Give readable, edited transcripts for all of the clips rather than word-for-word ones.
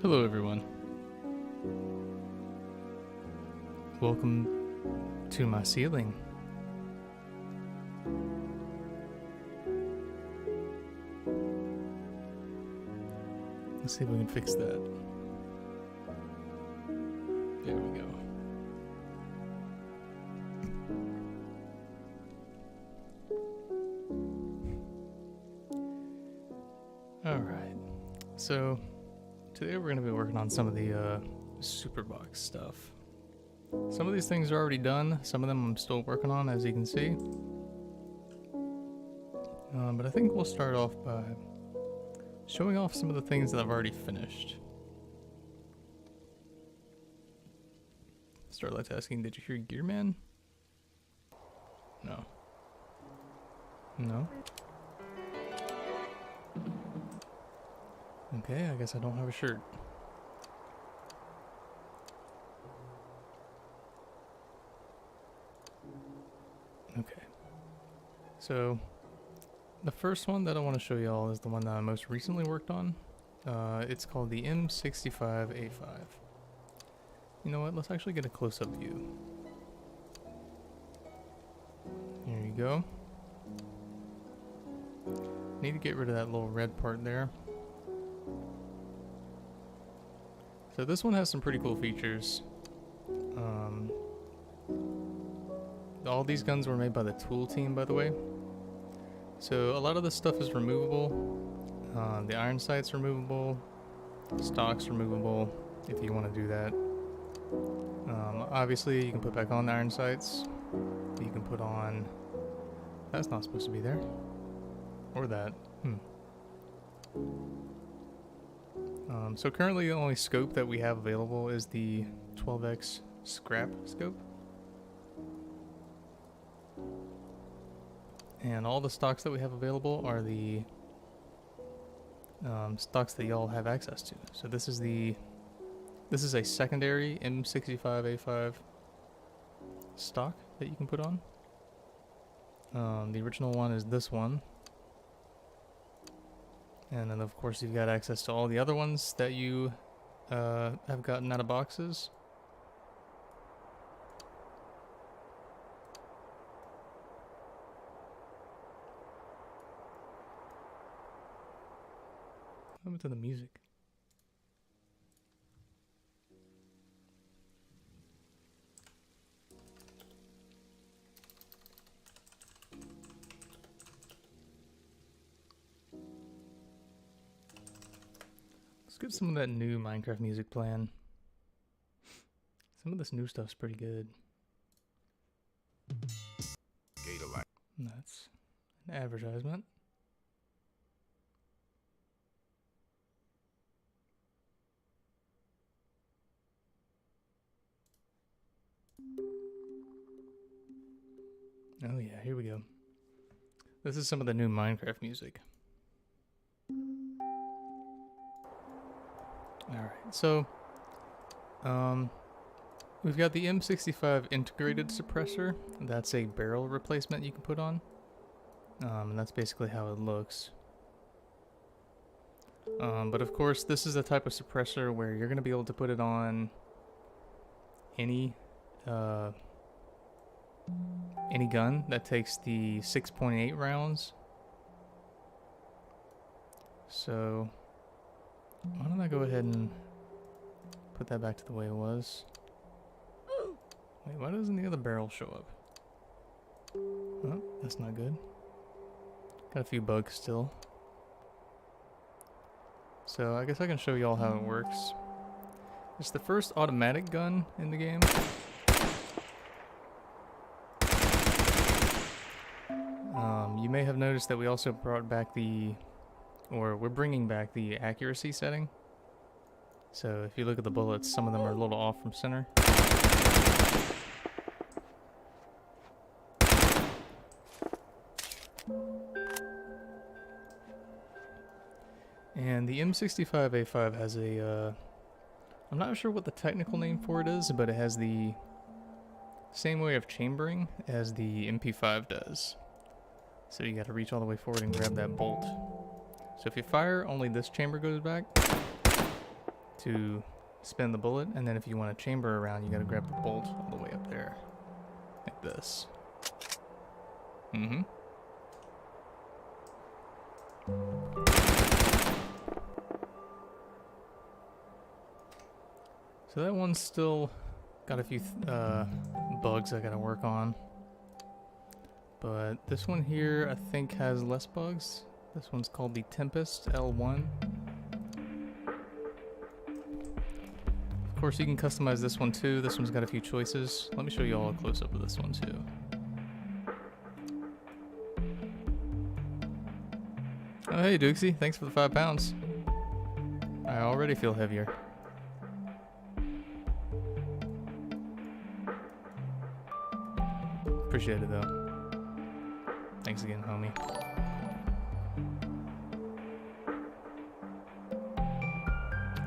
Hello everyone. Welcome to my ceiling. Let's see if we can fix that. There we go. Alright, so today we're going to be working on some of the Superbox stuff. Some of these things are already done, some of them I'm still working on, as you can see. But I think we'll start off by showing off some of the things that I've already finished. Starlight's asking, did you hear Gearman? No. No? Okay, I guess I don't have a shirt. Okay. So, the first one that I want to show y'all is the one that I most recently worked on. It's called the M65A5. You know what? Let's actually get a close-up view. There you go. Need to get rid of that little red part there. So this one has some pretty cool features. All these guns were made by the Tool team, by the way. So a lot of this stuff is removable. The iron sight's removable. Stock's removable if you want to do that. Obviously you can put back on the iron sights. You can put on... That's not supposed to be there. Or that. So currently the only scope that we have available is the 12x scrap scope. And all the stocks that we have available are the stocks that y'all have access to. So this is a secondary M65A5 stock that you can put on. The original one is this one. And then of course you've got access to all the other ones that you have gotten out of boxes. What happened to the music? Let's get some of that new Minecraft music playing. Some of this new stuff's pretty good. That's an advertisement. Oh yeah, here we go. This is some of the new Minecraft music. Alright, so we've got the M65 integrated suppressor. That's a barrel replacement you can put on. And that's basically how it looks. But of course, this is the type of suppressor where you're going to be able to put it on any gun that takes the 6.8 rounds. So why don't I go ahead and put that back to the way it was. Wait, why doesn't the other barrel show up? Oh, that's not good. Got a few bugs still. So I guess I can show you all how it works. It's the first automatic gun in the game. You may have noticed that we also brought back we're bringing back the accuracy setting. So if you look at the bullets, some of them are a little off from center. And the M65A5 has a, I'm not sure what the technical name for it is, but it has the same way of chambering as the MP5 does. So you gotta reach all the way forward and grab that bolt. So if you fire, only this chamber goes back. to spin the bullet, and then if you want to chamber around, you gotta grab the bolt all the way up there, like this. So that one's still got a few bugs I gotta work on. But this one here I think has less bugs. This one's called the Tempest L1. Of course you can customize this one too. This one's got a few choices. Let me show you all a close-up of this one too. Oh hey Dukesy, thanks for the 5 pounds. I already feel heavier. Appreciate it though. Thanks again, homie.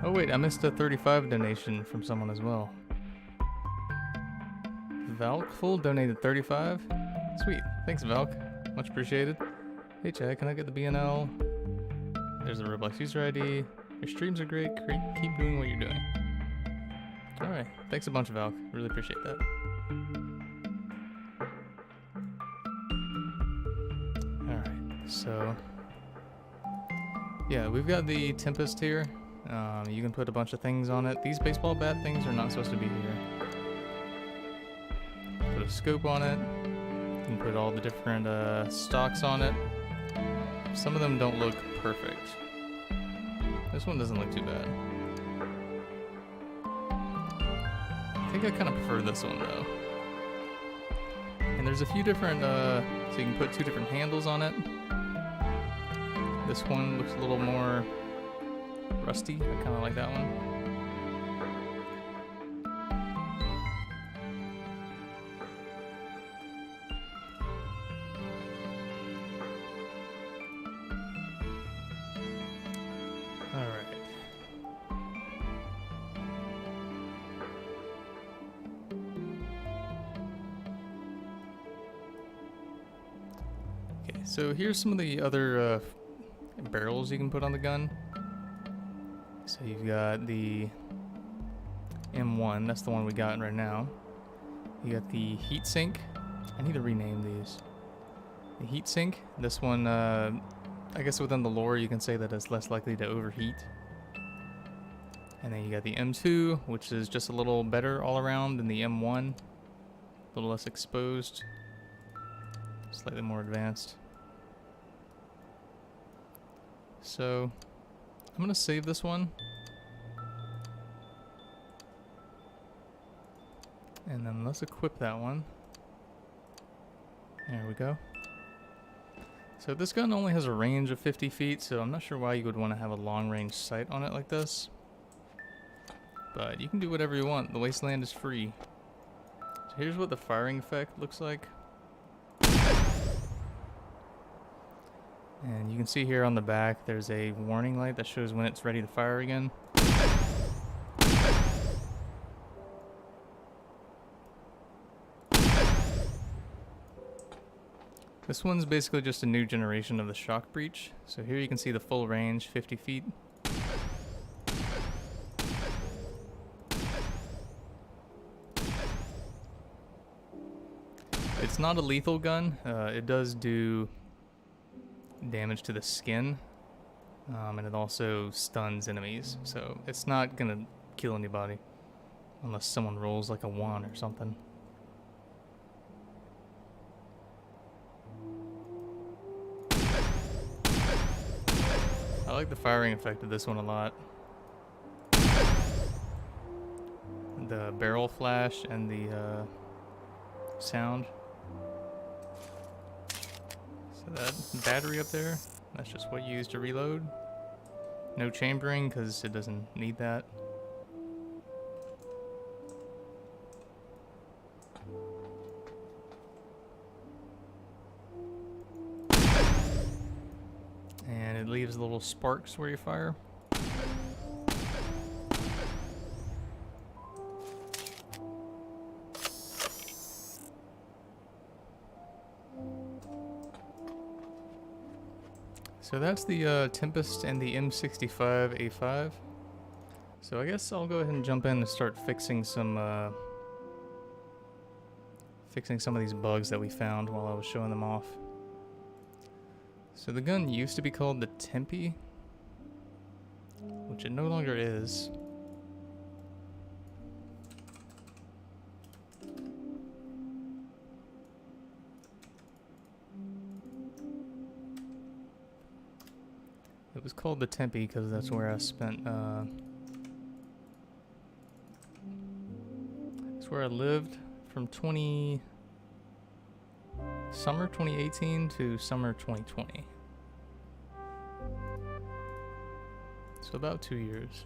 Oh wait, I missed a 35 donation from someone as well. Valkful donated 35. Sweet, thanks Valk. Much appreciated. Hey Chad, can I get the BNL? There's the Roblox user ID. Your streams are great. Keep doing what you're doing. Alright, thanks a bunch Valk. Really appreciate that. So, yeah, we've got the Tempest here. You can put a bunch of things on it. These baseball bat things are not supposed to be here. Put a scope on it. You can put all the different stocks on it. Some of them don't look perfect. This one doesn't look too bad. I think I kind of prefer this one though. And there's a few different, so you can put 2 different handles on it. This one looks a little more rusty. I kind of like that one. All right. Okay, so here's some of the other barrels you can put on the gun. So you've got the M1, that's the one we got right now. You got the heatsink. I need to rename these. The heatsink, this one, I guess within the lore you can say that it's less likely to overheat. And then you got the M2, which is just a little better all around than the M1. A little less exposed. Slightly more advanced. So, I'm going to save this one. And then let's equip that one. There we go. So this gun only has a range of 50 feet, so I'm not sure why you would want to have a long range sight on it like this. But you can do whatever you want. The wasteland is free. So here's what the firing effect looks like. And you can see here on the back there's a warning light that shows when it's ready to fire again. This one's basically just a new generation of the shock breach. So here you can see the full range, 50 feet. It's not a lethal gun. It does do damage to the skin, and it also stuns enemies, so it's not gonna kill anybody unless someone rolls like a 1 or something. I like the firing effect of this one a lot. The barrel flash and the sound. So that battery up there, that's just what you use to reload. No chambering because it doesn't need that. And it leaves little sparks where you fire. So that's the Tempest and the M65A5. So I guess I'll go ahead and jump in and start fixing some of these bugs that we found while I was showing them off. So the gun used to be called the Tempe, which it no longer is. It was called the Tempe because that's where I spent, it's where I lived from summer 2018 to summer 2020. So about 2 years.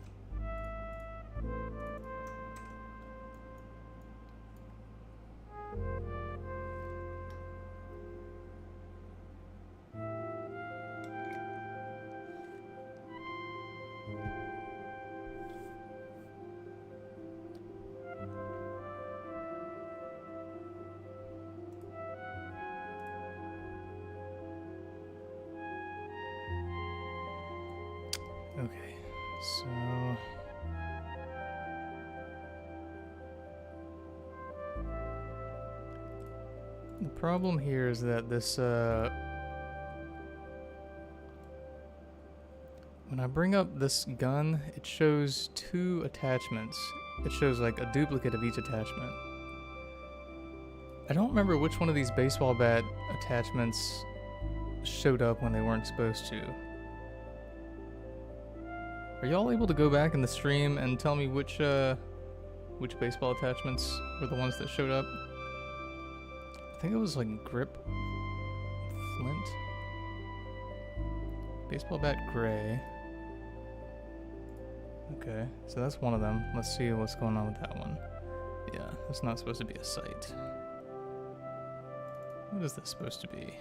Okay, so the problem here is that this when I bring up this gun, it shows 2 attachments. It shows like a duplicate of each attachment. I don't remember which one of these baseball bat attachments showed up when they weren't supposed to. Are y'all able to go back in the stream and tell me which baseball attachments were the ones that showed up? I think it was like grip, flint, baseball bat gray. Okay, so that's one of them. Let's see what's going on with that one. Yeah, that's not supposed to be a sight. What is this supposed to be?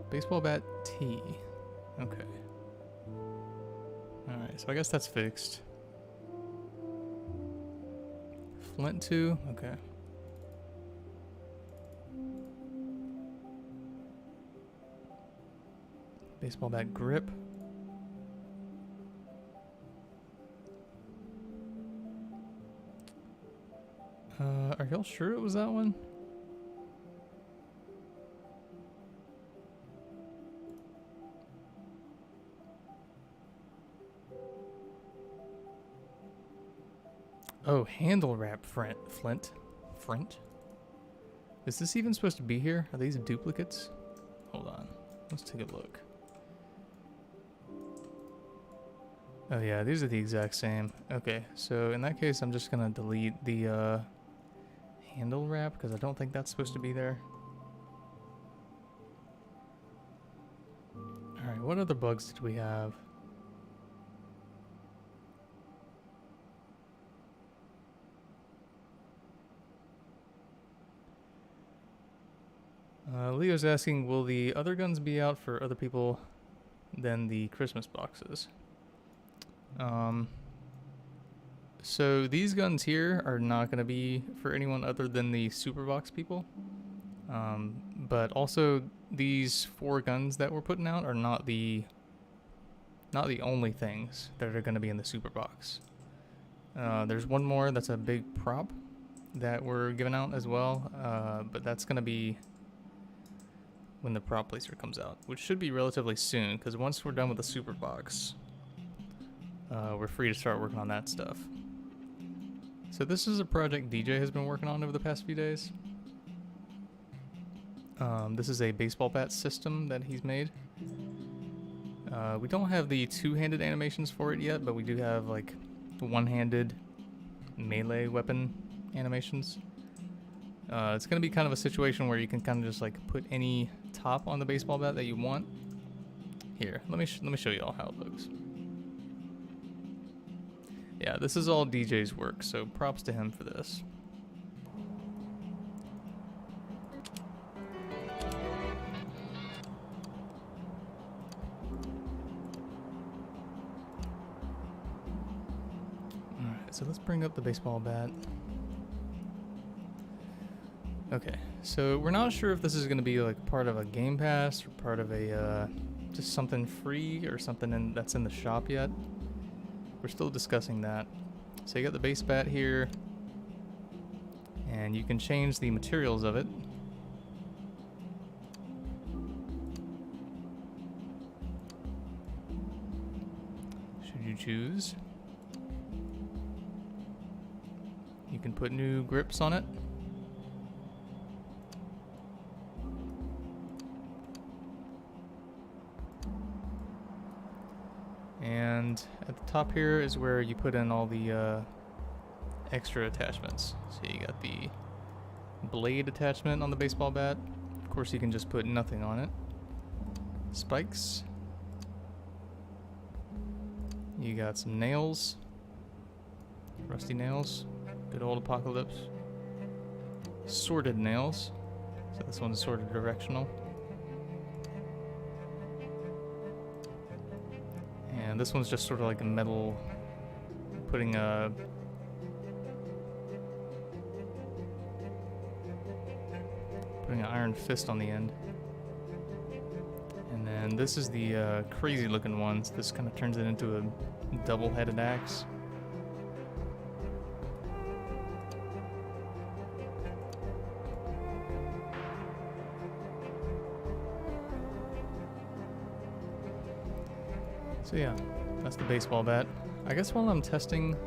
Baseball bat T. Okay. Alright, so I guess that's fixed. Flint 2, okay. Baseball bat grip. Are y'all sure it was that one? Oh, handle wrap flint. Is this even supposed to be here? Are these duplicates? Hold on. Let's take a look. Oh yeah, these are the exact same. Okay, so in that case, I'm just gonna delete the handle wrap because I don't think that's supposed to be there. Alright, what other bugs did we have? Leo's asking, will the other guns be out for other people than the Christmas boxes? So these guns here are not going to be for anyone other than the Superbox people. But also these 4 guns that we're putting out are not the only things that are going to be in the Superbox. There's one more that's a big prop that we're giving out as well, but that's going to be when the prop placer comes out, which should be relatively soon, because once we're done with the Superbox, we're free to start working on that stuff. So this is a project DJ has been working on over the past few days. This is a baseball bat system that he's made. We don't have the 2-handed animations for it yet, but we do have like 1-handed melee weapon animations. It's going to be kind of a situation where you can kind of just like put any top on the baseball bat that you want. Here, let me show you all how it looks. Yeah, this is all DJ's work, so props to him for this. Alright, so let's bring up the baseball bat. Okay, so we're not sure if this is going to be like part of a Game Pass or part of a just something free or something that's in the shop yet. we're still discussing that. So you got the base bat here, and you can change the materials of it. Should you choose. You can put new grips on it. And at the top here is where you put in all the extra attachments. So you got the blade attachment on the baseball bat. Of course, you can just put nothing on it. Spikes. You got some nails. Rusty nails. Good old Apocalypse. Sorted nails. So this one's sorted directional. And this one's just sort of like a metal, putting an iron fist on the end. And then this is the crazy looking one. So this kind of turns it into a double-headed axe. So yeah, that's the baseball bat. I guess while I'm testing,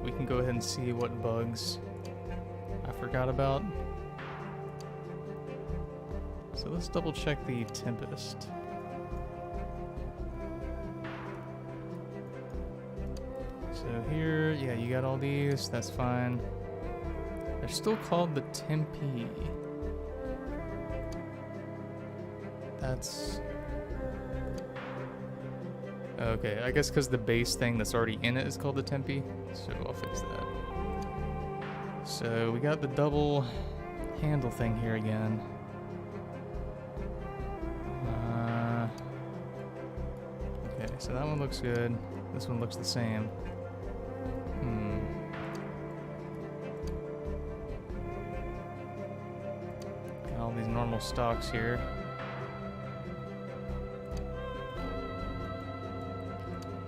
we can go ahead and see what bugs I forgot about. So let's double check the Tempest. So here, yeah, you got all these, that's fine. They're still called the Tempe. That's... okay, I guess because the base thing that's already in it is called the Tempe, so I'll fix that. So we got the double handle thing here again. Okay, so that one looks good. This one looks the same. Got all these normal stocks here.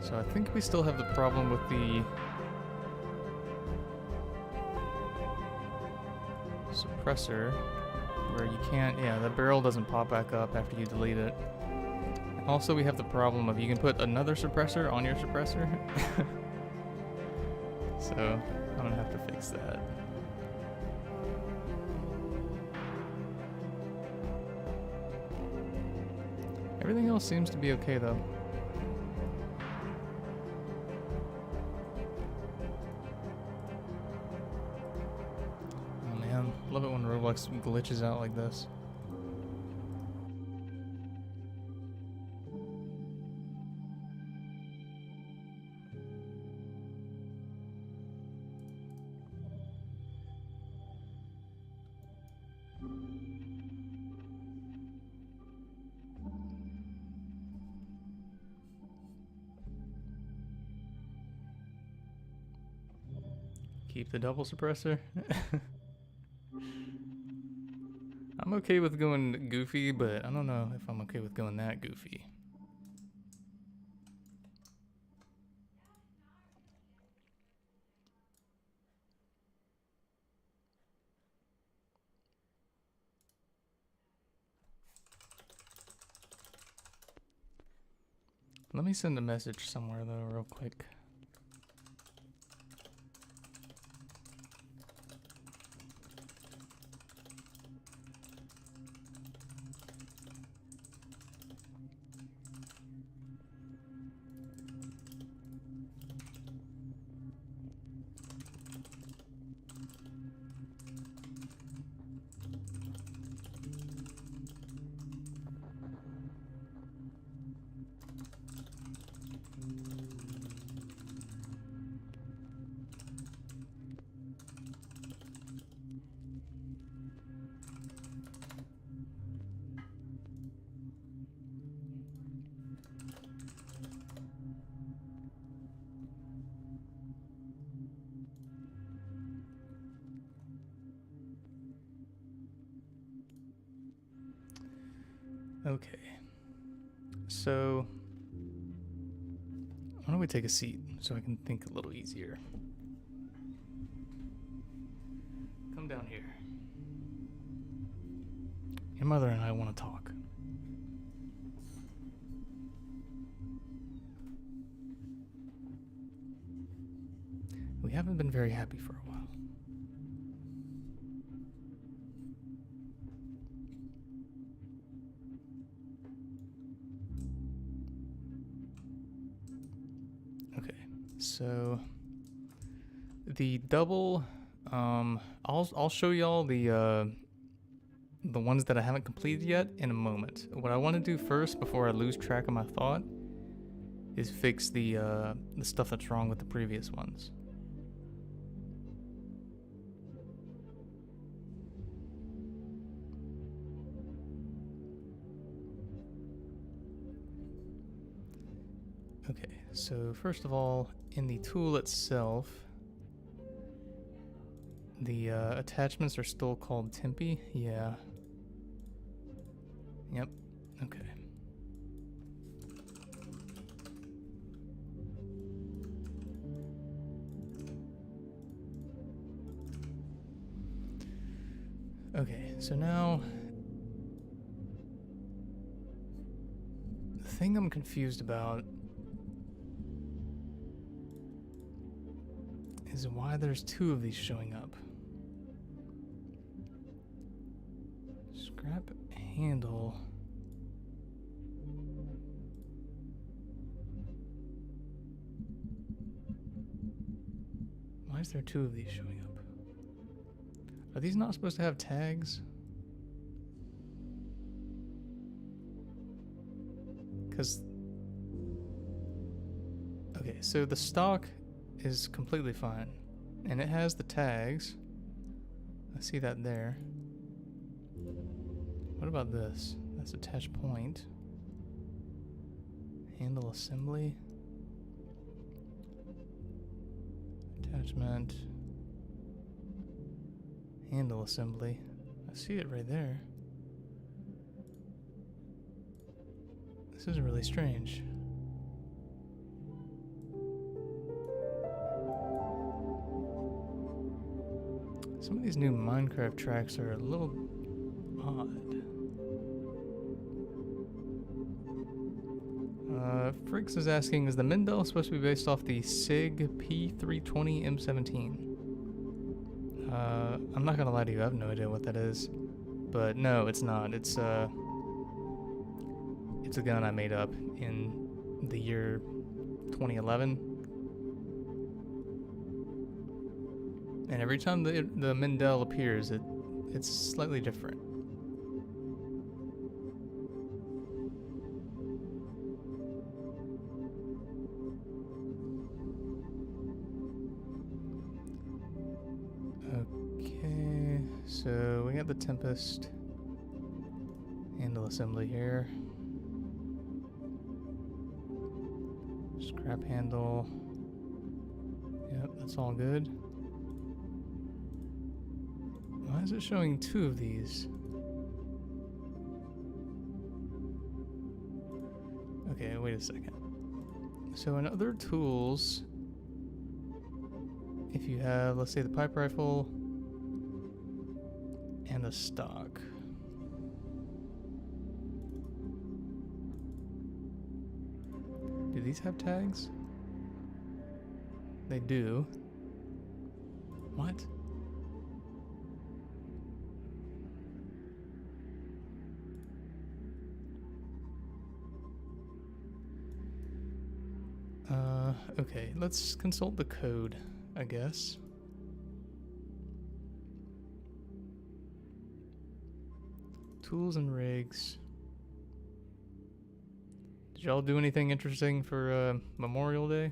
So I think we still have the problem with the suppressor, where you can't, yeah, the barrel doesn't pop back up after you delete it. And also we have the problem of you can put another suppressor on your suppressor. So I'm gonna have to fix that. Everything else seems to be okay though. Love it when Roblox glitches out like this. Keep the double suppressor. I'm okay with going goofy, but I don't know if I'm okay with going that goofy. Let me send a message somewhere though, real quick. Okay, so Why don't we take a seat so I can think a little easier? Come down here. Your mother and I want to talk. We haven't been very happy for a while. Okay, so the double, I'll show y'all the ones that I haven't completed yet in a moment. What I want to do first, before I lose track of my thought, is fix the stuff that's wrong with the previous ones. Okay, so first of all, in the tool itself, the attachments are still called Tempe. Yeah. Yep. Okay. Okay, so now the thing I'm confused about is why there's two of these showing up. Scrap handle. Why is there two of these showing up? Are these not supposed to have tags? Because... Okay, so the stock is completely fine. And it has the tags. I see that there. What about this? That's attach point. Handle assembly. Attachment. Handle assembly. I see it right there. This is really strange. Some of these new Minecraft tracks are a little odd. Fricks is asking, is the Mendel supposed to be based off the SIG P320 M17? I'm not gonna lie to you, I have no idea what that is. But no, it's not. It's a gun I made up in the year 2011. And every time the Mendel appears, it's slightly different. Okay, so we got the Tempest handle assembly here. Scrap handle. Yep, that's all good. Why is it showing two of these? Okay, wait a second. So in other tools, if you have, let's say, the pipe rifle and the stock. Do these have tags? They do. What? Okay, let's consult the code, I guess. Tools and rigs. Did y'all do anything interesting for Memorial Day?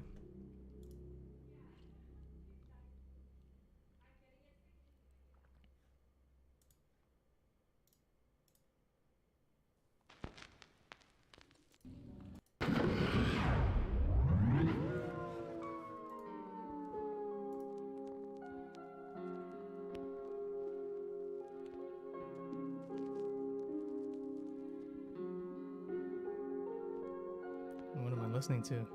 What am I listening to?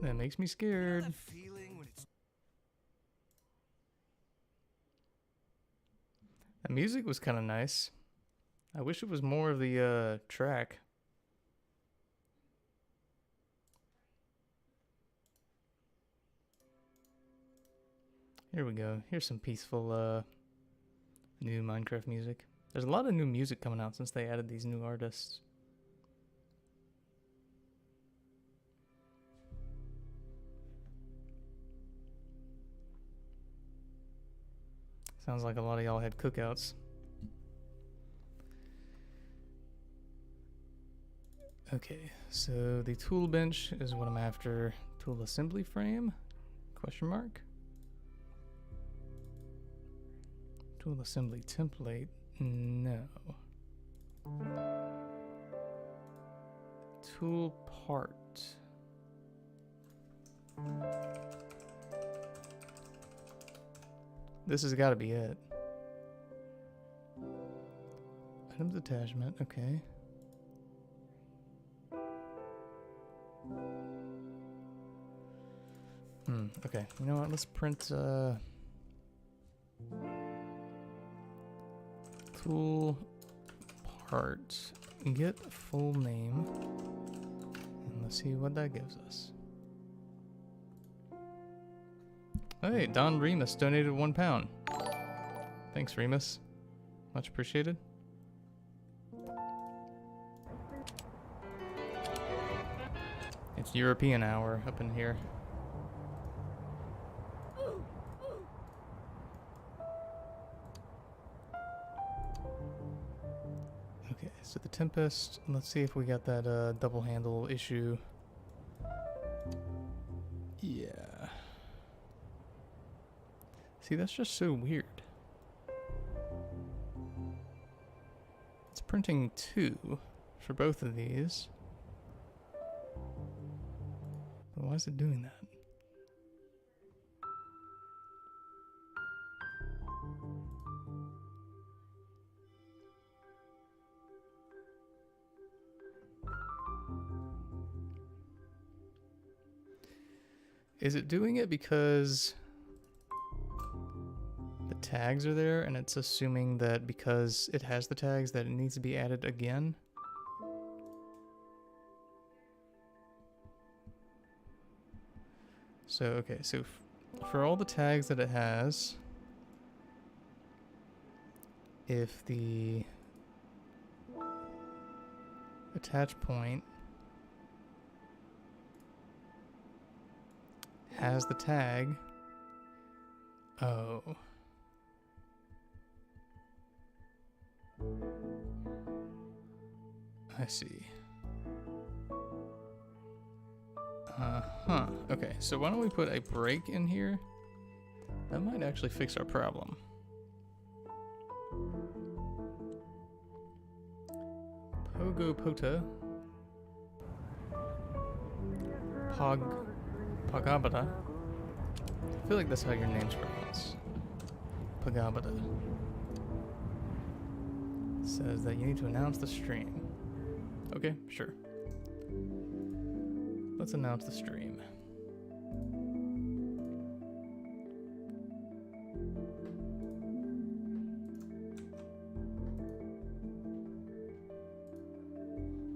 That makes me scared. The music was kind of nice. I wish it was more of the track. Here we go. Here's some peaceful new Minecraft music. There's a lot of new music coming out since they added these new artists. Sounds like a lot of y'all had cookouts. Okay, so the tool bench is what I'm after. Tool assembly frame? Question mark? Tool assembly template? No. Tool part. This has got to be it. Items attachment, okay. Okay, you know what, let's print tool part, get full name, and let's see what that gives us. Hey, Don Remus donated £1. Thanks, Remus. Much appreciated. It's European hour up in here. Okay, so the Tempest, let's see if we got that double handle issue. Yeah. See, that's just so weird. It's printing 2 for both of these. But why is it doing that? Is it doing it because the tags are there and it's assuming that because it has the tags that it needs to be added again? So, okay, so for all the tags that it has, if the attach point has the tag, oh. I see. Uh-huh. Okay, so why don't we put a break in here? That might actually fix our problem. Pogo Pota. Pagabata. I feel like that's how your name's pronounced. Pagabata. Says that you need to announce the stream. Okay, sure. Let's announce the stream.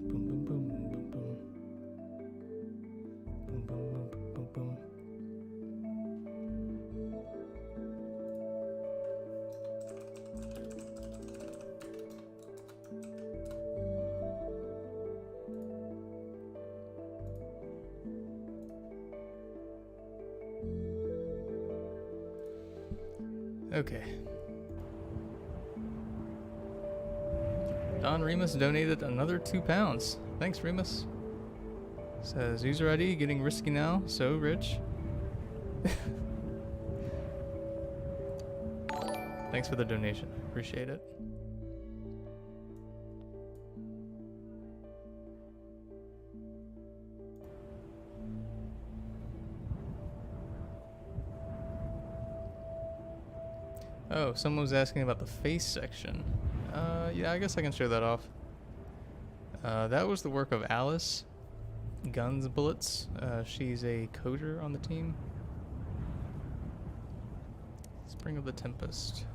Boom, boom, boom, boom, boom. Boom, boom, boom, boom, boom. Okay. Don Remus donated another £2. Thanks, Remus. Says user ID getting risky now, so rich. Thanks for the donation. Appreciate it. Oh, someone was asking about the face section. Yeah, I guess I can show that off. That was the work of Alice. guns bullets. She's a coder on the team. Spring of the Tempest.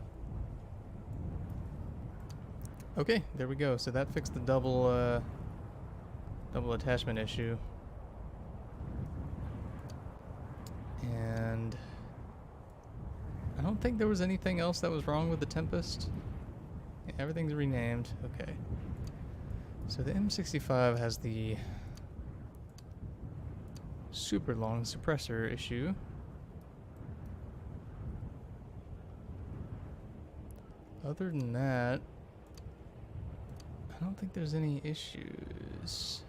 Okay, there we go. So that fixed the double attachment issue. And I don't think there was anything else that was wrong with the Tempest. Yeah, everything's renamed. Okay. So the M65 has the super long suppressor issue. Other than that, I don't think there's any issues.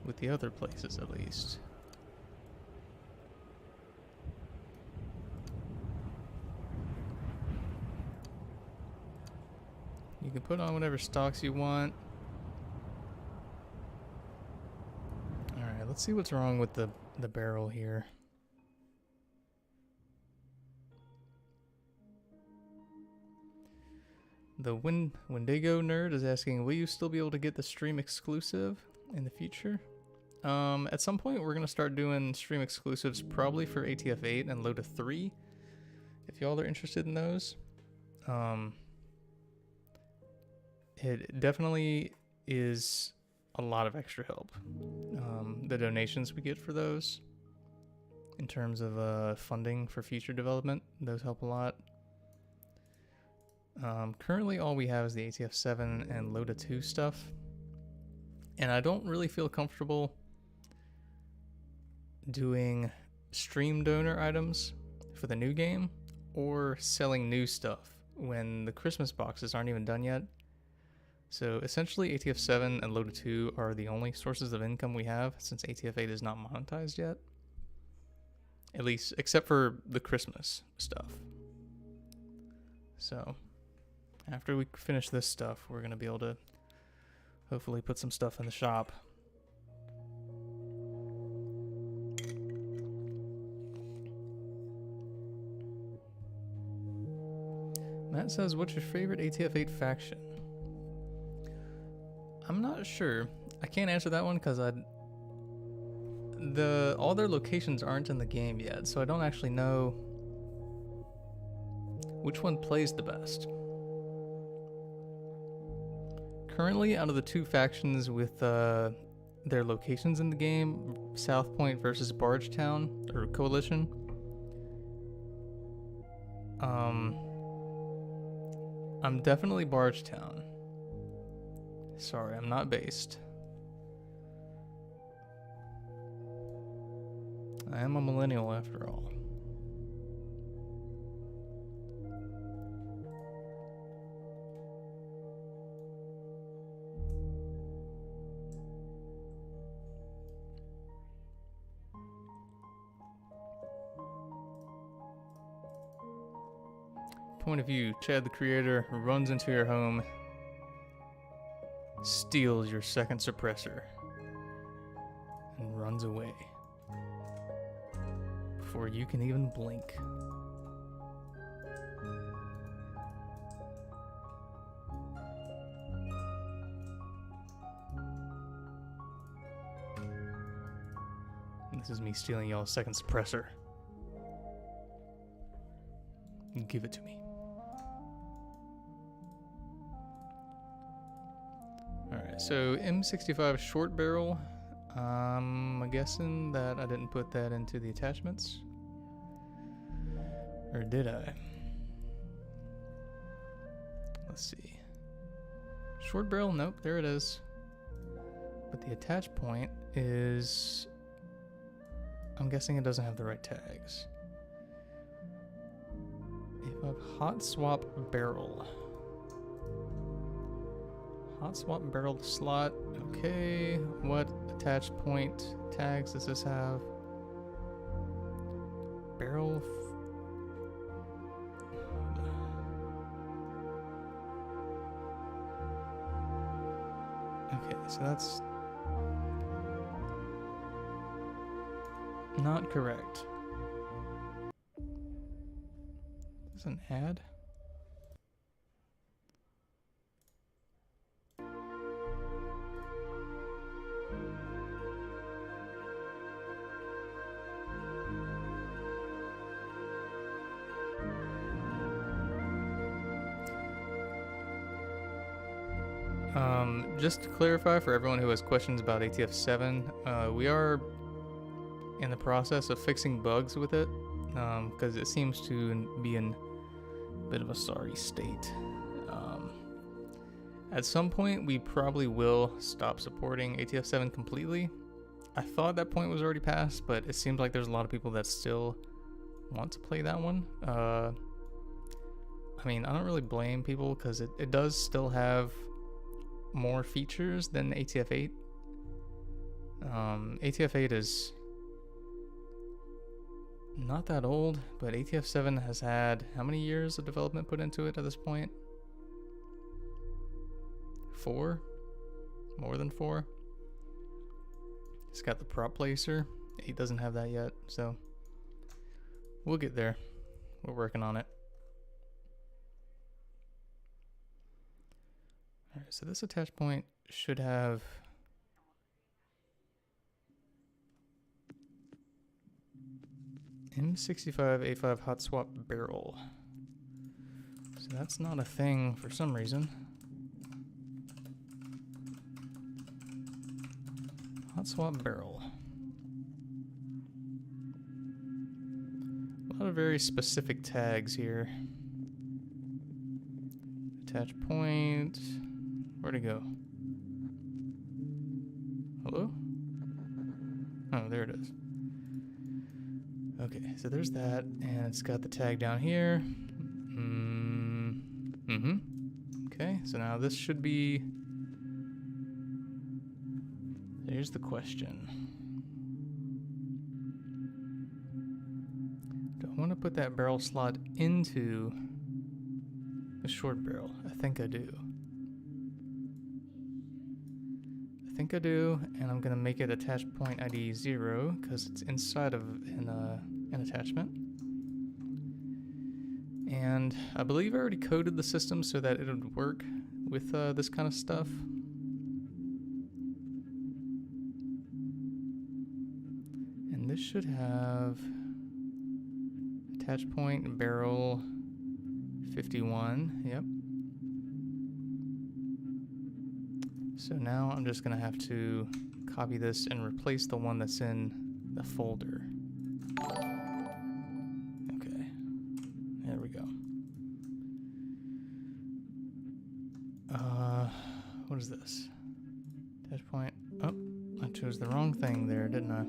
With the other places, at least. You can put on whatever stocks you want. Alright, let's see what's wrong with the barrel here. The Wendigo nerd is asking, will you still be able to get the stream exclusive in the future? At some point we're going to start doing stream exclusives probably for ATF 8 and Loda 3. If y'all are interested in those. It definitely is a lot of extra help. The donations we get for those in terms of funding for future development, those help a lot. Currently all we have is the ATF 7 and Loda 2 stuff. And I don't really feel comfortable doing stream donor items for the new game or selling new stuff when the Christmas boxes aren't even done yet. So essentially ATF 7 and Loda 2 are the only sources of income we have since ATF 8 is not monetized yet. At least, except for the Christmas stuff. So, after we finish this stuff, we're going to be able to hopefully put some stuff in the shop. Matt says, what's your favorite ATF 8 faction? I'm not sure. I can't answer that one because all their locations aren't in the game yet, so I don't actually know which one plays the best. Currently, out of the two factions with their locations in the game, South Point versus Bargetown, or Coalition, I'm definitely Bargetown. Sorry, I'm not based. I am a millennial after all. Point of view, Chad the creator runs into your home, steals your second suppressor, and runs away before you can even blink. This is me stealing y'all's second suppressor. Give it to me. Alright, so M65 short barrel. I'm guessing that I didn't put that into the attachments. Or did I? Let's see. Short barrel, nope, there it is. But the attach point is... I'm guessing it doesn't have the right tags. If I have hot swap barrel. Hot swap barrel slot. Okay. What attach point tags does this have? Barrel. Okay, so that's not correct. Is an ad? Just to clarify for everyone who has questions about ATF7, we are in the process of fixing bugs with it, because it seems to be in a bit of a sorry state. At some point, we probably will stop supporting ATF7 completely. I thought that point was already passed, but it seems like there's a lot of people that still want to play that one. I mean, I don't really blame people because it does still have more features than ATF8. ATF8 is not that old, but ATF7 has had how many years of development put into it at this point? 4? More than 4? It's got the prop placer. 8 doesn't have that yet, so we'll get there. We're working on it. Alright, so this attach point should have M65A5 hot swap barrel. So that's not a thing for some reason. Hot swap barrel. A lot of very specific tags here. Attach point. Where'd it go? Hello? Oh, there it is. Okay, so there's that, and it's got the tag down here. Okay, so now this should be... Here's the question. Do I want to put that barrel slot into the short barrel? I think I do. I do, and I'm going to make it attach point ID 0 because it's inside of an attachment. And I believe I already coded the system so that it would work with this kind of stuff. And this should have attach point barrel 51. Yep. So now I'm just going to have to copy this and replace the one that's in the folder. Okay, there we go. What is this? Attach point. Oh, I chose the wrong thing there, didn't I?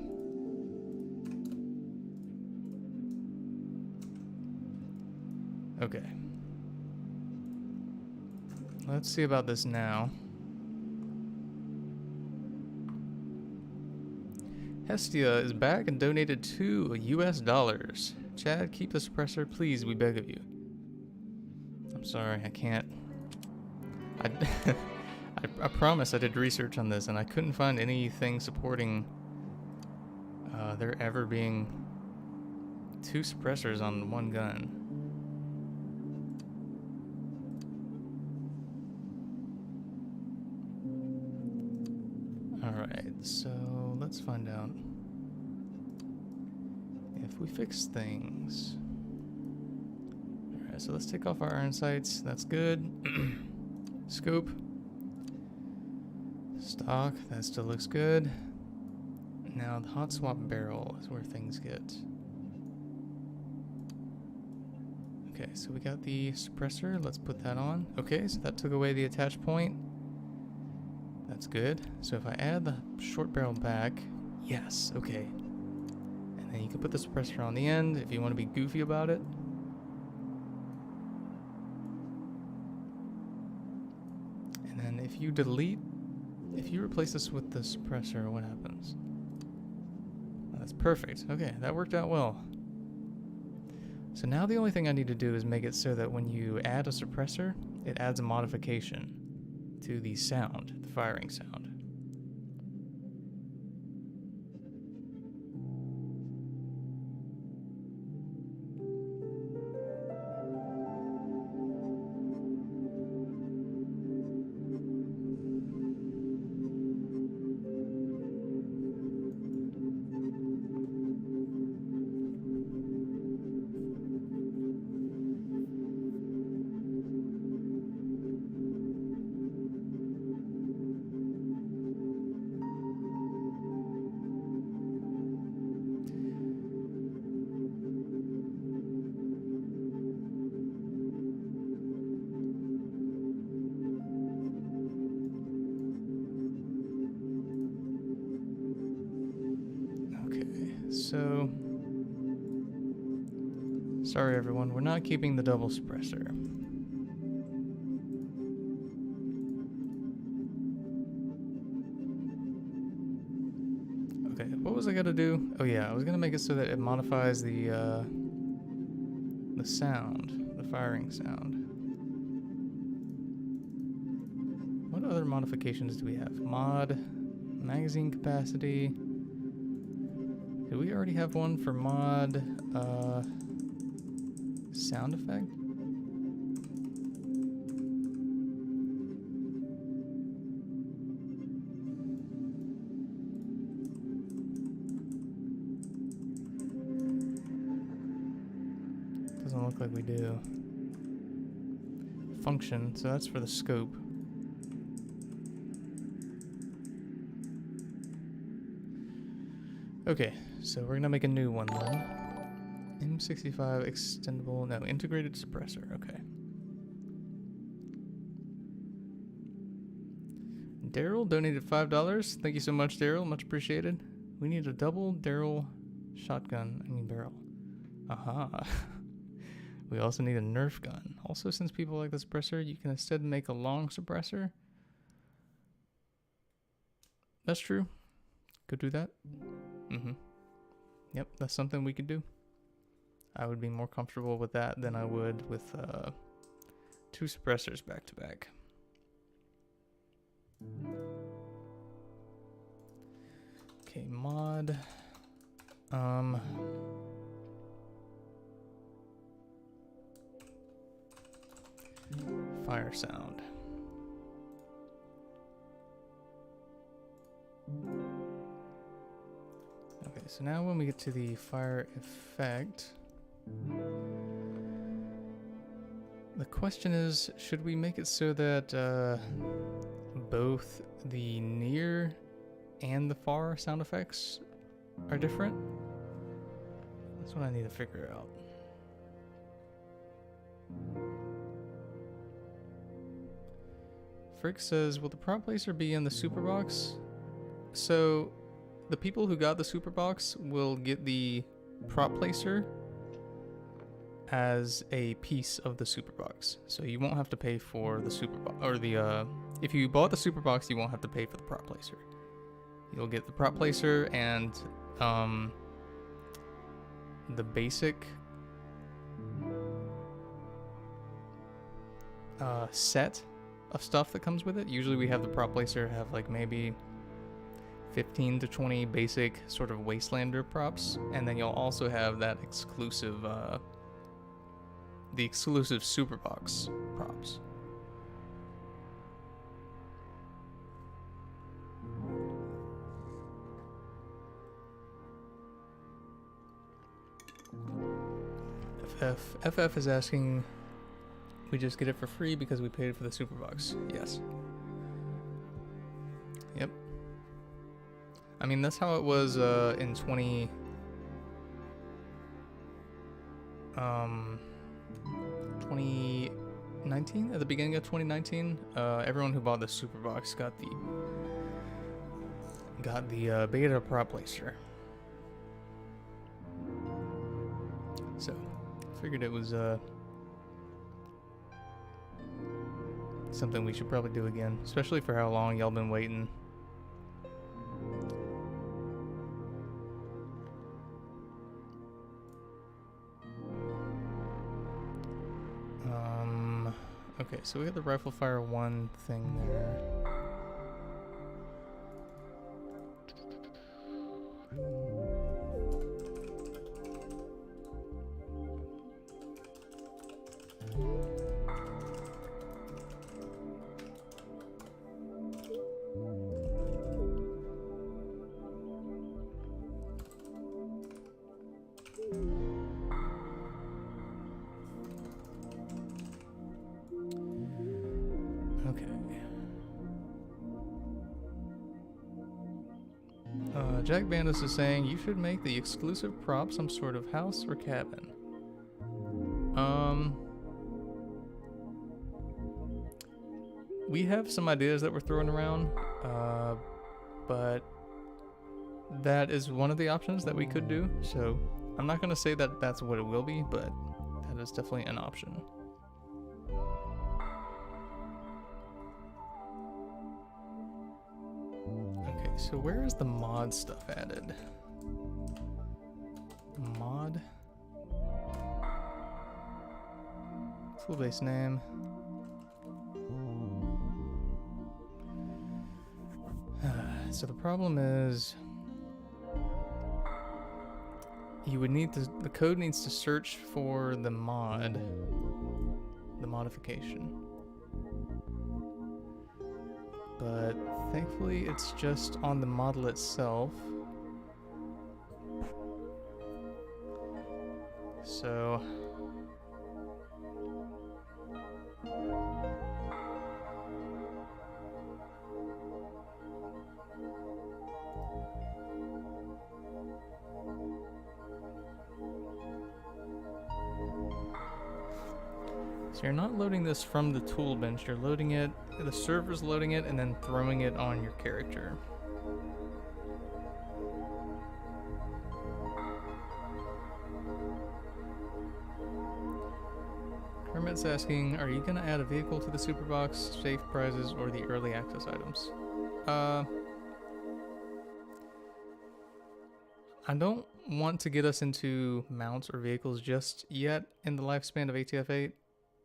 Okay. Let's see about this now. Hestia is back and donated $2 US. Chad, keep the suppressor, please, we beg of you. I'm sorry, I can't. I promise I did research on this and I couldn't find anything supporting there ever being 2 suppressors on one gun. Alright, so let's find out if we fix things. Alright, so let's take off our iron sights. That's good. Scope. Stock. That still looks good. Now the hot swap barrel is where things get. Okay, so we got the suppressor. Let's put that on. Okay, so that took away the attach point. That's good. So if I add the short barrel back, yes, okay. And then you can put the suppressor on the end if you want to be goofy about it. And then if you replace this with the suppressor, what happens? Oh, that's perfect. Okay, that worked out well. So now the only thing I need to do is make it so that when you add a suppressor, it adds a modification to the sound, the firing sound. so sorry everyone, we're not keeping the double suppressor. Okay, what was I gonna do? Oh yeah, I was gonna make it so that it modifies the sound, the firing sound. What other modifications do we have? Mod, magazine capacity. Do we already have one for mod, sound effect? Doesn't look like we do. Function, so that's for the scope. Okay, so we're gonna make a new one then. M65 extendable, no, integrated suppressor, okay. Daryl donated $5. Thank you so much, Daryl, much appreciated. We need a double Daryl shotgun, barrel. Aha. We also need a Nerf gun. Also, since people like the suppressor, you can instead make a long suppressor. That's true. Could do that. Yep, that's something we could do. I would be more comfortable with that than I would with 2 suppressors back to back. Okay, mod. Fire sound. Okay, so now when we get to the fire effect, the question is, should we make it so that both the near and the far sound effects are different? That's what I need to figure out. Frick says, will the prop placer be in the Superbox? So the people who got the Superbox will get the prop placer as a piece of the Superbox. So you won't have to pay for the Superbox, or the, if you bought the Superbox, you won't have to pay for the prop placer. You'll get the prop placer and the basic set of stuff that comes with it. Usually we have the prop placer have like maybe 15 to 20 basic sort of Wastelander props, and then you'll also have that exclusive, the exclusive Superbox props. FF is asking, we just get it for free because we paid for the Superbox. Yes. Yep. I mean, that's how it was in 2019, at the beginning of 2019. Everyone who bought the Superbox got the beta prop placer. So, figured it was something we should probably do again, especially for how long y'all been waiting. Okay, so we got the rifle fire 1 thing there. Jack Bandus is saying you should make the exclusive prop some sort of house or cabin. We have some ideas that we're throwing around, but that is one of the options that we could do. So I'm not going to say that that's what it will be, but that is definitely an option. Okay, so where is the mod stuff added? Mod. Full base name. So the problem is you would need to, the code needs to search for the mod, the modification. But thankfully it's just on the model itself. So you're not loading this from the tool bench, you're loading it, the server's loading it and then throwing it on your character. Kermit's asking, are you going to add a vehicle to the Superbox, safe prizes, or the early access items? I don't want to get us into mounts or vehicles just yet in the lifespan of ATF8.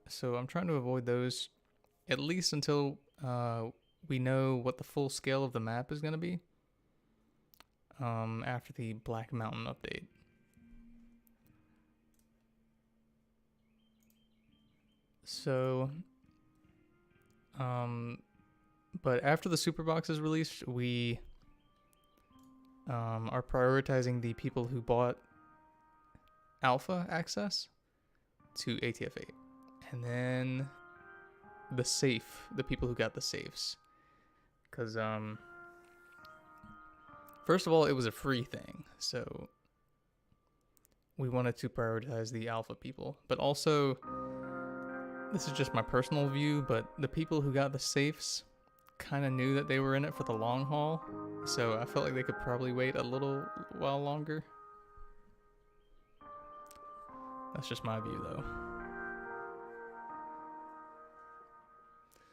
So I'm trying to avoid those, at least until we know what the full scale of the map is going to be after the Black Mountain update. So, but after the Superbox is released, we are prioritizing the people who bought alpha access to ATF8. And then the people who got the safes. Because, first of all, it was a free thing. So we wanted to prioritize the alpha people. But also, this is just my personal view, but the people who got the safes kind of knew that they were in it for the long haul. So I felt like they could probably wait a little while longer. That's just my view, though.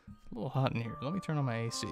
It's a little hot in here. Let me turn on my AC.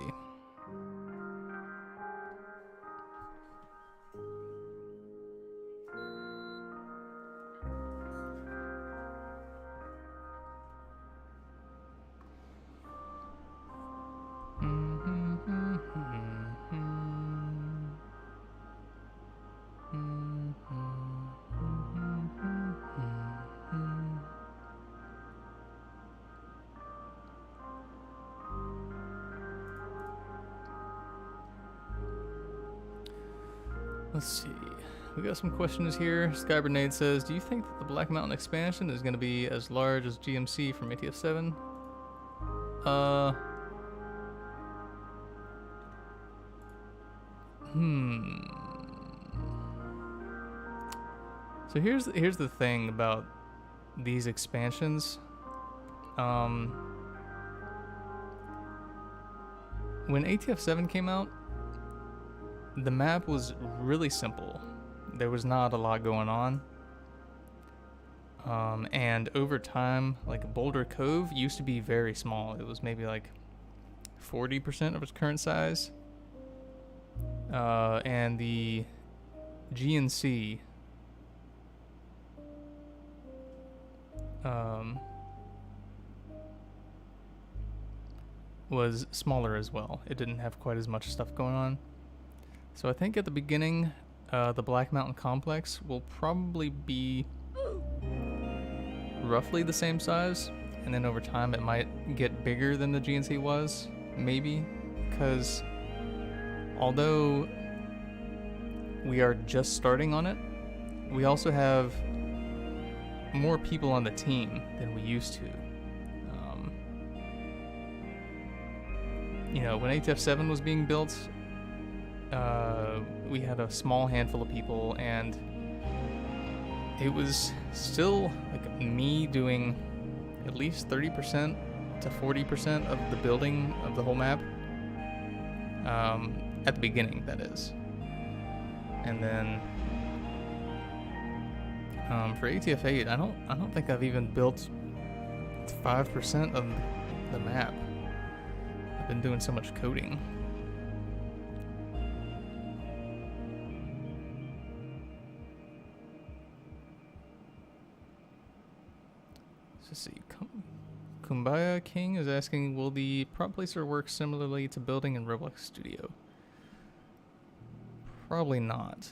Let's see. We got some questions here. Skybernade says, do you think that the Black Mountain expansion is going to be as large as GMC from ATF7? So here's the thing about these expansions. When ATF7 came out, the map was really simple. There was not a lot going on. And over time, like Boulder Cove used to be very small. It was maybe like 40% of its current size. And the GNC was smaller as well. It didn't have quite as much stuff going on. So I think at the beginning, the Black Mountain Complex will probably be roughly the same size, and then over time it might get bigger than the GNC was, maybe, because although we are just starting on it, we also have more people on the team than we used to. You know, when ATF7 was being built, we had a small handful of people, and it was still like me doing at least 30% to 40% of the building of the whole map. At the beginning, that is. And then for ATF8, I don't think I've even built 5% of the map. I've been doing so much coding. Let's see. Kumbaya King is asking, will the prop placer work similarly to building in Roblox Studio? Probably not.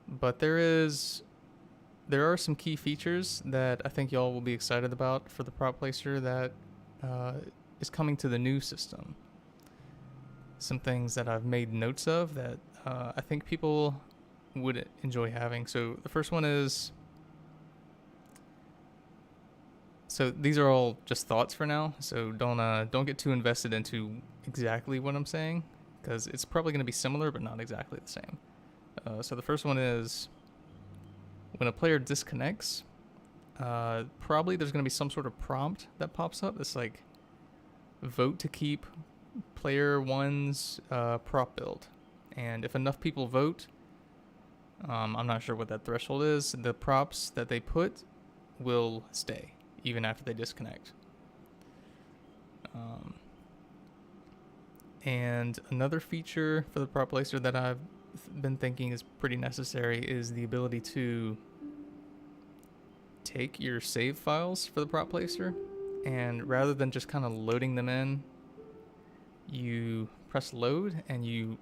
But there are some key features that I think y'all will be excited about for the prop placer that is coming to the new system. Some things that I've made notes of that I think people would enjoy having. So the first one is, so these are all just thoughts for now, so don't get too invested into exactly what I'm saying, because it's probably going to be similar but not exactly the same. So the first one is, when a player disconnects, probably there's going to be some sort of prompt that pops up that's like, vote to keep player 1's prop build. And if enough people vote, I'm not sure what that threshold is, the props that they put will stay even after they disconnect. And another feature for the prop placer that I've been thinking is pretty necessary is the ability to take your save files for the prop placer, and rather than just kind of loading them in, you press load and you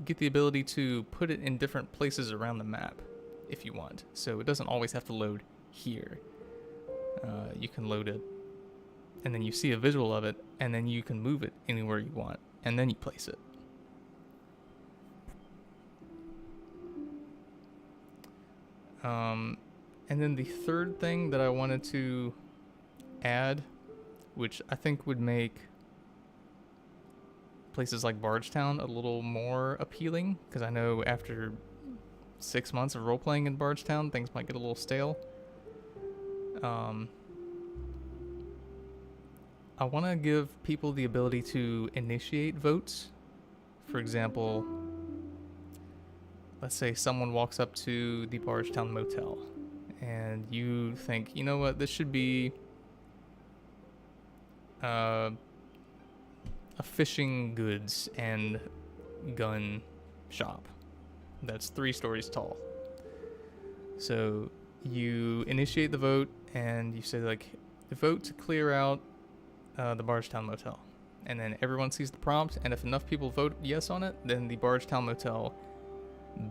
get the ability to put it in different places around the map if you want. So it doesn't always have to load here. You can load it and then you see a visual of it, and then you can move it anywhere you want, and then you place it. And then the third thing that I wanted to add, which I think would make places like Bardstown a little more appealing, because I know after 6 months of role-playing in Bardstown, things might get a little stale. I want to give people the ability to initiate votes. For example, let's say someone walks up to the Bardstown Motel, and you think, you know what, this should be a fishing goods and gun shop that's 3 stories tall. So you initiate the vote and you say, like, vote to clear out the Bardstown Motel. And then everyone sees the prompt, and if enough people vote yes on it, then the Bardstown Motel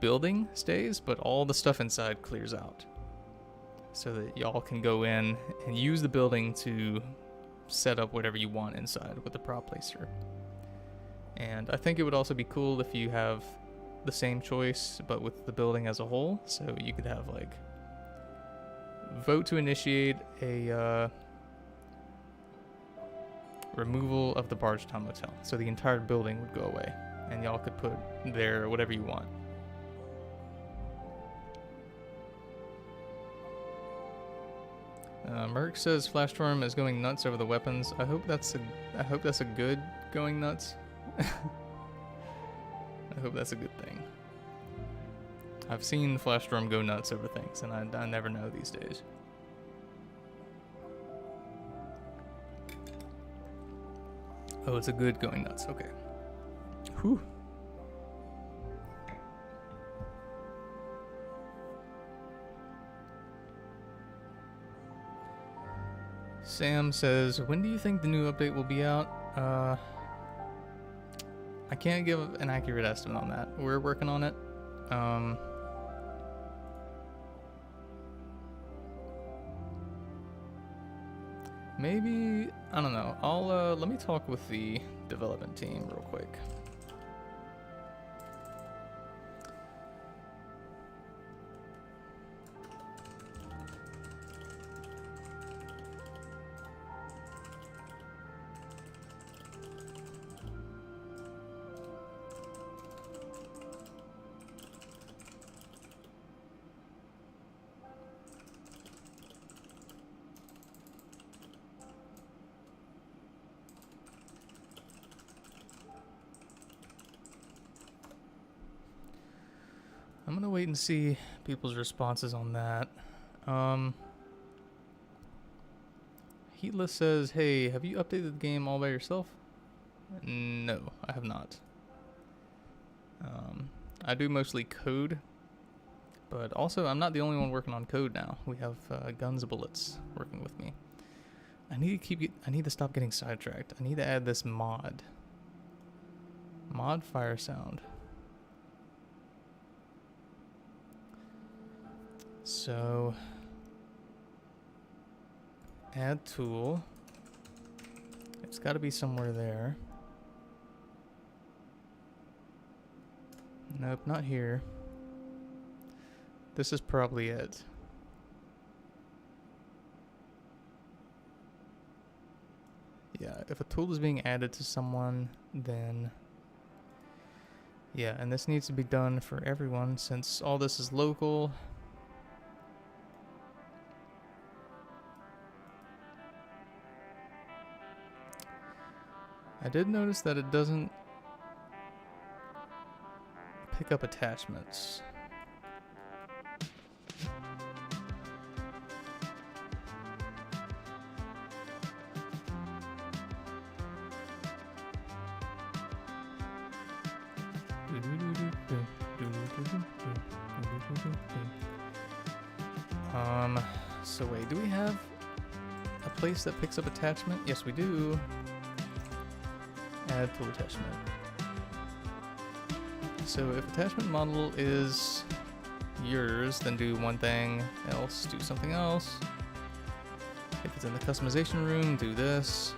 building stays, but all the stuff inside clears out, so that y'all can go in and use the building to set up whatever you want inside with the prop placer. And I think it would also be cool if you have the same choice but with the building as a whole. So you could have, like, vote to initiate a removal of the Bardstown Motel, so the entire building would go away and y'all could put there whatever you want. Merc says Flashstorm is going nuts over the weapons. I hope that's a good going nuts. I hope that's a good thing. I've seen Flashstorm go nuts over things, and I never know these days. Oh, it's a good going nuts. Okay. Whew. Sam says, when do you think the new update will be out? I can't give an accurate estimate on that. We're working on it. Maybe, I don't know. Let me talk with the development team real quick. I'm gonna wait and see people's responses on that. Heatless says, hey, have you updated the game all by yourself? No, I have not. I do mostly code, but also I'm not the only one working on code now. We have Guns Bullets working with me. I need to stop getting sidetracked. I need to add this mod. Mod fire sound. So add tool. It's got to be somewhere there. Nope, not here. This is probably it. Yeah, if a tool is being added to someone, then yeah, and this needs to be done for everyone since all this is local. I did notice that it doesn't pick up attachments. So wait, do we have a place that picks up attachment? Yes, we do. Add tool attachment. So if attachment model is yours, then do one thing, else do something else. If it's in the customization room, do this.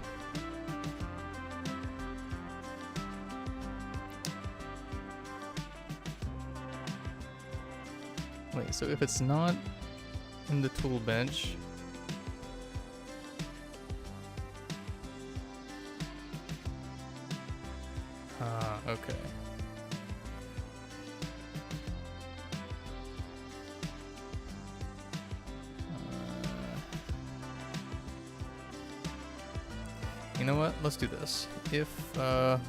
Wait, so if it's not in the tool bench, okay. You know what? Let's do this. If well,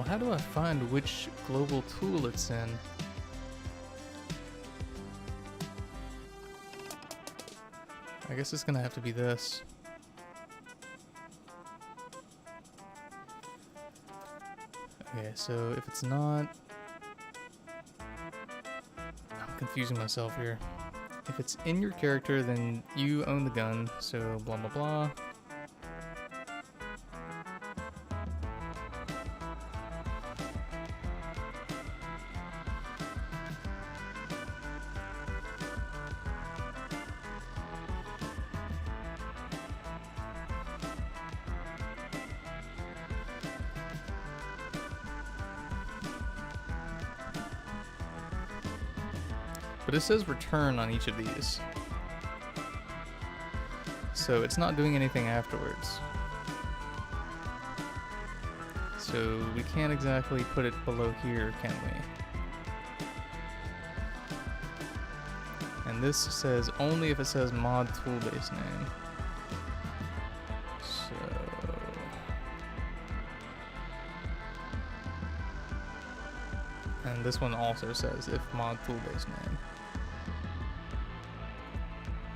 how do I find which global tool it's in? I guess it's gonna have to be this. Okay, so if it's not... I'm confusing myself here. If it's in your character, then you own the gun, so blah blah blah. But it says return on each of these. So it's not doing anything afterwards. So we can't exactly put it below here, can we? And this says only if it says mod tool base name. So... and this one also says if mod tool base name.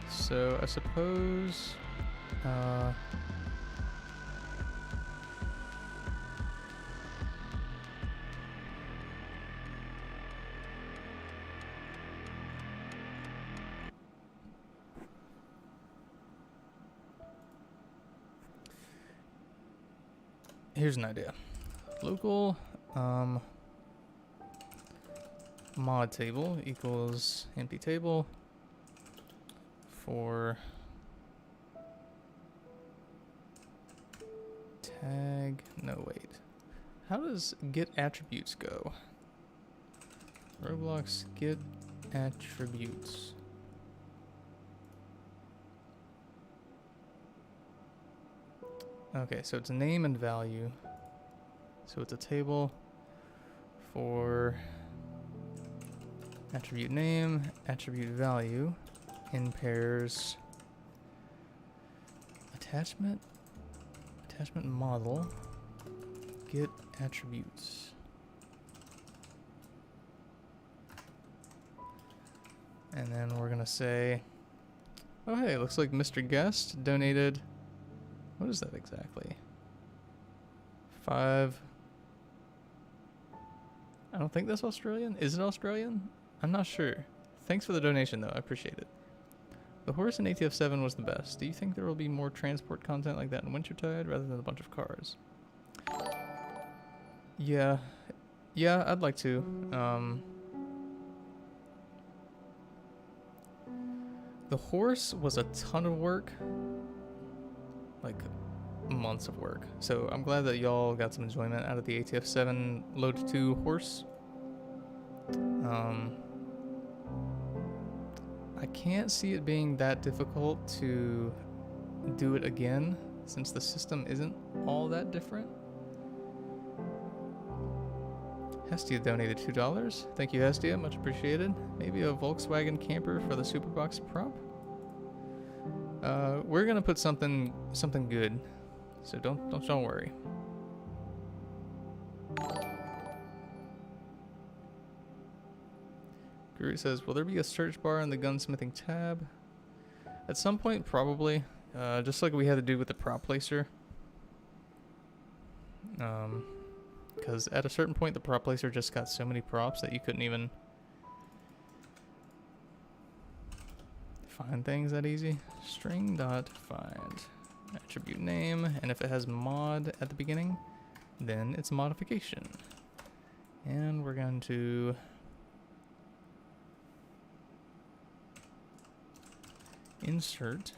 So I suppose here's an idea. Local mod table equals empty table for tag, no wait. How does get attributes go? Roblox get attributes. Okay, so it's name and value. So it's a table for attribute name, attribute value, in pairs, attachment attachment model, get attributes. And then we're gonna say, oh hey, it looks like Mr. Guest donated, what is that exactly? 5, I don't think that's Australian. Is it Australian? I'm not sure. Thanks for the donation though, I appreciate it. The horse in ATF 7 was the best. Do you think there will be more transport content like that in Wintertide rather than a bunch of cars? Yeah, I'd like to. The horse was a ton of work, like months of work. So I'm glad that y'all got some enjoyment out of the ATF 7 Load 2 horse. I can't see it being that difficult to do it again since the system isn't all that different. Hestia donated $2. Thank you, Hestia. Much appreciated. Maybe a Volkswagen camper for the Superbox prop. We're gonna put something good, so don't worry. Guru says, will there be a search bar in the gunsmithing tab? At some point, probably. Just like we had to do with the prop placer. Because at a certain point, the prop placer just got so many props that you couldn't even find things that easy. String.find attribute name, and if it has mod at the beginning, then it's a modification. And we're going to insert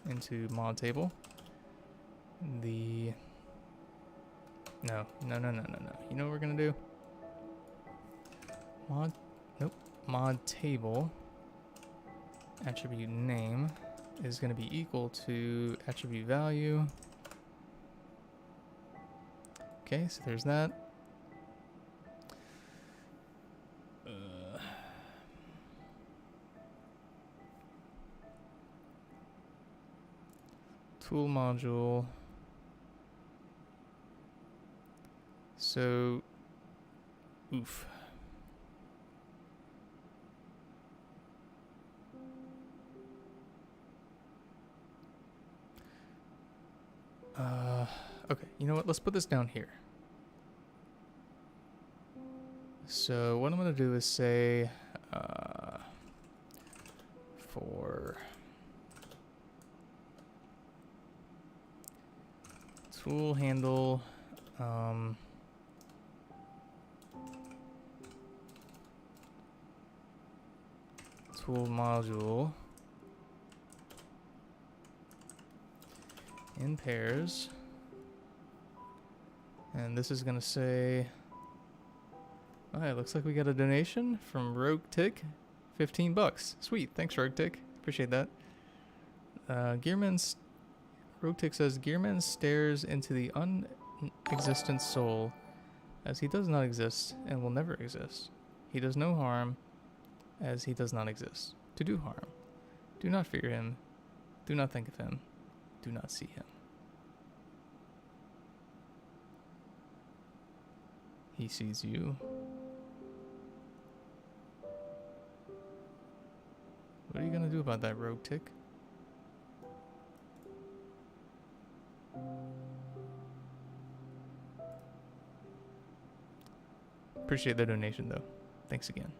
into mod table the no. You know what we're gonna do? Mod table attribute name is gonna be equal to attribute value. Okay, so there's that. Tool module. So, oof. Okay, you know what? Let's put this down here. So what I'm gonna do is say, for tool handle, tool module in pairs, and this is gonna say, alright, looks like we got a donation from Rogue Tick, $15. Sweet, thanks Rogue Tick, appreciate that. Rogue Tick says, Gearman stares into the unexistent soul, as he does not exist and will never exist. He does no harm, as he does not exist to do harm. Do not fear him. Do not think of him. Do not see him. He sees you. What are you gonna do about that, Rogue Tick? Appreciate the donation though. Thanks again.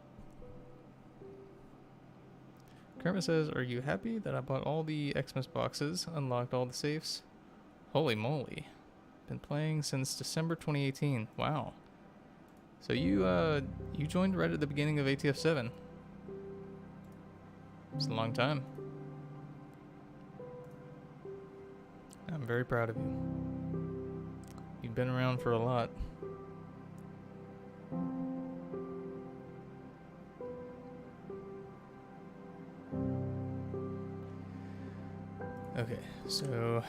Kermit says, are you happy that I bought all the Xmas boxes, unlocked all the safes? Holy moly. Been playing since December 2018. Wow. So you joined right at the beginning of ATF 7. It's a long time. I'm very proud of you. You've been around for a lot. Okay, so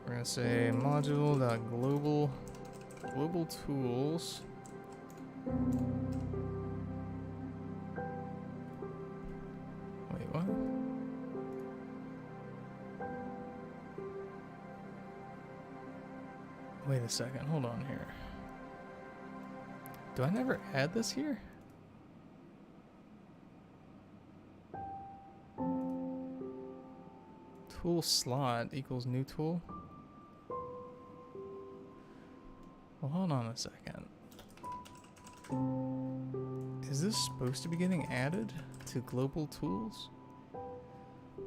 we're gonna say module.global tools. Wait, what? Wait a second, hold on here. Do I never add this here? Tool slot equals new tool. Well, hold on a second. Is this supposed to be getting added to global tools?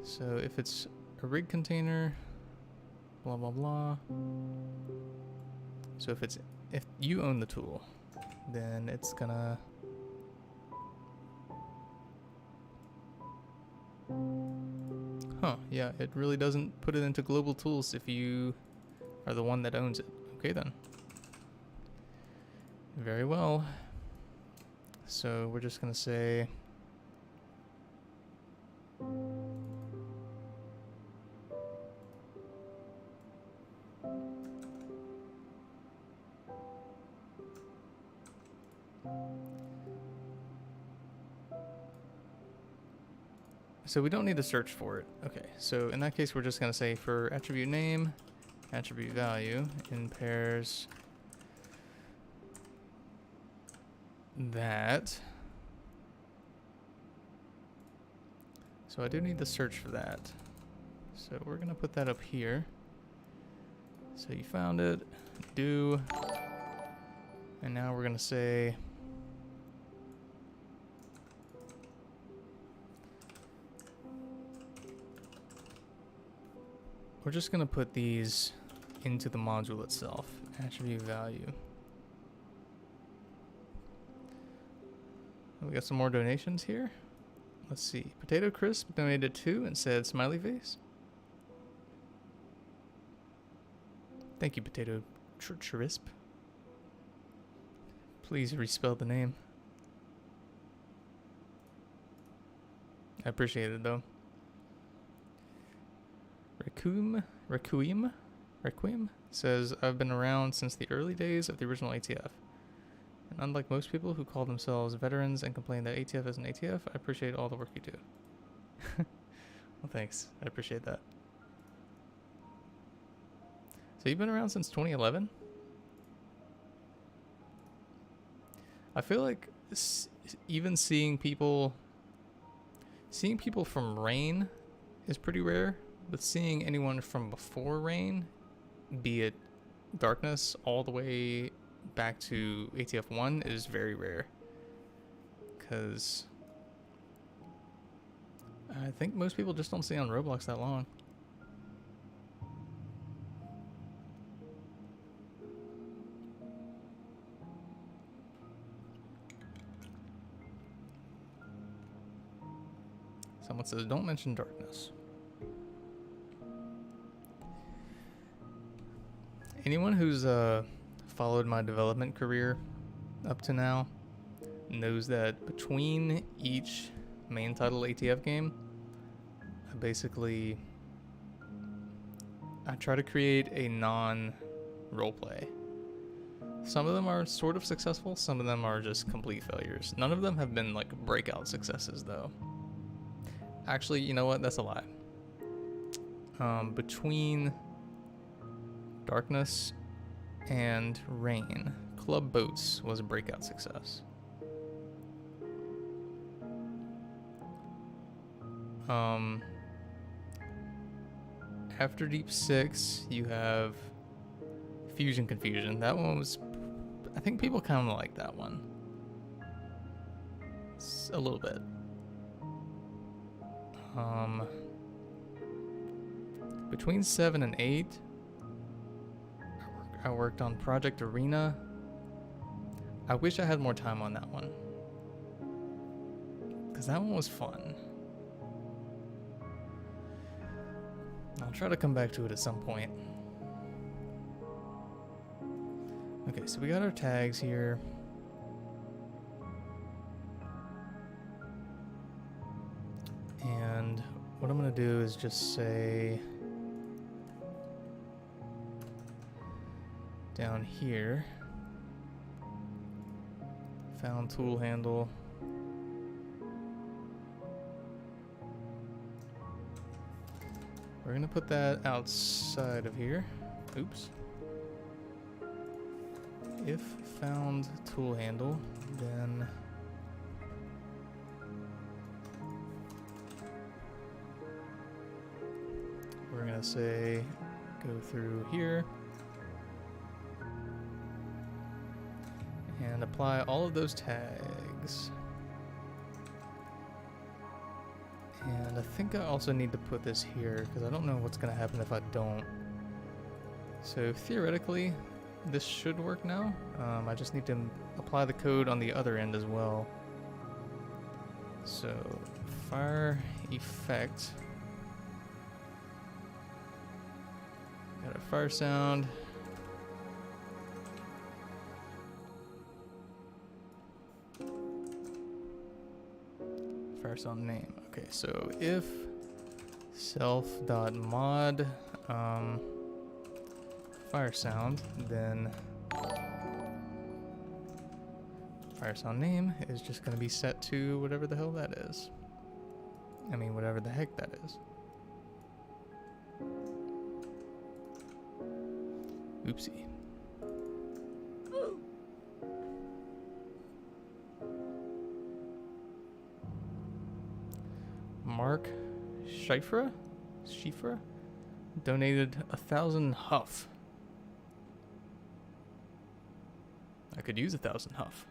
So if it's a rig container, blah blah blah. So if you own the tool, then it's gonna yeah, it really doesn't put it into global tools if you are the one that owns it. Okay then. Very well. So we're just gonna say so we don't need to search for it. Okay, so in that case, we're just gonna say for attribute name, attribute value in pairs that. So I do need to search for that. So we're gonna put that up here. So you found it, do, and now we're gonna say we're just gonna put these into the module itself. Attribute value. We got some more donations here. Let's see. Potato Crisp donated 2 and said smiley face. Thank you, Potato Crisp. Please respell the name. I appreciate it though. Requiem says, I've been around since the early days of the original ATF. And unlike most people who call themselves veterans and complain that ATF isn't ATF, I appreciate all the work you do. Well, thanks. I appreciate that. So you've been around since 2011? I feel like even seeing people from Rain is pretty rare. But seeing anyone from before Rain, be it Darkness all the way back to ATF 1, is very rare. Because I think most people just don't stay on Roblox that long. Someone says, don't mention Darkness. Anyone who's followed my development career up to now knows that between each main title ATF game, I try to create a non-roleplay. Some of them are sort of successful, some of them are just complete failures. None of them have been like breakout successes though. Actually, you know what? That's a lie. Between Darkness and Rain, Club Boats was a breakout success. After Deep 6, you have Fusion Confusion. That one was, I think people kind of like that one. A little bit. Between 7 and 8, I worked on Project Arena. I wish I had more time on that one, because that one was fun. I'll try to come back to it at some point. Okay, so we got our tags here. And what I'm going to do is just say down here, found tool handle. We're going to put that outside of here. Oops. if found tool handle, then we're gonna say go through here and apply all of those tags. And I think I also need to put this here because I don't know what's gonna happen if I don't. So theoretically, this should work now. I just need to apply the code on the other end as well. So fire effect. Got a fire sound. Fire sound name. Okay, so if self.mod fire sound, then fire sound name is just going to be set to whatever the hell that is. I mean, whatever the heck that is. Oopsie. Mark Schifra donated 1,000 huff. I could use 1,000 huff.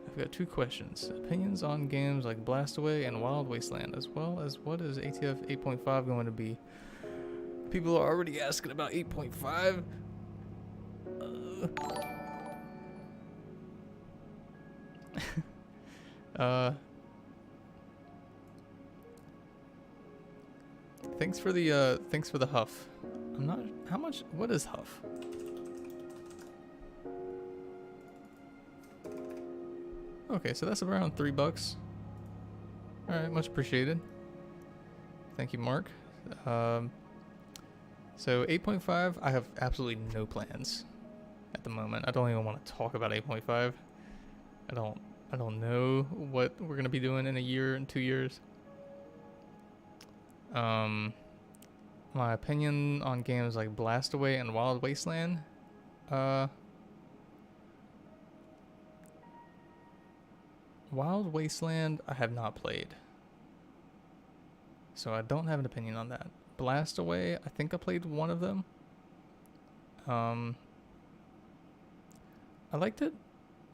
I've got 2 questions. Opinions on games like Blastaway and Wild Wasteland, as well as what is ATF 8.5 going to be? People are already asking about 8.5. Thanks for the huff. I'm not, how much, what is huff? Okay, so that's around $3. Alright, much appreciated. Thank you, Mark. So 8.5, I have absolutely no plans at the moment. I don't even want to talk about 8.5. I don't know what we're gonna be doing in a year and 2 years. My opinion on games like Blastaway and Wild Wasteland, Wild Wasteland I have not played, so I don't have an opinion on that. Blastaway, I think I played one of them. I liked it.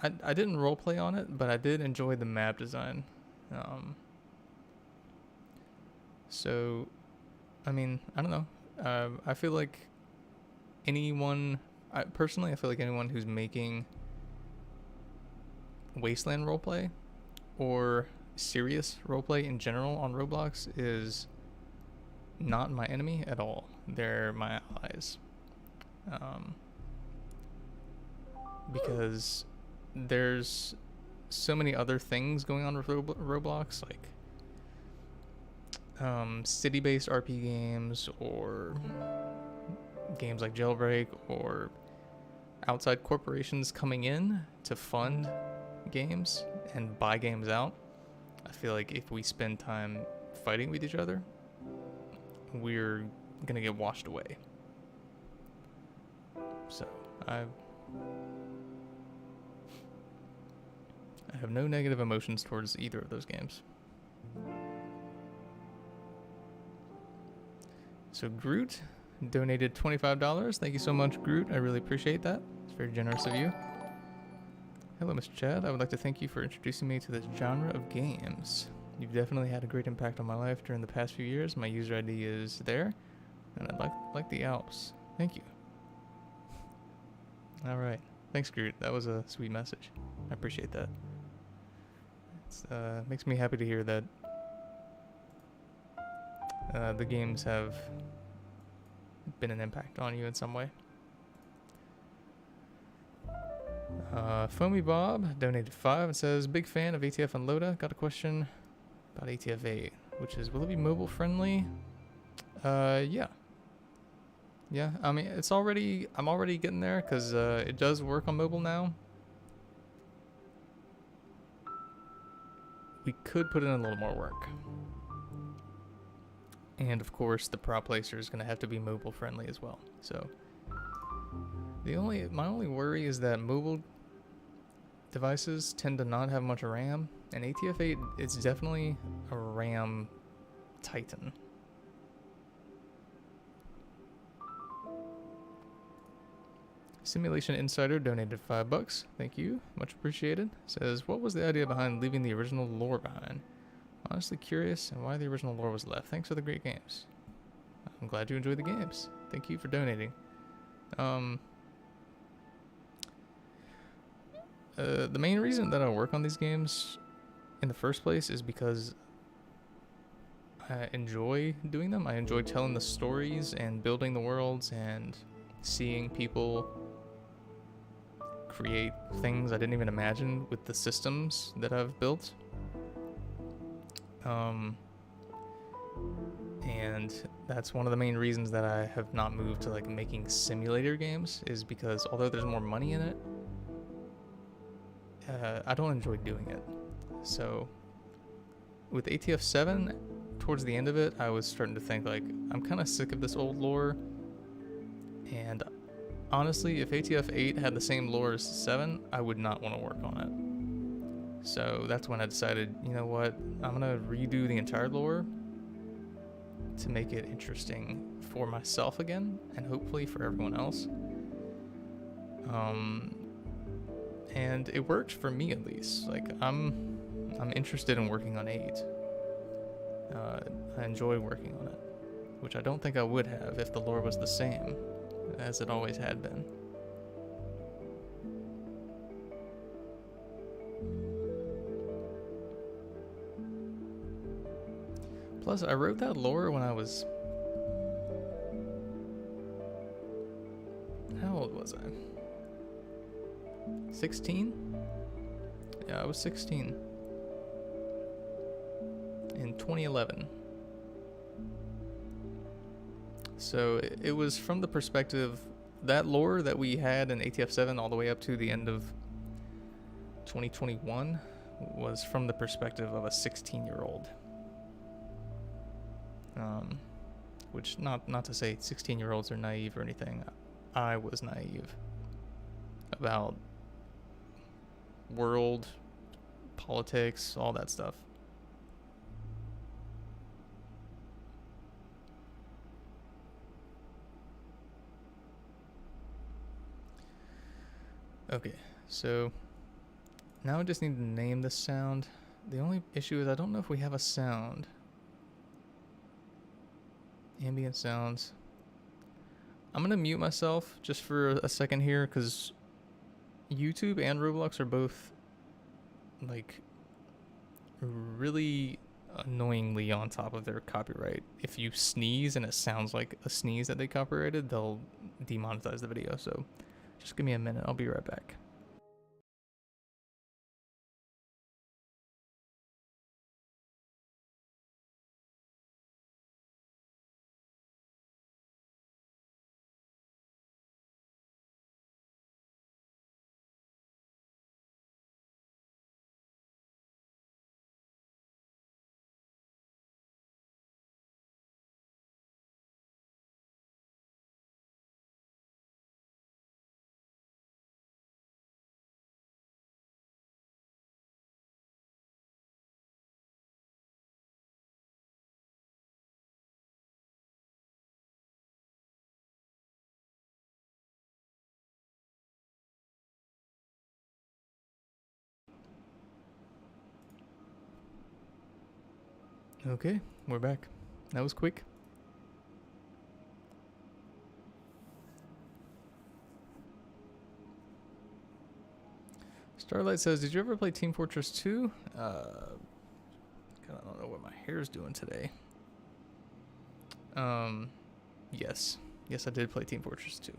I didn't roleplay on it, but I did enjoy the map design. So, I mean, I don't know. I feel like anyone, personally, I feel like anyone who's making Wasteland roleplay or serious roleplay in general on Roblox is not my enemy at all. They're my allies. Because there's so many other things going on with Roblox, like city-based RP games, or games like Jailbreak, or outside corporations coming in to fund games and buy games out. I feel like if we spend time fighting with each other, we're gonna get washed away. So I have no negative emotions towards either of those games. So Groot donated $25. Thank you so much, Groot. I really appreciate that. It's very generous of you. Hello, Mr. Chad. I would like to thank you for introducing me to this genre of games. You've definitely had a great impact on my life during the past few years. My user ID is there, and I like the Alps. Thank you. All right. Thanks, Groot. That was a sweet message. I appreciate that. It makes me happy to hear that the games have been an impact on you in some way. Foamy Bob donated 5 and says, big fan of ATF and Loda. Got a question about ATF 8, which is, will it be mobile friendly? Yeah. Yeah, I mean, I'm already getting there because it does work on mobile now. We could put in a little more work. And of course, the prop placer is going to have to be mobile friendly as well. So My only worry is that mobile devices tend to not have much RAM, and ATF8 is definitely a RAM titan. Simulation Insider donated $5. Thank you, much appreciated. Says, what was the idea behind leaving the original lore behind? Honestly curious and why the original lore was left. Thanks for the great games. I'm glad you enjoyed the games. Thank you for donating. The main reason that I work on these games in the first place is because I enjoy doing them. I enjoy telling the stories and building the worlds and seeing people create things I didn't even imagine with the systems that I've built. And that's one of the main reasons that I have not moved to like making simulator games, is because although there's more money in it, I don't enjoy doing it. So with ATF 7, towards the end of it, I was starting to think like, I'm kind of sick of this old lore. And honestly, if ATF 8 had the same lore as 7, I would not want to work on it. So that's when I decided, you know what, I'm going to redo the entire lore to make it interesting for myself again, and hopefully for everyone else. And it worked for me at least. Like, I'm interested in working on 8. I enjoy working on it, which I don't think I would have if the lore was the same as it always had been. Plus, I wrote that lore when I was... How old was I? 16? Yeah, I was 16. In 2011. So it was from the perspective, that lore that we had in ATF 7 all the way up to the end of 2021 was from the perspective of a 16-year-old. Which, not to say 16-year-olds are naive or anything. I was naive about world, politics, all that stuff. Okay, so now I just need to name this sound. The only issue is I don't know if we have a sound. Ambient sounds. I'm gonna mute myself just for a second here, because YouTube and Roblox are both like really annoyingly on top of their copyright. If you sneeze and it sounds like a sneeze that they copyrighted, they'll demonetize the video. So just give me a minute, I'll be right back. Okay, we're back. That was quick. Starlight says, did you ever play Team Fortress 2? I don't know what my hair's doing today. Yes. Yes, I did play Team Fortress 2.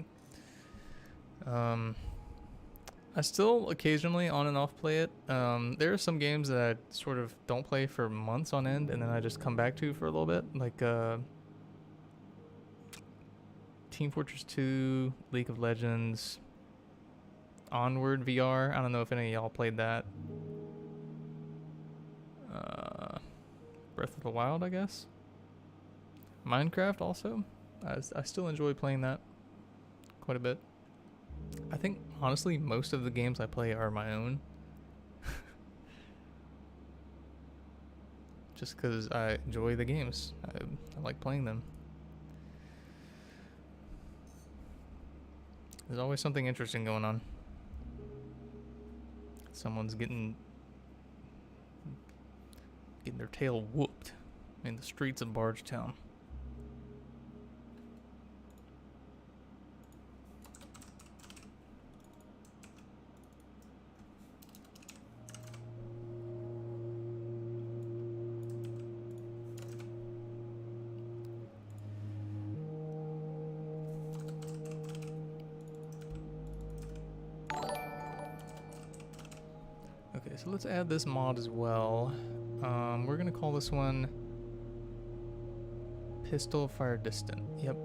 I still occasionally on and off play it. There are some games that I sort of don't play for months on end, and then I just come back to for a little bit, like Team Fortress 2, League of Legends, Onward VR. I don't know if any of y'all played that. Breath of the Wild, I guess. Minecraft also. I still enjoy playing that quite a bit. I think, honestly, most of the games I play are my own. Just because I enjoy the games. I like playing them. There's always something interesting going on. Someone's getting their tail whooped in the streets of Bargetown. Okay, so let's add this mod as well. We're gonna call this one Pistol Fire Distant. Yep,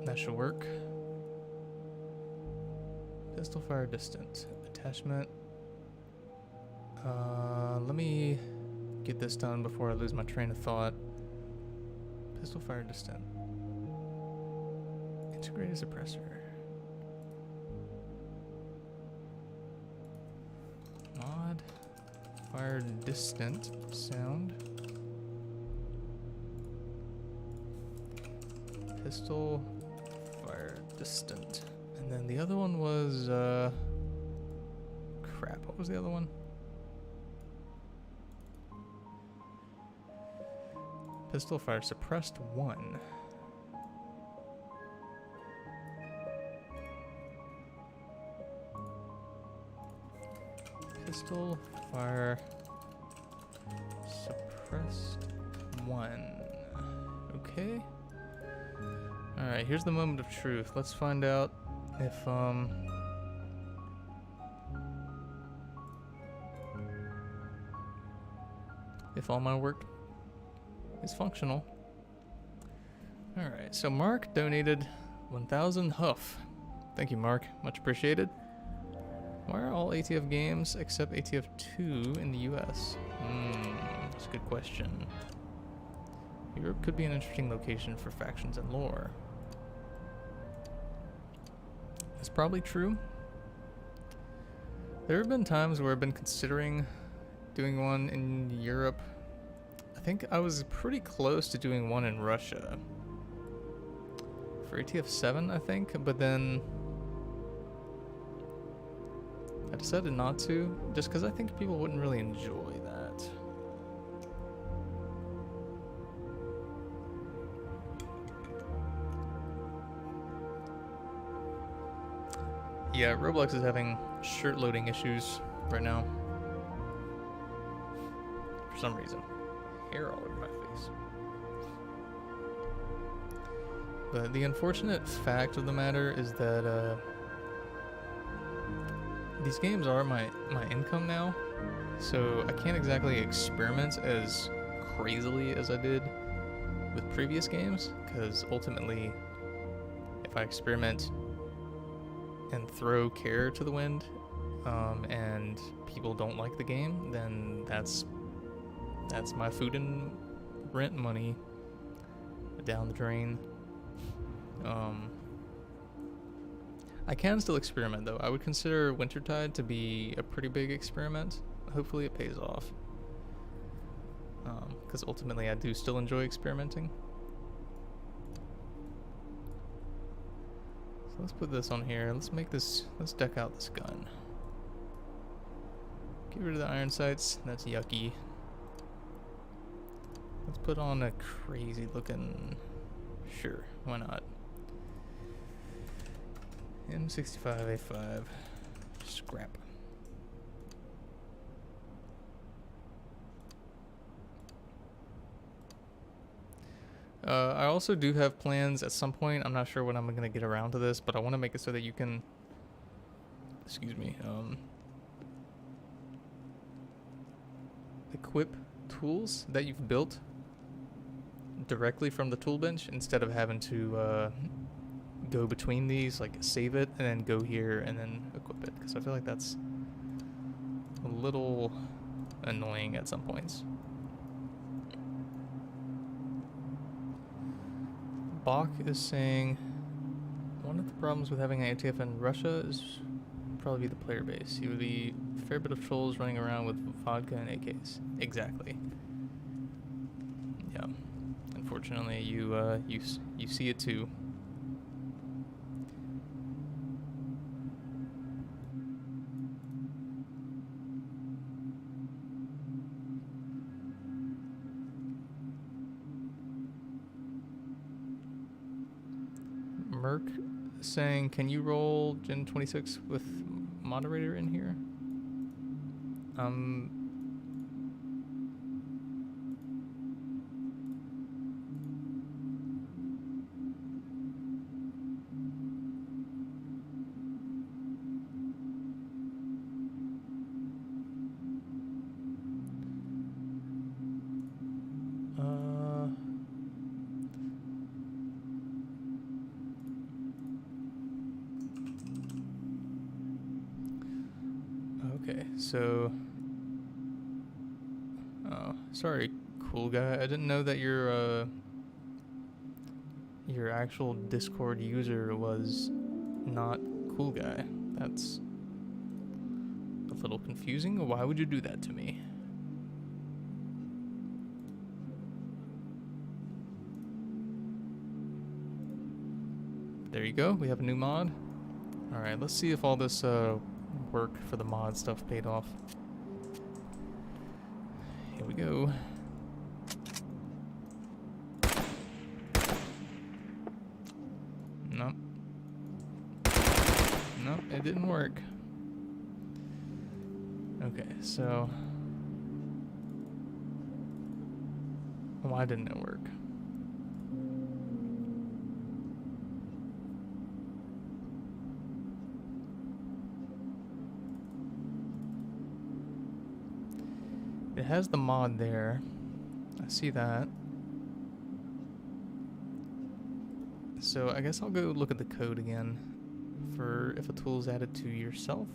that should work. Pistol Fire Distant. Attachment. Let me get this done before I lose my train of thought. Pistol Fire Distant. Integrated suppressor. Mod. Fire Distant sound. Pistol Fire Distant. And then the other one was, crap, what was the other one? Pistol Fire Suppressed 1. Pistol Fire Suppressed 1. Okay. Alright, here's the moment of truth. Let's find out if all my work is functional. Alright, so Mark donated 1,000 Huff. Thank you, Mark. Much appreciated. Why are all ATF games except ATF 2 in the US? That's a good question. Europe could be an interesting location for factions and lore. That's probably true. There have been times where I've been considering doing one in Europe. I think I was pretty close to doing one in Russia. For ATF 7, I think, but then I decided not to, just because I think people wouldn't really enjoy that. Yeah, Roblox is having shirt loading issues right now. For some reason. Hair all over my face. But the unfortunate fact of the matter is that these games are my income now, so I can't exactly experiment as crazily as I did with previous games, because ultimately, if I experiment and throw care to the wind, and people don't like the game, then that's my food and rent money down the drain. I can still experiment though. I would consider Wintertide to be a pretty big experiment. Hopefully it pays off. Because ultimately I do still enjoy experimenting. So let's put this on here. Let's deck out this gun. Get rid of the iron sights. That's yucky. Let's put on a crazy looking... Sure, why not? M65A5 scrap. I also do have plans at some point. I'm not sure when I'm going to get around to this, but I want to make it so that you can, excuse me, equip tools that you've built directly from the tool bench instead of having to go between these, like save it and then go here and then equip it, because I feel like that's a little annoying at some points. Bach is saying One of the problems with having an ATF in Russia is probably the player base. You would be a fair bit of trolls running around with vodka and AKs. Exactly. Yeah. Unfortunately, you see it too. Merc saying, can you roll Gen 26 with moderator in here? Okay, so... Oh, sorry, cool guy. I didn't know that your actual Discord user was not cool guy. That's a little confusing. Why would you do that to me? There you go, we have a new mod. Alright, let's see if all this work for the mod stuff paid off. Here we go. Nope. Nope, it didn't work. Okay, so... why didn't it work? It has the mod there. I see that. So I guess I'll go look at the code again for if a tool is added to yourself.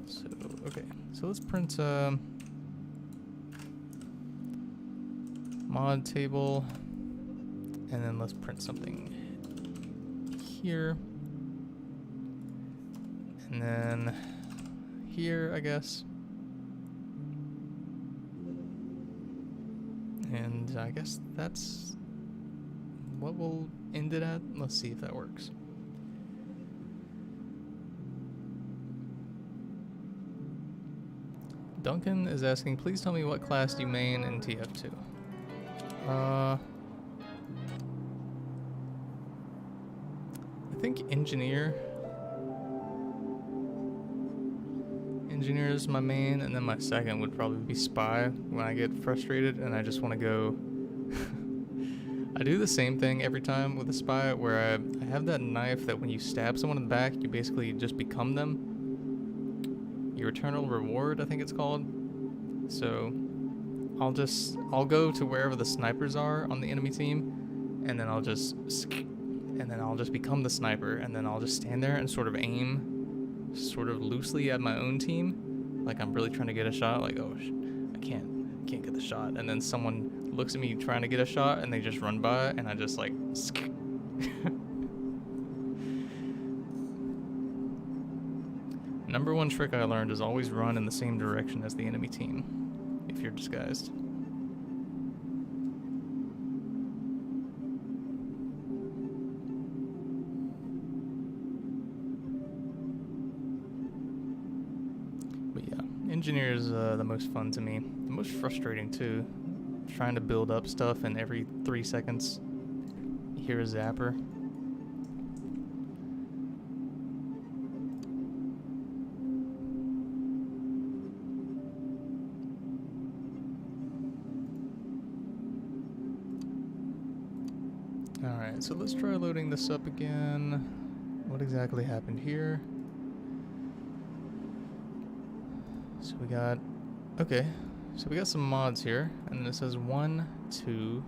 So, okay. So let's print mod table, and then let's print something here. And then here, I guess. And I guess that's what we'll end it at. Let's see if that works. Duncan is asking, please tell me what class you main in TF2. I think engineer. Engineer is my main, and then my second would probably be spy when I get frustrated and I just want to go. I do the same thing every time with a spy where I have that knife that when you stab someone in the back, you basically just become them. Your eternal reward, I think it's called. So I'll go to wherever the snipers are on the enemy team, and then I'll just become the sniper, and then I'll just stand there and sort of aim sort of loosely at my own team, like I'm really trying to get a shot, like, oh, I can't get the shot, and then someone looks at me trying to get a shot and they just run by, and I just like Number one trick I learned is always run in the same direction as the enemy team if you're disguised. Engineer is the most fun to me. The most frustrating too. Trying to build up stuff and every 3 seconds you hear a zapper. Alright, so let's try loading this up again. What exactly happened here? So we got, okay, so we got some mods here, and it says 1, 2.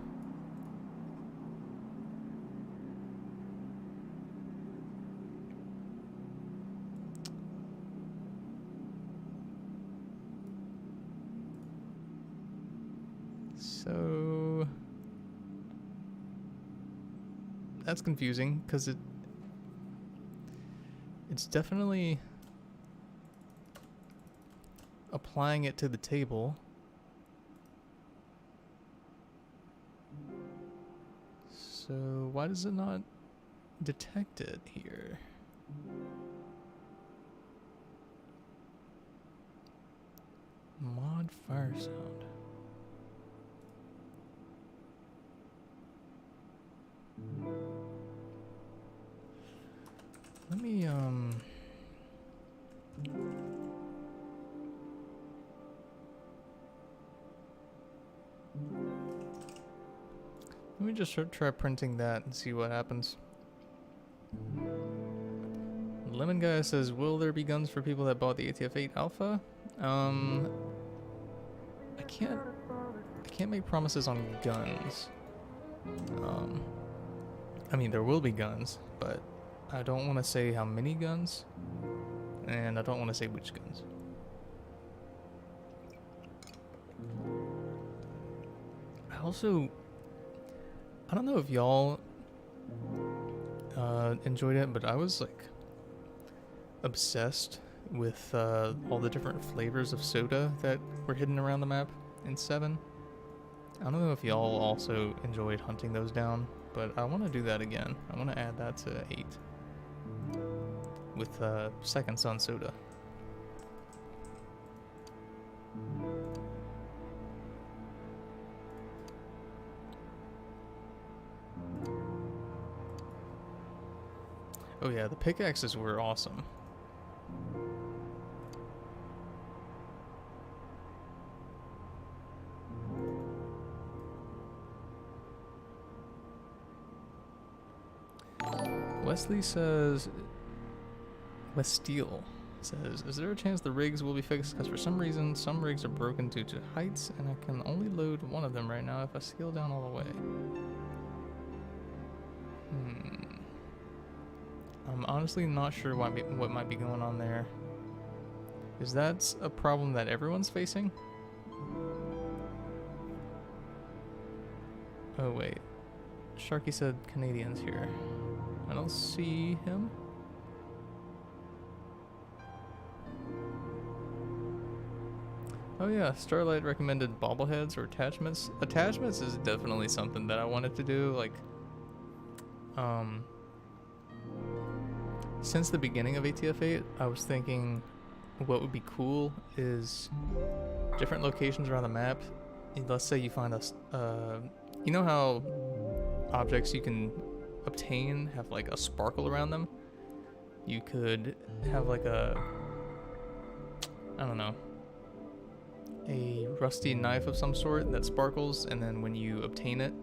So that's confusing because it's definitely applying it to the table. So why does it not detect it here? Mod fire sound. Let me just try printing that and see what happens. Lemon Guy says, will there be guns for people that bought the ATF-8 Alpha? I can't make promises on guns. I mean, there will be guns, but I don't want to say how many guns, and I don't want to say which guns. I don't know if y'all enjoyed it, but I was like obsessed with all the different flavors of soda that were hidden around the map in 7. I don't know if y'all also enjoyed hunting those down, but I want to do that again. I want to add that to 8 with Second Sun soda. Oh yeah, the pickaxes were awesome. Wesley says, Westeel says, is there a chance the rigs will be fixed? Because for some reason, some rigs are broken due to heights, and I can only load one of them right now if I scale down all the way. I'm honestly not sure what might be going on there. Is that a problem that everyone's facing? Oh wait, Sharky said Canadians here. I don't see him. Oh yeah, Starlight recommended bobbleheads or attachments. Attachments is definitely something that I wanted to do, like, since the beginning of ATF-8, I was thinking what would be cool is different locations around the map. Let's say you find you know how objects you can obtain have like a sparkle around them? You could have like I don't know, a rusty knife of some sort that sparkles, and then when you obtain it,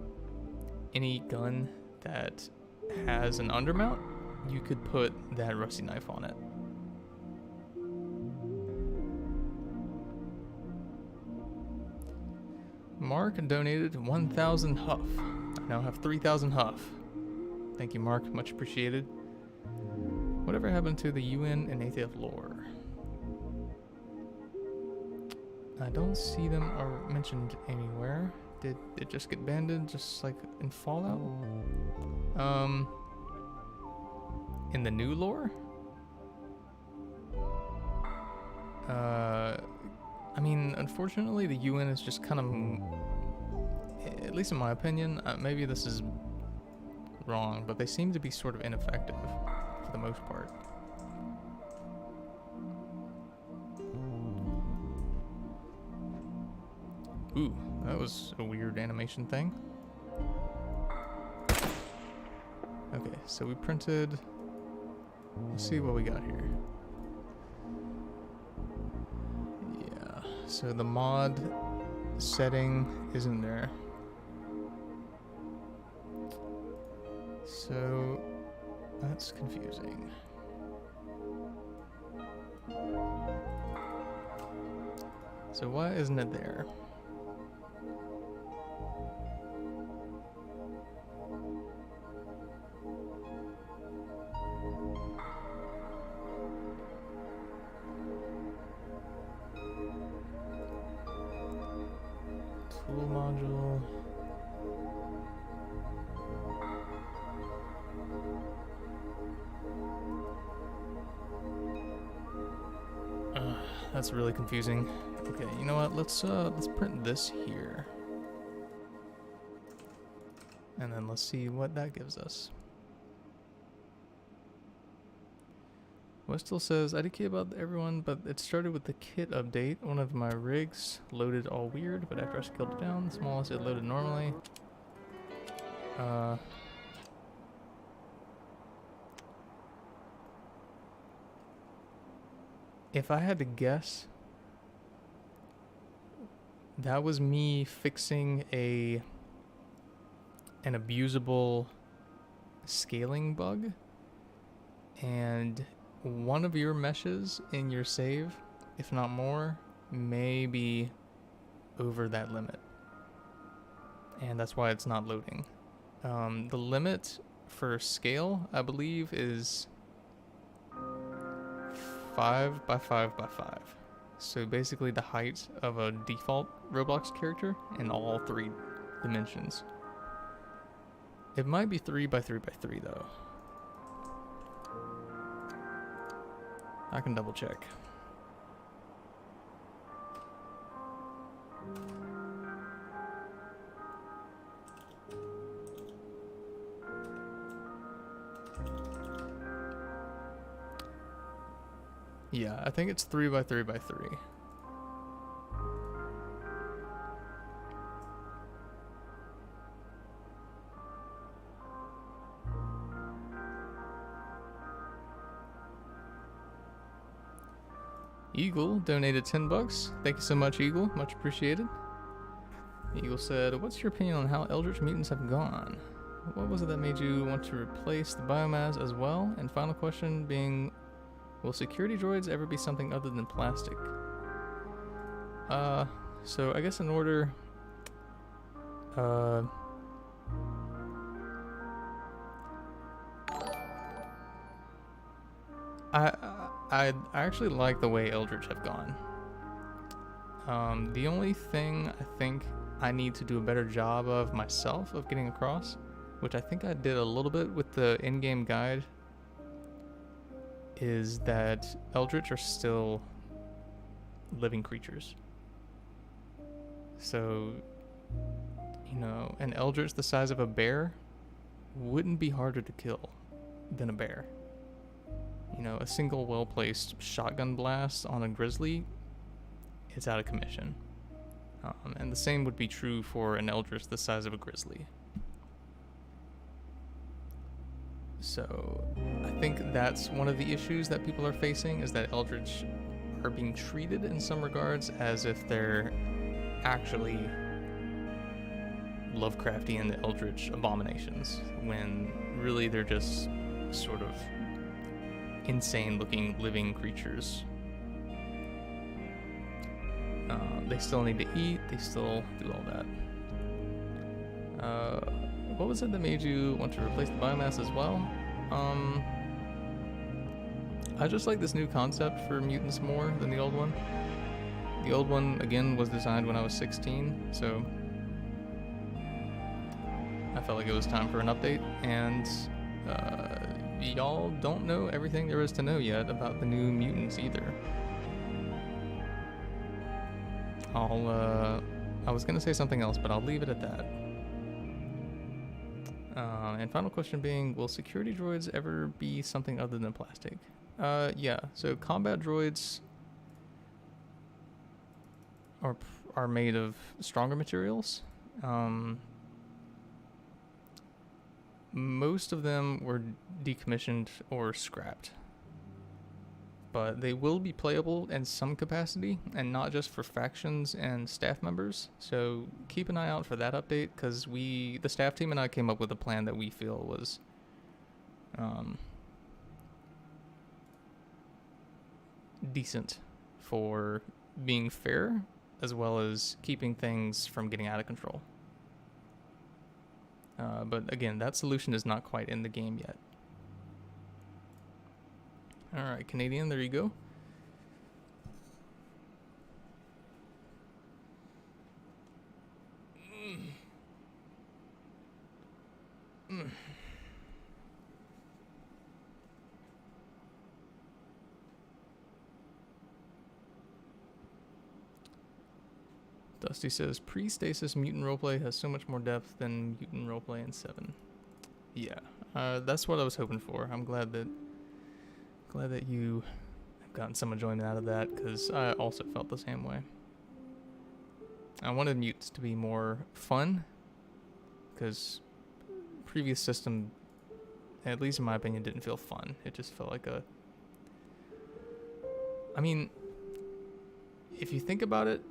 any gun that has an undermount, you could put that rusty knife on it. Mark donated 1,000 Huff. I now have 3,000 Huff. Thank you, Mark. Much appreciated. Whatever happened to the UN and ATF lore? I don't see them or mentioned anywhere. Did it just get banned just like in Fallout? In the new lore? I mean, unfortunately, the UN is just kind of, at least in my opinion, maybe this is wrong, but they seem to be sort of ineffective for the most part. Ooh, that was a weird animation thing. Okay, so we printed. Let's see what we got here. Yeah, so the mod setting isn't there. So that's confusing. So why isn't it there? Tool module. That's really confusing. Okay, you know what? Let's print this here. And then let's see what that gives us. What still says, IDK about everyone, but it started with the kit update. One of my rigs loaded all weird, but after I scaled it down, the smallest it loaded normally. If I had to guess, that was me fixing an abusable scaling bug, and one of your meshes in your save, if not more, may be over that limit, and that's why it's not loading. The limit for scale, I believe, is 5 by 5 by 5. So basically the height of a default Roblox character in all 3 dimensions. It might be 3 by 3 by 3 though. I can double check. Yeah, I think it's 3 by 3 by 3. Eagle donated 10 bucks. Thank you so much, Eagle. Much appreciated. Eagle said, what's your opinion on how Eldritch mutants have gone? What was it that made you want to replace the biomass as well? And final question being, will security droids ever be something other than plastic? So I guess in order, I actually like the way Eldritch have gone. The only thing I think I need to do a better job of myself of getting across, which I think I did a little bit with the in-game guide, is that Eldritch are still living creatures. So, you know, an Eldritch the size of a bear wouldn't be harder to kill than a bear. You know, a single well-placed shotgun blast on a grizzly, it's out of commission. And the same would be true for an Eldritch the size of a grizzly. So I think that's one of the issues that people are facing, is that Eldritch are being treated in some regards as if they're actually Lovecraftian Eldritch abominations, when really they're just sort of insane looking living creatures. They still need to eat, they still do all that. What was it that made you want to replace the biomass as well? I just like this new concept for mutants more than the old one. The old one, again, was designed when I was 16, so I felt like it was time for an update, and y'all don't know everything there is to know yet about the new mutants either. I was gonna say something else, but I'll leave it at that. And final question being, will security droids ever be something other than plastic? Yeah, so combat droids are made of stronger materials. Most of them were decommissioned or scrapped, but they will be playable in some capacity, and not just for factions and staff members. So keep an eye out for that update, because the staff team and I came up with a plan that we feel was decent for being fair, as well as keeping things from getting out of control. But again, that solution is not quite in the game yet. Alright, Canadian, there you go. Dusty says, pre-stasis mutant roleplay has so much more depth than mutant roleplay in 7. Yeah, that's what I was hoping for. I'm glad that you have gotten some enjoyment out of that, because I also felt the same way. I wanted mutants to be more fun, because previous system, at least in my opinion, didn't feel fun. It just felt like a... I mean, if you think about it,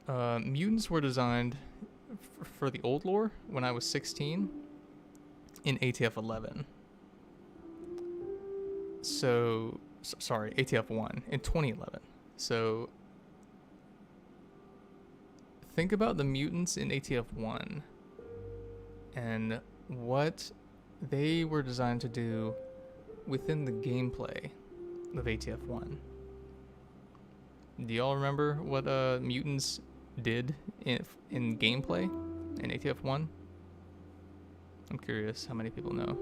mutants were designed for the old lore when I was 16 in ATF 11. So, sorry, ATF 1 in 2011. So, think about the mutants in ATF 1 and what they were designed to do within the gameplay of ATF 1. Do y'all remember what mutants did in gameplay in ATF 1? I'm curious how many people know.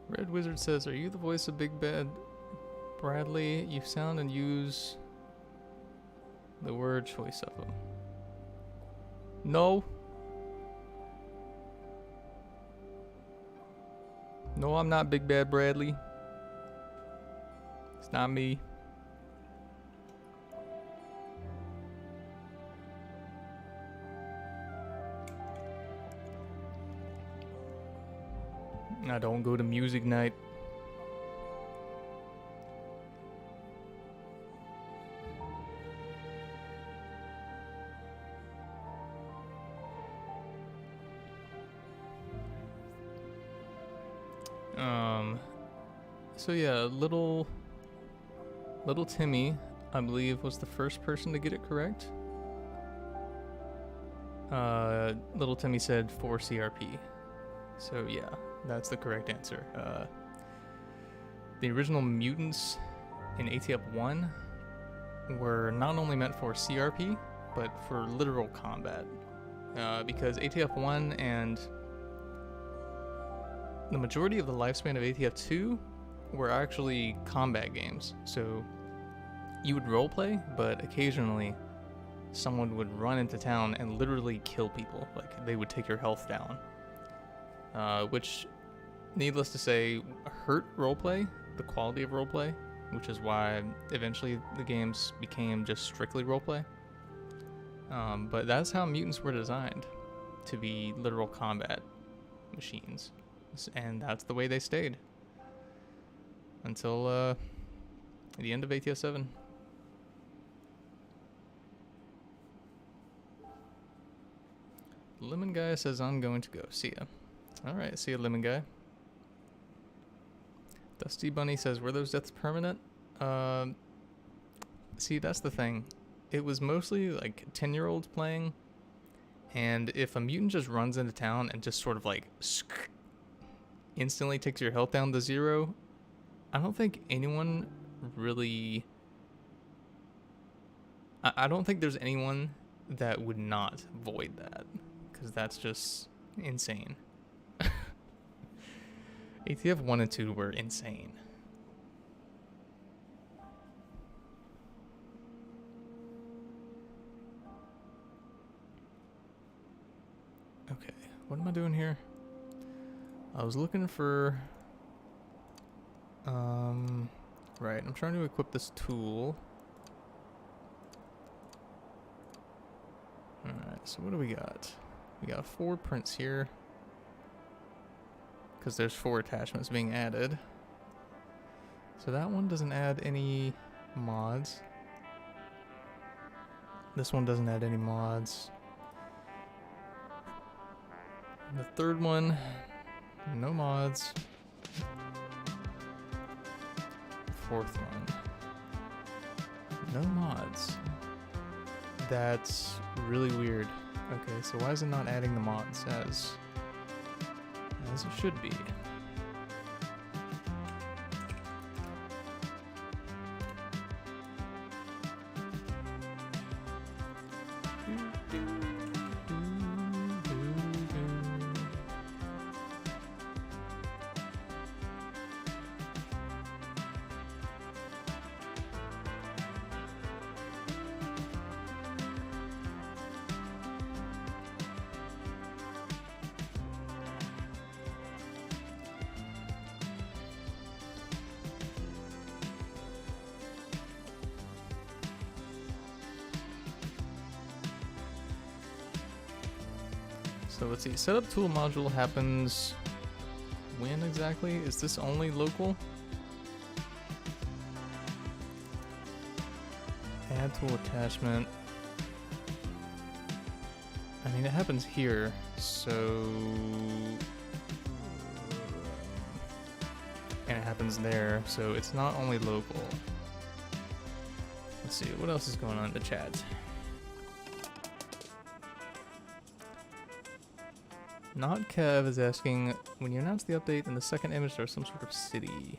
Red Wizard says, are you the voice of Big Bad Bradley? You sound and use the word choice of him. No. No, I'm not Big Bad Bradley. It's not me. I don't go to music night. So yeah, little Timmy, I believe, was the first person to get it correct. Little Timmy said 4 CRP. So yeah, that's the correct answer. The original mutants in ATF 1 were not only meant for CRP, but for literal combat. Because ATF 1 and the majority of the lifespan of ATF 2 were actually combat games. So you would roleplay, but occasionally someone would run into town and literally kill people. Like, they would take your health down. Which, needless to say, hurt roleplay, the quality of roleplay, which is why eventually the games became just strictly roleplay. But that's how mutants were designed, to be literal combat machines. And that's the way they stayed until the end of ATF 7. Lemon Guy says, I'm going to go. See ya. Alright, see ya, Lemon Guy. Dusty Bunny says, were those deaths permanent? See, that's the thing. It was mostly like 10-year-olds playing, and if a mutant just runs into town and just sort of like instantly takes your health down to 0, I don't think anyone really... I don't think there's anyone that would not void that, because that's just insane. ATF 1 and 2 were insane. Okay, what am I doing here? I was looking for... right, I'm trying to equip this tool. Alright, so what do we got? We got 4 prints here, because there's 4 attachments being added. So that one doesn't add any mods. This one doesn't add any mods. The third one, no mods. Fourth one, no mods. That's really weird. Okay, so why is it not adding the mods as it should be? So let's see, setup tool module happens when exactly? Is this only local? Add tool attachment. I mean, it happens here, so... And it happens there, so it's not only local. Let's see, what else is going on in the chat? Not Kev is asking, when you announce the update in the second image, there's some sort of city.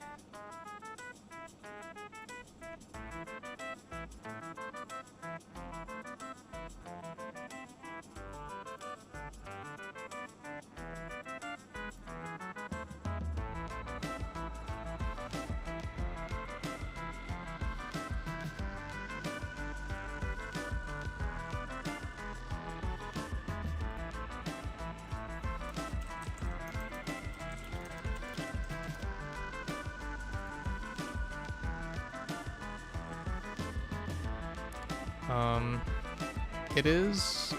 It is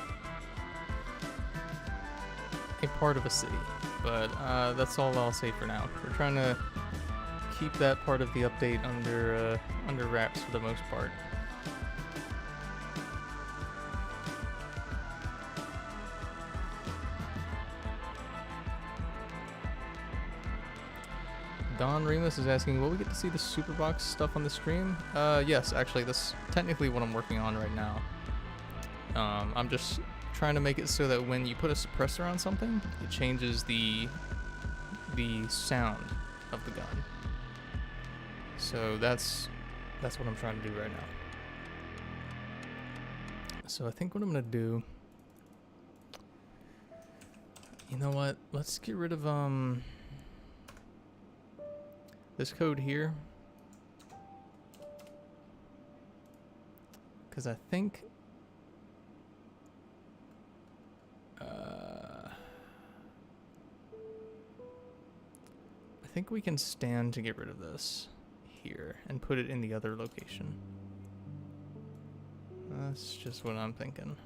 a part of a city, but that's all I'll say for now. We're trying to keep that part of the update under wraps for the most part. Don Remus is asking, will we get to see the Superbox stuff on the stream? Yes, actually, that's technically what I'm working on right now. I'm just trying to make it so that when you put a suppressor on something, it changes the sound of the gun. So that's what I'm trying to do right now. So I think what I'm gonna do, you know what? Let's get rid of this code here, because I think we can stand to get rid of this here and put it in the other location. That's just what I'm thinking.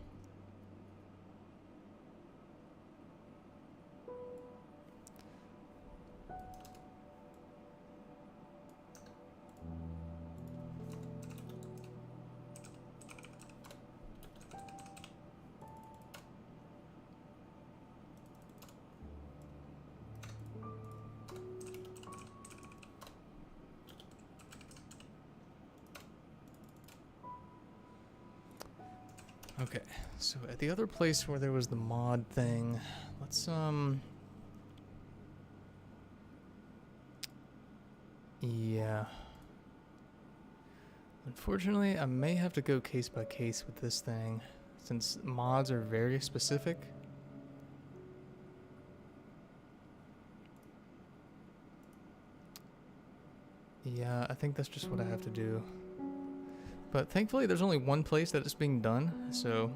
Okay, so at the other place where there was the mod thing, let's yeah. Unfortunately, I may have to go case by case with this thing, since mods are very specific. Yeah, I think that's just what I have to do. But thankfully, there's only one place that it's being done, so...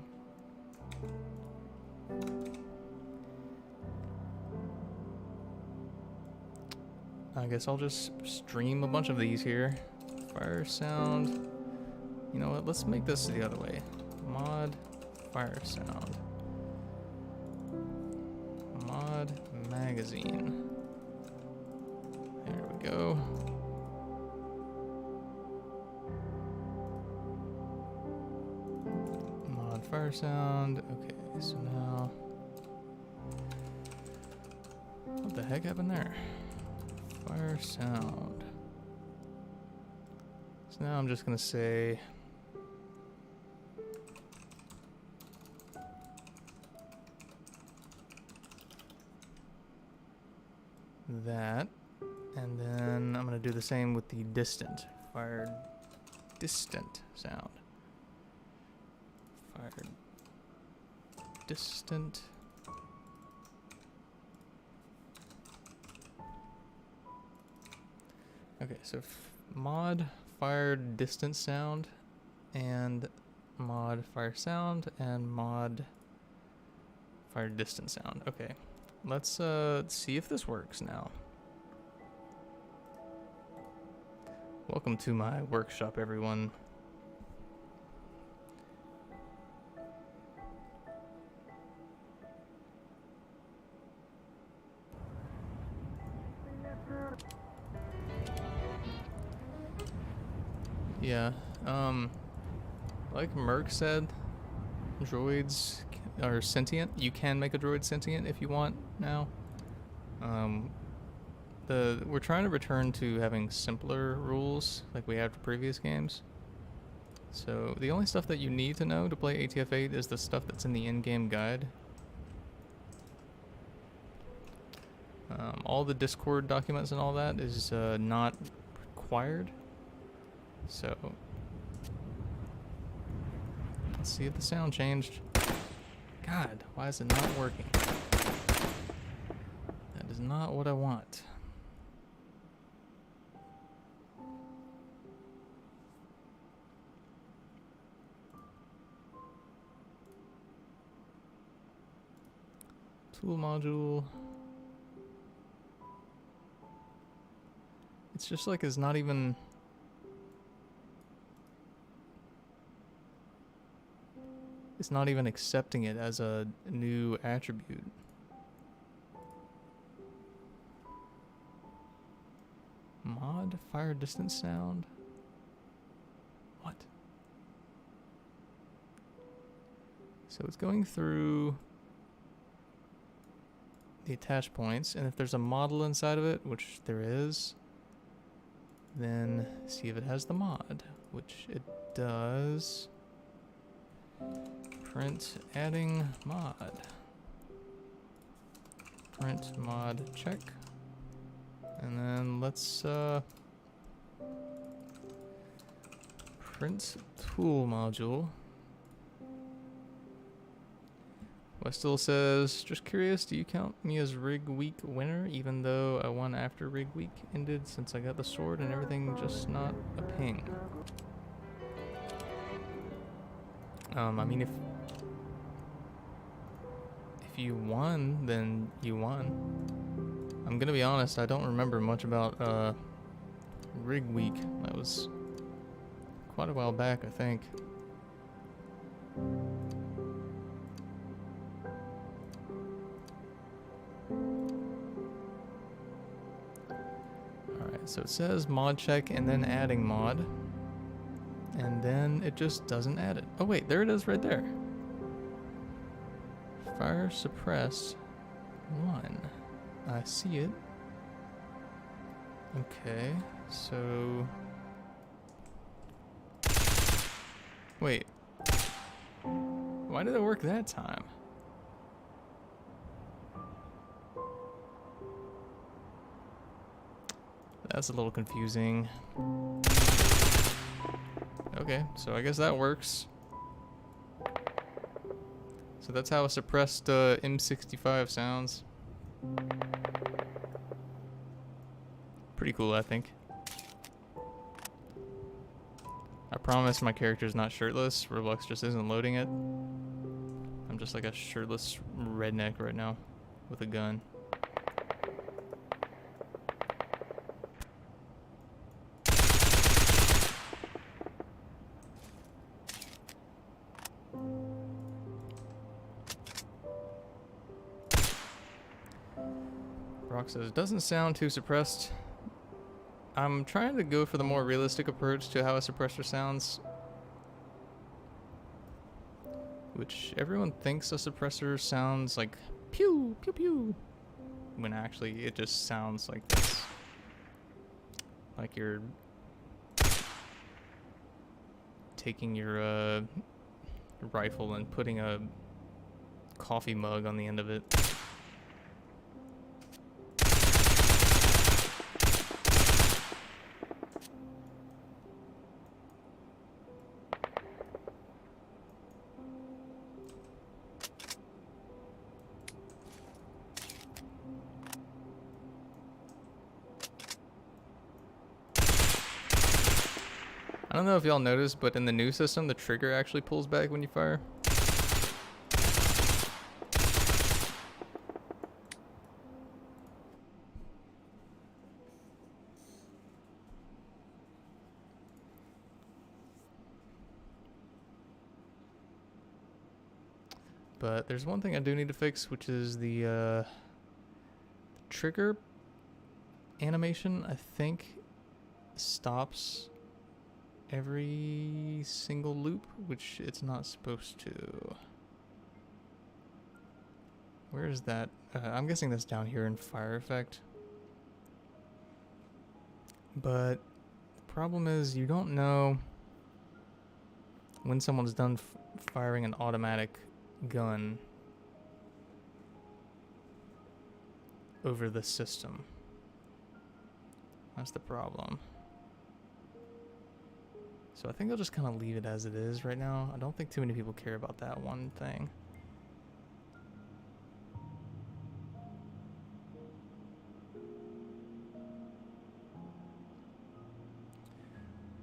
I guess I'll just stream a bunch of these here. Fire sound. You know what, let's make this the other way. Mod fire sound. Mod magazine. There we go. Fire sound. Okay, so now what the heck happened there? Fire sound. So now I'm just gonna say that. And then I'm going to do the same with the distant. Fired distant sound. Fired distant. Okay, so mod fired distant sound and mod fire sound and mod fire distant sound. Okay, let's see if this works now. Welcome to my workshop, everyone. Yeah, like Merc said, droids are sentient. You can make a droid sentient if you want now. We're trying to return to having simpler rules like we had for previous games. So the only stuff that you need to know to play ATF-8 is the stuff that's in the in-game guide. All the Discord documents and all that is not required. So let's see if the sound changed. God, why is it not working? That is not what I want. Tool module. It's just like it's not even. It's not even accepting it as a new attribute. Mod fire distance sound? What? So it's going through the attach points, and if there's a model inside of it, which there is, then see if it has the mod, which it does. Print adding mod. Print mod check. And then let's print tool module. Westill says, just curious, do you count me as rig week winner even though I won after rig week ended since I got the sword and everything, just not a ping? I mean, if you won, then you won. I'm gonna be honest, I don't remember much about rig week. That was quite a while back, I think. Alright, so it says mod check and then adding mod. And then it just doesn't add it. Oh wait, there it is right there. Fire suppress 1. I see it. Okay, so... Wait. Why did it work that time? That's a little confusing. Okay, so I guess that works. So that's how a suppressed M65 sounds. Pretty cool, I think. I promise my character's not shirtless. Roblox just isn't loading it. I'm just like a shirtless redneck right now with a gun. Rock says, doesn't sound too suppressed. I'm trying to go for the more realistic approach to how a suppressor sounds. Which everyone thinks a suppressor sounds like pew, pew, pew. When actually it just sounds like this. Like you're taking your rifle and putting a coffee mug on the end of it. I don't know if y'all noticed, but in the new system, the trigger actually pulls back when you fire. But there's one thing I do need to fix, which is the trigger animation, I think, stops every single loop, which it's not supposed to. Where is that? I'm guessing that's down here in fire effect. But the problem is you don't know when someone's done firing an automatic gun over the system. That's the problem. So I think I'll just kind of leave it as it is right now. I don't think too many people care about that one thing.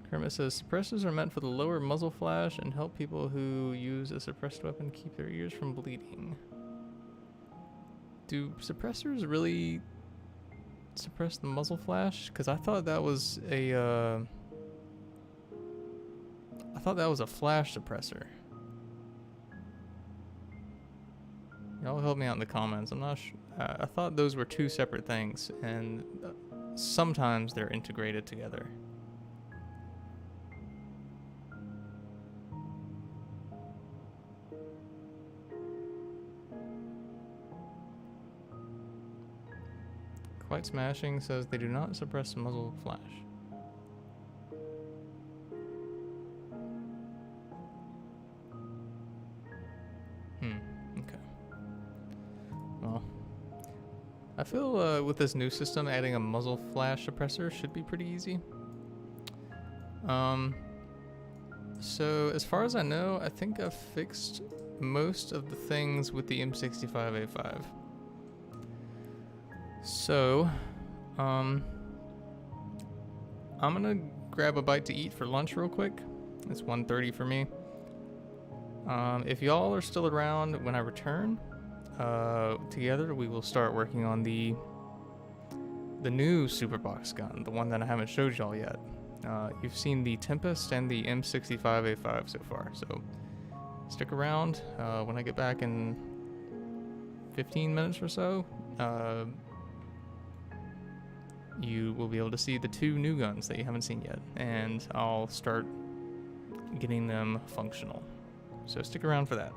Kermit says, suppressors are meant for the lower muzzle flash and help people who use a suppressed weapon keep their ears from bleeding. Do suppressors really suppress the muzzle flash? Because I thought that was a flash suppressor. Y'all help me out in the comments. I'm not sure. I thought those were two separate things, and sometimes they're integrated together. Quite Smashing says they do not suppress muzzle flash. Okay. Well, I feel with this new system, adding a muzzle flash suppressor should be pretty easy. So as far as I know, I think I've fixed most of the things with the M65A5. So, I'm gonna grab a bite to eat for lunch real quick. It's 1:30 for me. If y'all are still around when I return, together we will start working on the new Superbox gun, the one that I haven't showed y'all yet. You've seen the Tempest and the M65A5 so far, so stick around. When I get back in 15 minutes or so, you will be able to see the two new guns that you haven't seen yet, and I'll start getting them functional. So stick around for that.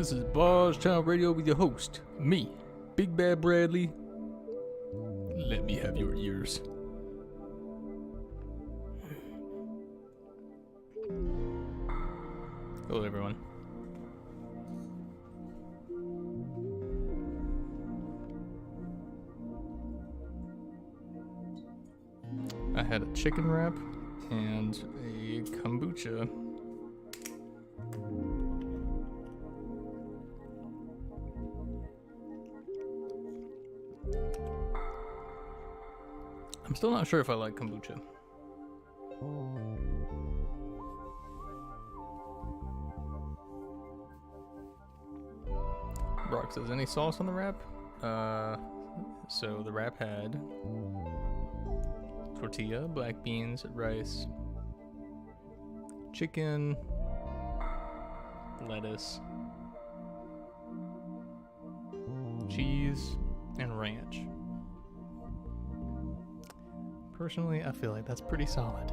This is Barstown Radio with your host, me, Big Bad Bradley. Let me have your ears. Hello, everyone. I had a chicken wrap and a kombucha. I'm still not sure if I like kombucha. Brock says, any sauce on the wrap? So the wrap had tortilla, black beans, rice, chicken, lettuce, cheese, and ranch. Personally, I feel like that's pretty solid.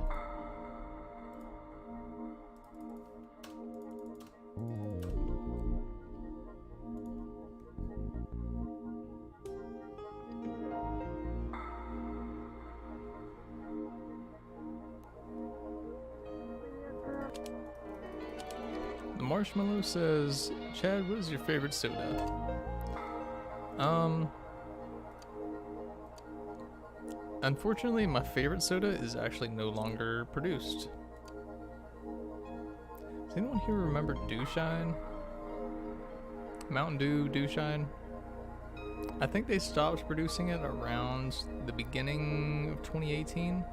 The Marshmallow says, Chad, what is your favorite soda? Unfortunately, my favorite soda is actually no longer produced. Does anyone here remember Dewshine? Mountain Dew, Dewshine? I think they stopped producing it around the beginning of 2018.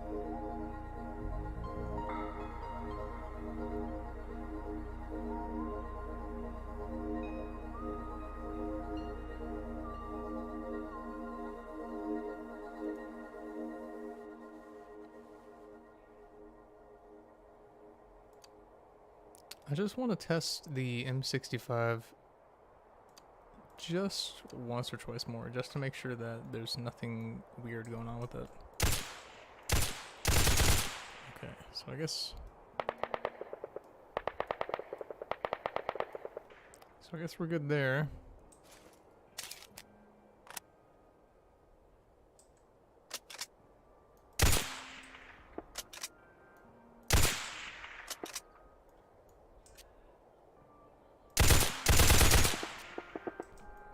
I just want to test the M65 just once or twice more, just to make sure that there's nothing weird going on with it. Okay, so I guess we're good there.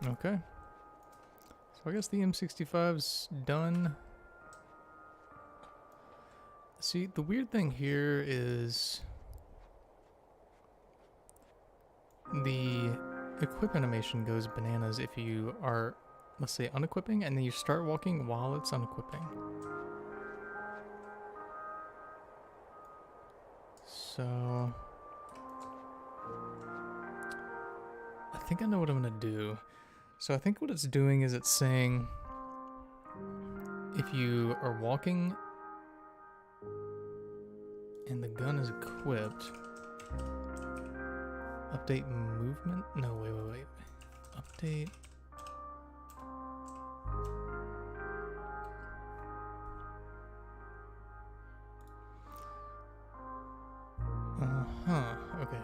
Okay. So I guess the M65's done. See, the weird thing here is the equip animation goes bananas if you are, let's say, unequipping, and then you start walking while it's unequipping. So I think I know what I'm gonna do. So I think what it's doing is it's saying if you are walking and the gun is equipped, update movement? No, wait. Update. Okay.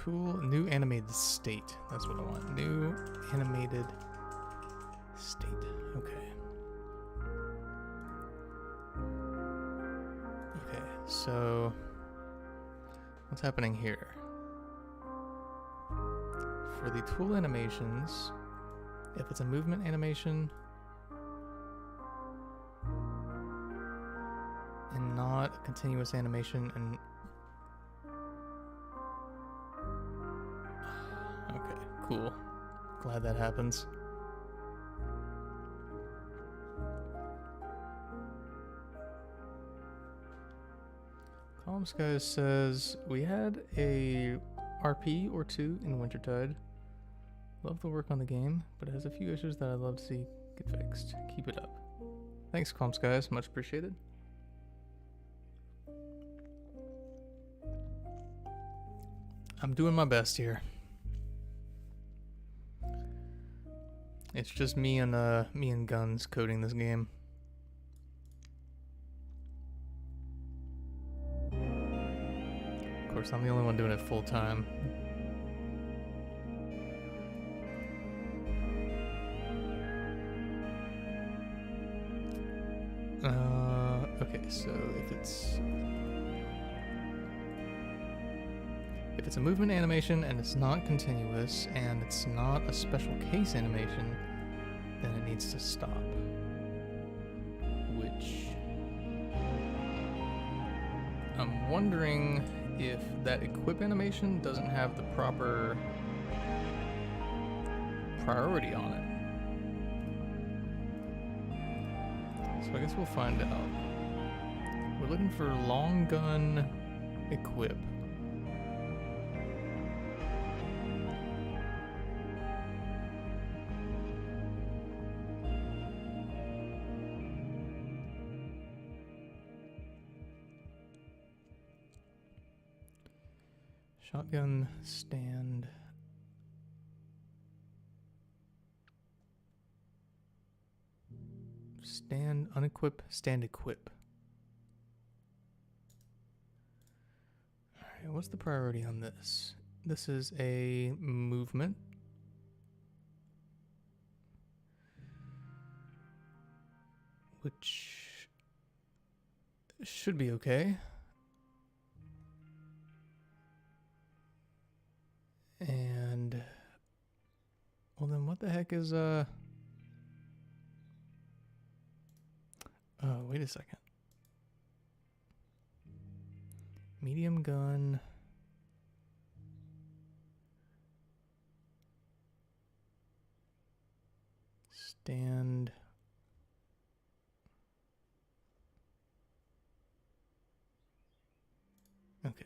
Tool, new animated state. That's what I want. New animated state. Okay. Okay, so what's happening here? For the tool animations, if it's a movement animation and not a continuous animation, and cool. Glad that happens. Calm Sky says, we had a RP or two in Wintertide. Love the work on the game, but it has a few issues that I'd love to see get fixed. Keep it up. Thanks, Calm Skies. Much appreciated. I'm doing my best here. It's just me and guns coding this game. Of course, I'm the only one doing it full time. Okay, so if it's a movement animation and it's not continuous and it's not a special case animation, then it needs to stop. Which I'm wondering if that equip animation doesn't have the proper priority on it. So I guess we'll find out. We're looking for long gun equip. Shotgun stand. Stand unequip, stand equip. Alright, what's the priority on this? This is a movement. Which should be okay. And well then what the heck is oh, wait a second. Medium gun. Stand. Okay.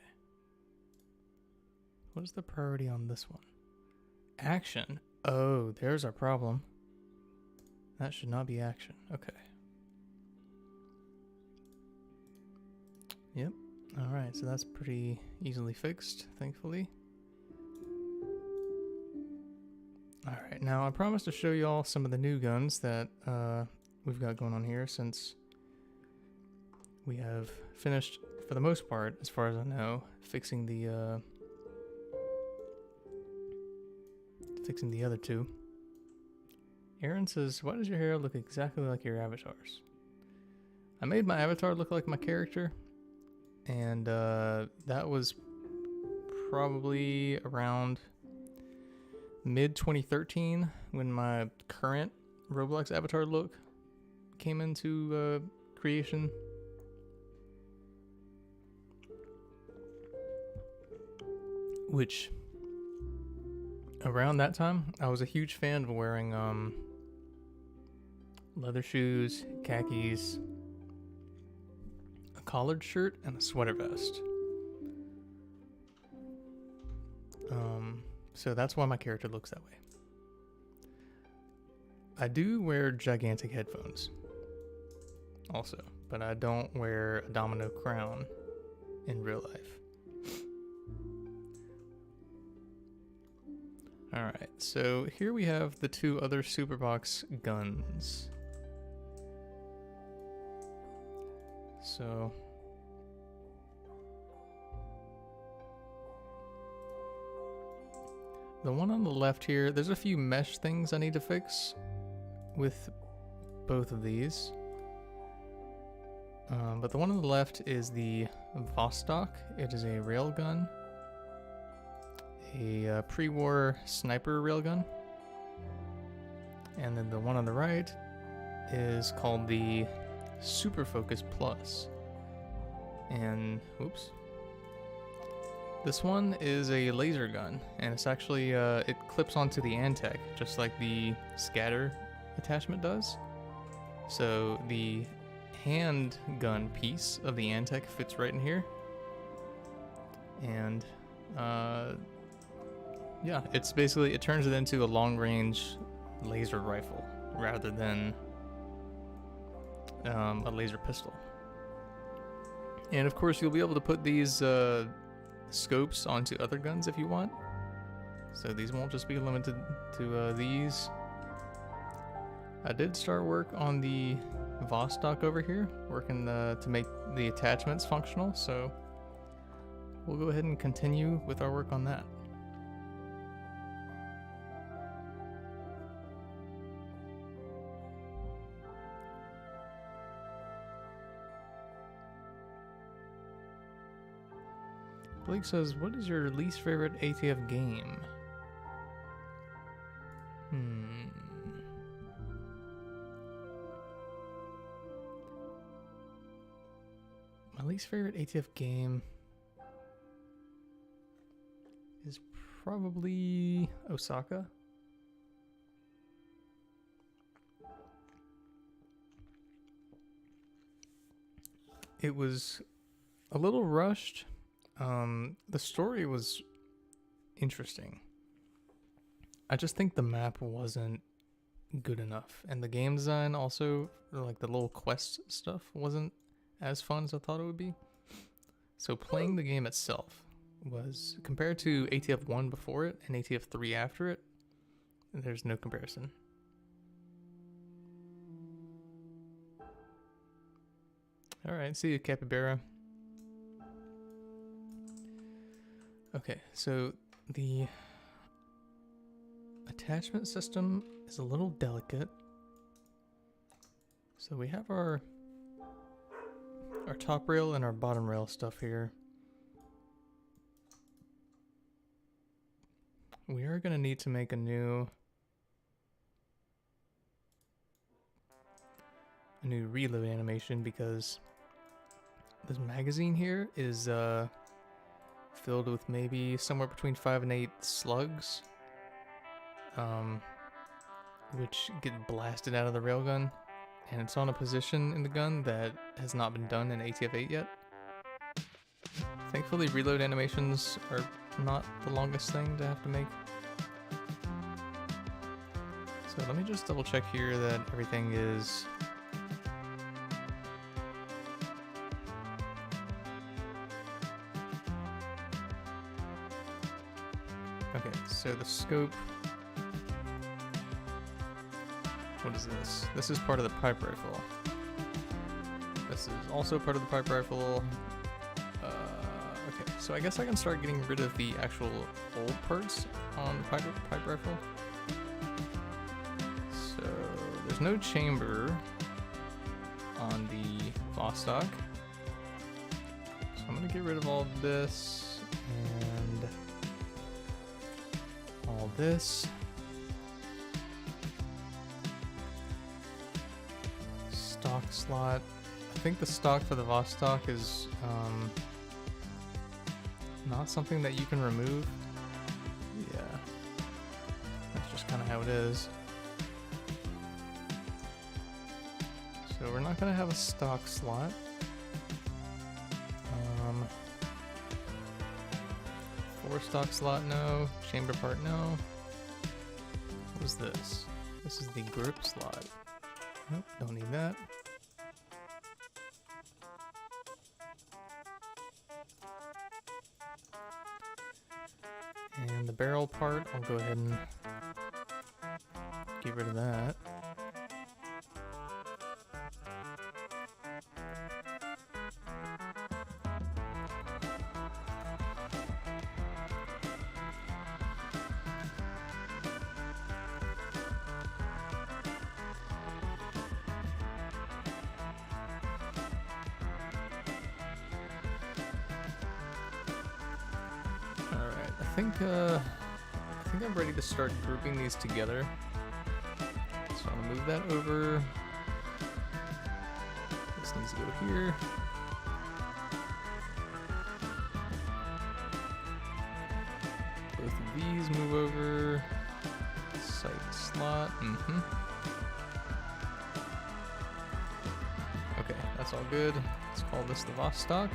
What is the priority on this one? Action. Oh, there's our problem. That should not be action. Okay. Yep. Alright, so that's pretty easily fixed, thankfully. Alright, now I promised to show you all some of the new guns that we've got going on here, since we have finished, for the most part, as far as I know, fixing the other two. Aaron says, why does your hair look exactly like your avatar's? I made my avatar look like my character, and that was probably around mid-2013 when my current Roblox avatar look came into creation. Which, around that time, I was a huge fan of wearing leather shoes, khakis, a collared shirt, and a sweater vest. So that's why my character looks that way. I do wear gigantic headphones also, but I don't wear a domino crown in real life. Alright, so here we have the two other Superbox guns. So the one on the left here, there's a few mesh things I need to fix with both of these. But the one on the left is the Vostok. It is a railgun. A pre-war sniper railgun. And then the one on the right is called the Super Focus Plus. And, oops. This one is a laser gun, and it's actually, it clips onto the Antec, just like the scatter attachment does. So the handgun piece of the Antec fits right in here. And, yeah, it's basically, it turns it into a long-range laser rifle rather than a laser pistol. And of course, you'll be able to put these scopes onto other guns if you want. So these won't just be limited to these. I did start work on the Vostok over here, working to make the attachments functional. So we'll go ahead and continue with our work on that. Blake says, what is your least favorite ATF game? My least favorite ATF game is probably Osaka. It was a little rushed. The story was interesting. I just think the map wasn't good enough, and the game design also, like the little quest stuff, wasn't as fun as I thought it would be. So playing the game itself was, compared to ATF 1 before it and ATF 3 after it, there's no comparison. Alright, see you, Capybara. Okay, so the attachment system is a little delicate. So we have our top rail and our bottom rail stuff here. We are going to need to make a new reload animation because this magazine here is filled with maybe somewhere between 5 and 8 slugs, which get blasted out of the railgun, and it's on a position in the gun that has not been done in ATF 8 yet. Thankfully, reload animations are not the longest thing to have to make. So let me just double check here that everything is okay. So the scope, what is this? This is part of the pipe rifle. This is also part of the pipe rifle. Okay, so I guess I can start getting rid of the actual old parts on the pipe rifle. So there's no chamber on the Vostok. So I'm gonna get rid of all of this and all this. Stock slot. I think the stock for the Vostok is not something that you can remove. Yeah, that's just kind of how it is. So we're not going to have a stock slot. Four stock slot, no. Chamber part, no. What is this? This is the grip slot. Nope, don't need that. And the barrel part, I'll go ahead and get rid of that. I think I'm ready to start grouping these together. So I'm gonna move that over. This needs to go here. Both of these move over. Sight slot. Okay, that's all good. Let's call this the Vostok.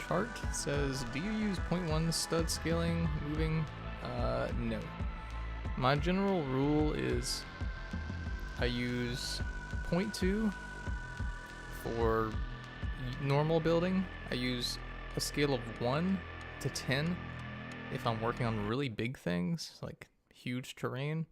Chart says, do you use 0.1 stud scaling moving? No. My general rule is I use 0.2 for normal building. I use a scale of 1 to 10 if I'm working on really big things, like huge terrain.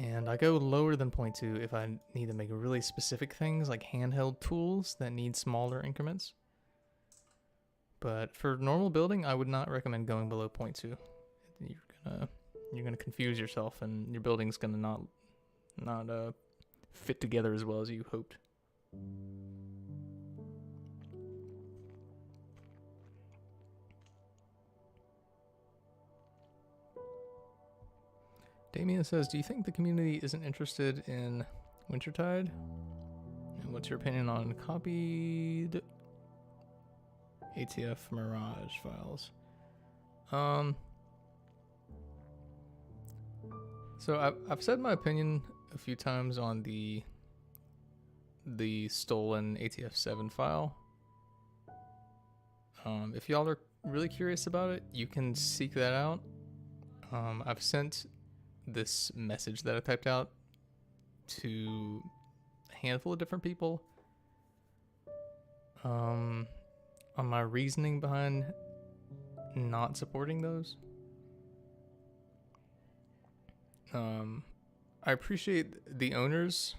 And I go lower than 0.2 if I need to make really specific things like handheld tools that need smaller increments. But for normal building, I would not recommend going below 0.2. You're gonna confuse yourself, and your building's gonna not fit together as well as you hoped. Damien says, do you think the community isn't interested in Wintertide? And what's your opinion on copied ATF Mirage files? So I've said my opinion a few times on the stolen ATF7 file. If y'all are really curious about it, you can seek that out. I've sent this message that I typed out to a handful of different people on my reasoning behind not supporting those. I appreciate the owners,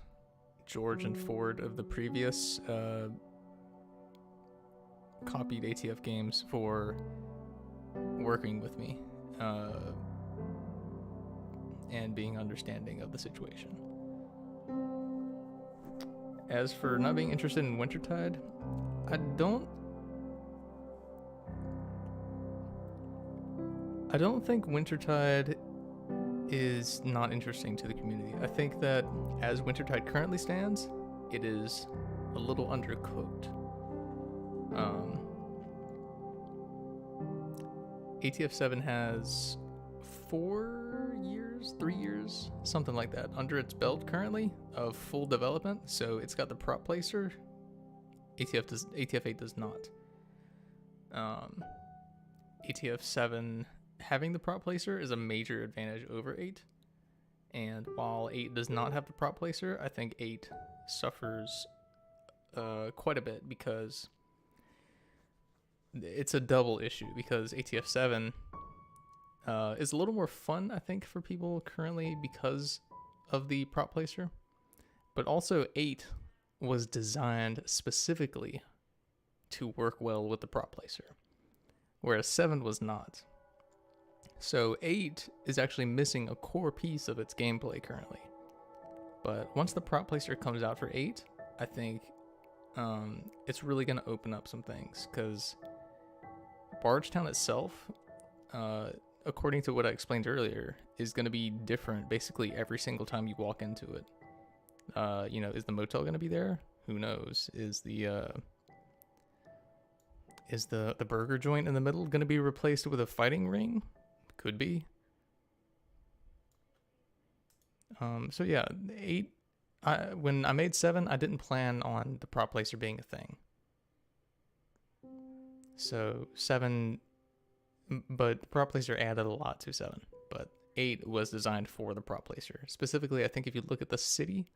George and Ford, of the previous copied ATF games for working with me and being understanding of the situation. As for not being interested in Wintertide, I don't think Wintertide is not interesting to the community. I think that as Wintertide currently stands, it is a little undercooked. ATF7 has 3 years, something like that, under its belt currently of full development. So it's got the prop placer. ATF8 does not. ATF7 having the prop placer is a major advantage over 8. And while 8 does not have the prop placer, I think 8 suffers quite a bit because it's a double issue, because ATF7 is a little more fun, I think, for people currently because of the prop placer. But also 8 was designed specifically to work well with the prop placer, whereas 7 was not. So 8 is actually missing a core piece of its gameplay currently. But once the prop placer comes out for 8, I think it's really going to open up some things, because Bargetown itself, according to what I explained earlier, is going to be different basically every single time you walk into it. Is the motel going to be there? Who knows? Is the burger joint in the middle going to be replaced with a fighting ring? Could be. So yeah, 8. When I made 7, I didn't plan on the prop placer being a thing. So 7, but the prop placer added a lot to 7. But 8 was designed for the prop placer. Specifically, I think if you look at the city,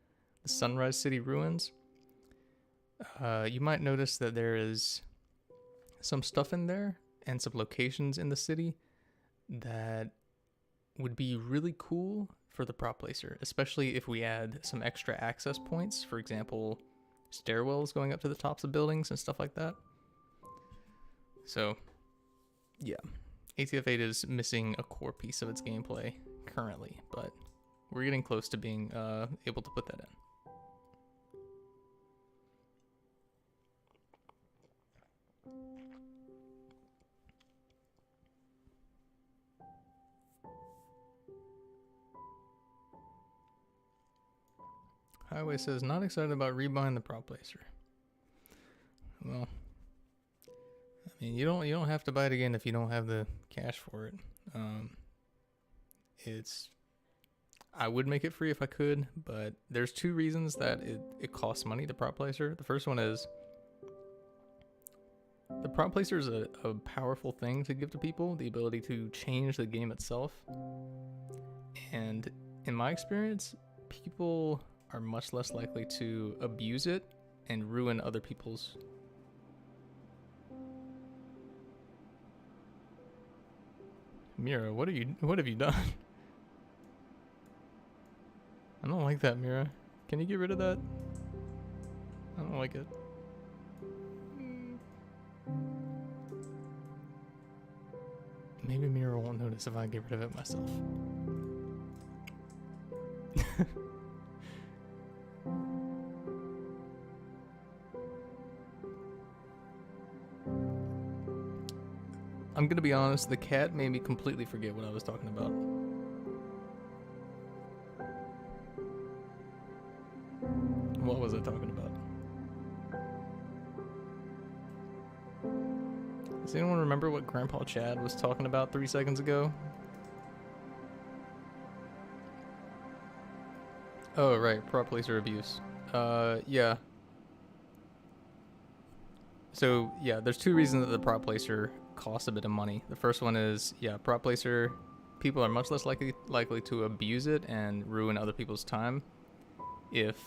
the Sunrise City ruins, you might notice that there is some stuff in there and some locations in the city that would be really cool for the prop placer, especially if we add some extra access points, for example, stairwells going up to the tops of buildings and stuff like that. So, yeah, ATF8 is missing a core piece of its gameplay currently, but we're getting close to being able to put that in. Highway says, not excited about rebuying the prop placer. Well, I mean, you don't have to buy it again if you don't have the cash for it. I would make it free if I could, but there's 2 reasons that it costs money, the prop placer. The first one is the prop placer is a powerful thing to give to people, the ability to change the game itself. And in my experience, people are much less likely to abuse it and ruin other people's. Mira, what have you done? I don't like that, Mira. Can you get rid of that? I don't like it. Maybe Mira won't notice if I get rid of it myself. I'm gonna be honest, the cat made me completely forget what I was talking about. What was I talking about? Does anyone remember what Grandpa Chad was talking about 3 seconds ago? Oh, right, prop placer abuse. Yeah. So, yeah, there's 2 reasons that the prop placer costs a bit of money. The first one is, yeah, prop placer, people are much less likely to abuse it and ruin other people's time if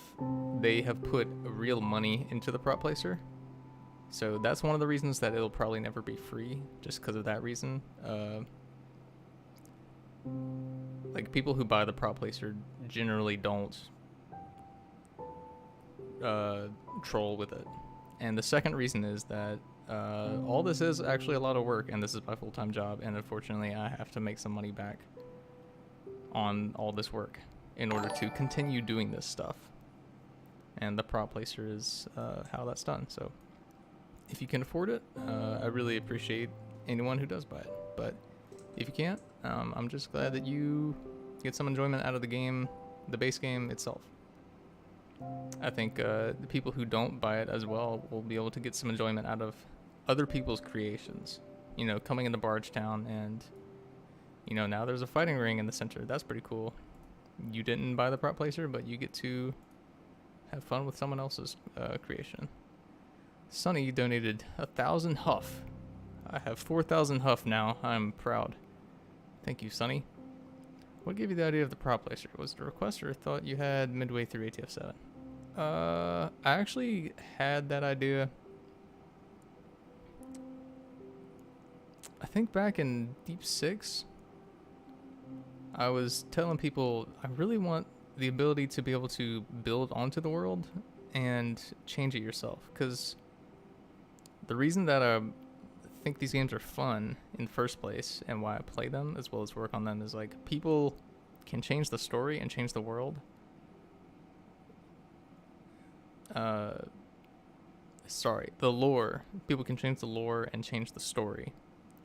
they have put real money into the prop placer. So that's one of the reasons that it'll probably never be free, just because of that reason. Like, people who buy the prop placer generally don't troll with it. And the second reason is that all this is actually a lot of work, and this is my full-time job, and unfortunately I have to make some money back on all this work in order to continue doing this stuff. And the prop placer is how that's done. So if you can afford it, I really appreciate anyone who does buy it. But if you can't, I'm just glad that you get some enjoyment out of the game, the base game itself. I think the people who don't buy it as well will be able to get some enjoyment out of other people's creations. You know, coming into Bargetown and, you know, now there's a fighting ring in the center. That's pretty cool. You didn't buy the prop placer, but you get to have fun with someone else's creation. Sunny donated 1,000 huff. I have 4,000 huff now. I'm proud. Thank you, Sunny. What gave you the idea of the prop placer? Was it a request or thought you had midway through ATF 7? I actually had that idea. I think back in Deep 6, I was telling people I really want the ability to be able to build onto the world and change it yourself. Because the reason that I think these games are fun in the first place and why I play them as well as work on them is, like, people can change the story and change the world. The lore. People can change the lore and change the story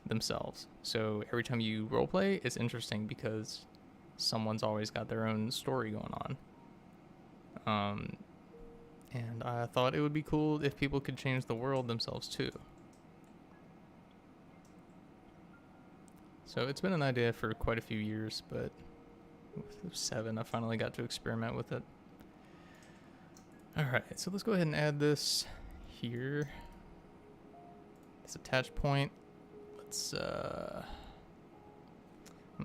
themselves. So every time you roleplay, it's interesting because someone's always got their own story going on. And I thought it would be cool if people could change the world themselves too. So it's been an idea for quite a few years, but with 7, I finally got to experiment with it. Alright, so let's go ahead and add this here. This attach point. Let's, am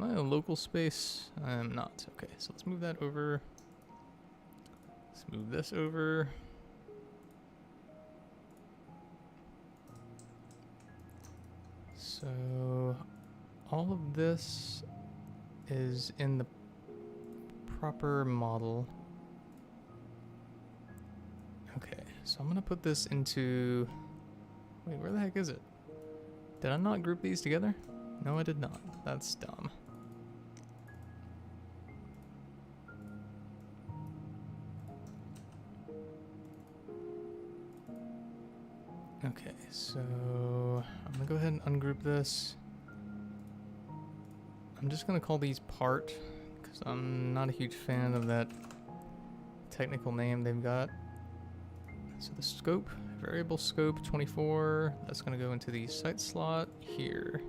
I in a local space? I am not. Okay, so let's move that over. Let's move this over. So all of this is in the proper model. Okay, so I'm gonna put this into, wait, where the heck is it? Did I not group these together? No, I did not. That's dumb. Okay, so I'm gonna go ahead and ungroup this. I'm just gonna call these part, because I'm not a huge fan of that technical name they've got. So the scope, variable scope 24, that's gonna go into the site slot here.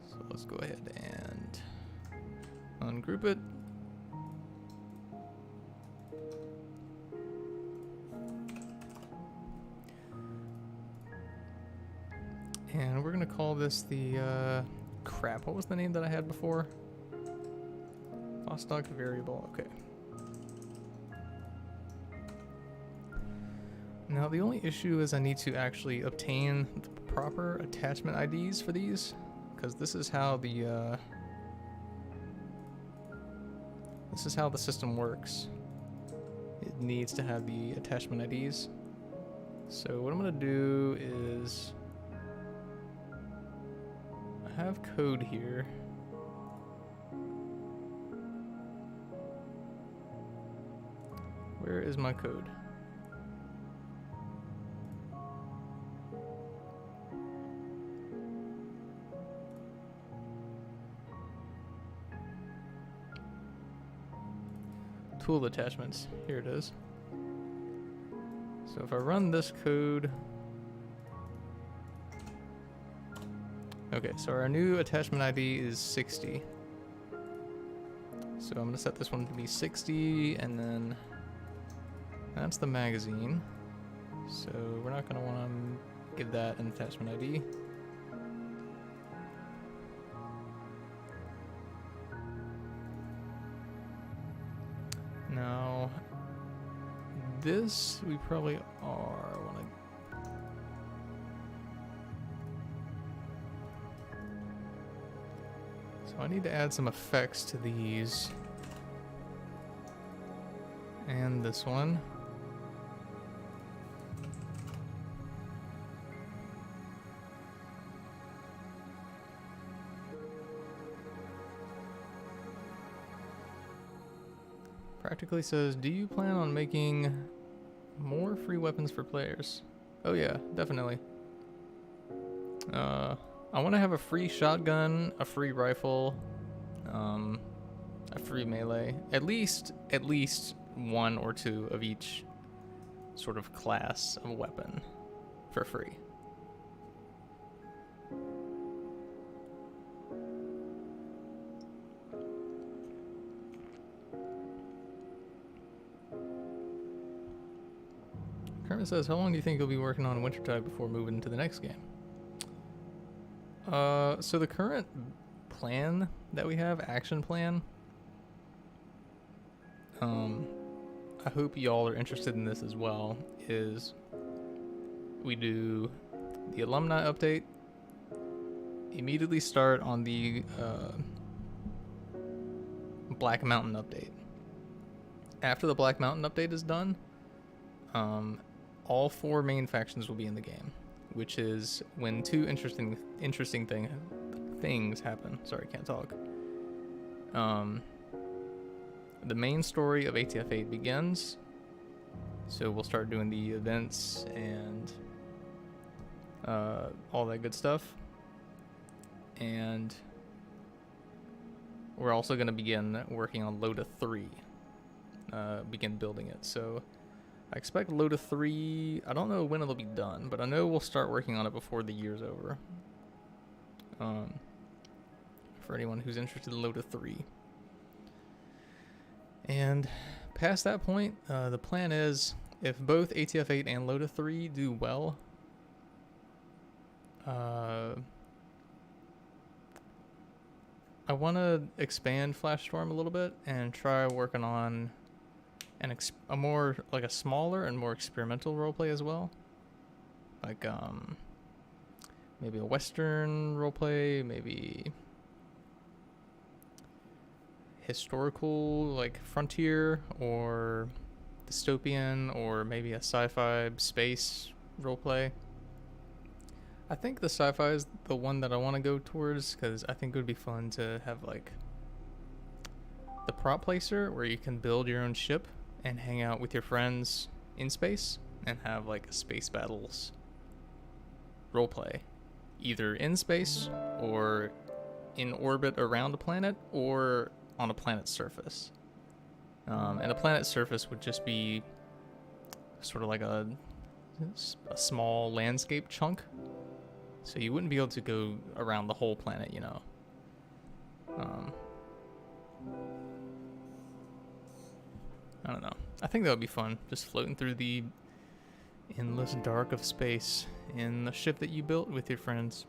So let's go ahead and ungroup it. And we're gonna call this the, crap, what was the name that I had before? Vostok variable, okay. Now the only issue is I need to actually obtain the proper attachment IDs for these, because this is how the This is how the system works. It needs to have the attachment IDs. So what I'm gonna do is I have code here. Where is my code? Tool attachments. Here it is. So if I run this code, okay, so our new attachment ID is 60. So I'm gonna set this one to be 60, and then that's the magazine. So we're not gonna wanna give that an attachment ID. Now, this we probably are so I need to add some effects to these. And this one. Practically says, do you plan on making more free weapons for players? Oh yeah, definitely. I want to have a free shotgun, a free rifle, a free melee. At least one or two of each sort of class of weapon for free. Kermit says, how long do you think you'll be working on Wintertide before moving to the next game? So the current plan that we have, action plan, I hope y'all are interested in this as well, is we do the alumni update, immediately start on the Black Mountain update. After the Black Mountain update is done, all 4 main factions will be in the game, which is when 2 interesting things happen. Sorry, can't talk. The main story of ATF-8 begins, so we'll start doing the events and all that good stuff. And we're also going to begin working on LOTA 3, begin building it. So I expect LOTA 3, I don't know when it'll be done, but I know we'll start working on it before the year's over. For anyone who's interested in LOTA 3. And past that point, the plan is, if both ATF-8 and LOTA 3 do well, I want to expand Flashstorm a little bit and try working on a more, like a smaller and more experimental roleplay as well. Like, maybe a Western roleplay, maybe historical, like frontier or dystopian, or maybe a sci-fi space roleplay. I think the sci-fi is the one that I want to go towards, because I think it would be fun to have like the prop placer where you can build your own ship and hang out with your friends in space and have like a space battles roleplay, either in space or in orbit around a planet or on a planet's surface. And a planet's surface would just be sort of like a small landscape chunk, so you wouldn't be able to go around the whole planet, you know. I don't know. I think that would be fun, just floating through the endless dark of space in the ship that you built with your friends.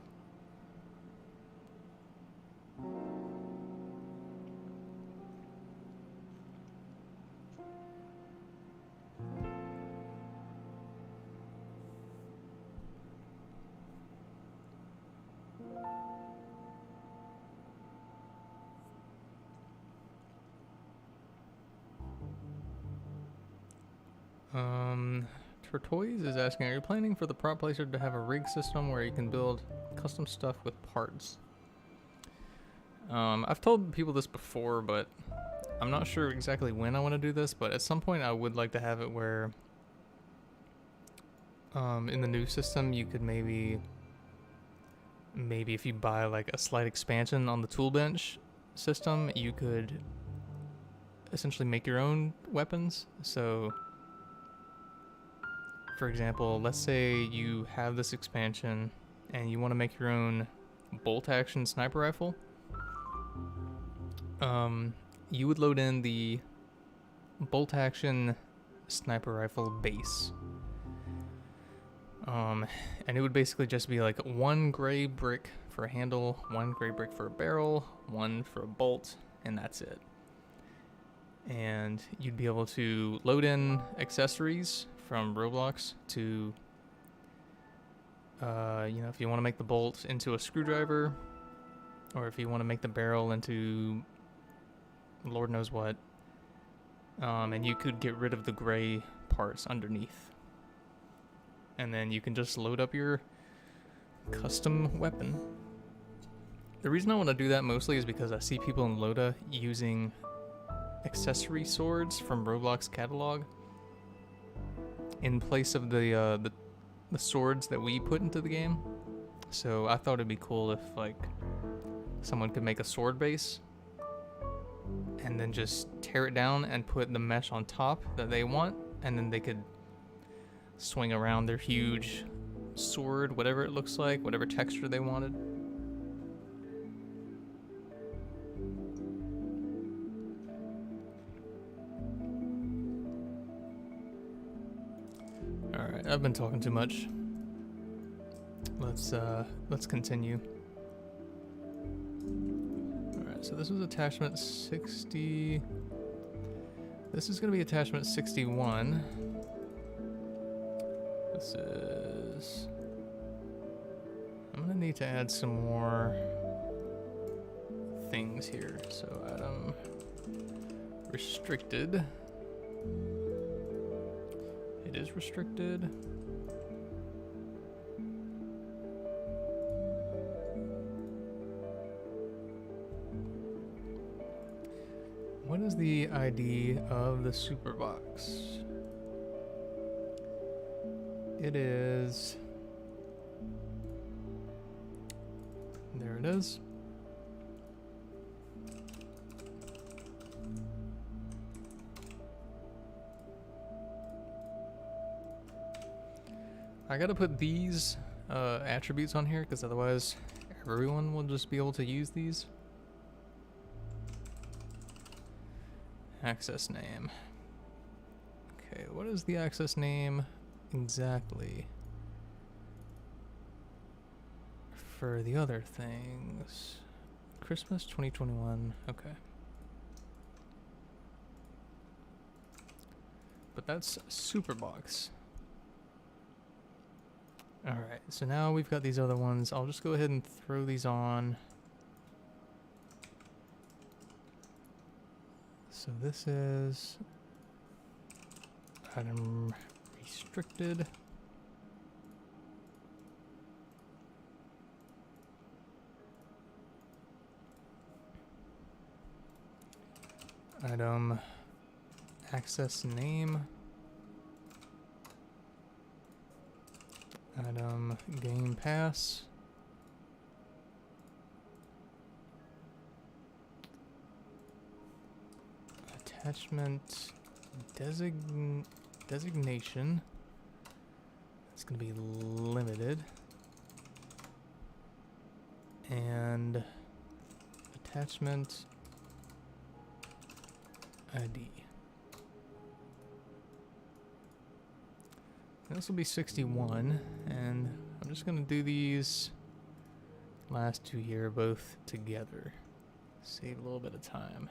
Tortoise is asking, are you planning for the prop placer to have a rig system where you can build custom stuff with parts? I've told people this before, but I'm not sure exactly when I want to do this, but at some point I would like to have it where in the new system you could maybe if you buy like a slight expansion on the tool bench system, you could essentially make your own weapons. So for example, let's say you have this expansion and you want to make your own bolt action sniper rifle. You would load in the bolt action sniper rifle base. And it would basically just be like one gray brick for a handle, one gray brick for a barrel, one for a bolt, and that's it. And you'd be able to load in accessories from Roblox to, if you want to make the bolt into a screwdriver, or if you want to make the barrel into Lord knows what, and you could get rid of the gray parts underneath. And then you can just load up your custom weapon. The reason I want to do that mostly is because I see people in Loda using accessory swords from Roblox catalog in place of the swords that we put into the game. So I thought it'd be cool if like someone could make a sword base and then just tear it down and put the mesh on top that they want, and then they could swing around their huge sword, whatever it looks like, whatever texture they wanted. Alright, I've been talking too much. Let's continue. Alright, so this was attachment 60. This is gonna be attachment 61. This is... I'm gonna need to add some more things here. So item restricted. It is restricted. What is the ID of the Superbox? It is... There it is. I gotta put these attributes on here because otherwise everyone will just be able to use these. Access name. Okay, what is the access name exactly for the other things? Christmas 2021. Okay. But that's Superbox. Alright, so now we've got these other ones. I'll just go ahead and throw these on. So this is item restricted. Item access name. Item game pass. Attachment designation. It's going to be limited. And attachment ID. This will be 61, and I'm just going to do these last two here both together. Save a little bit of time.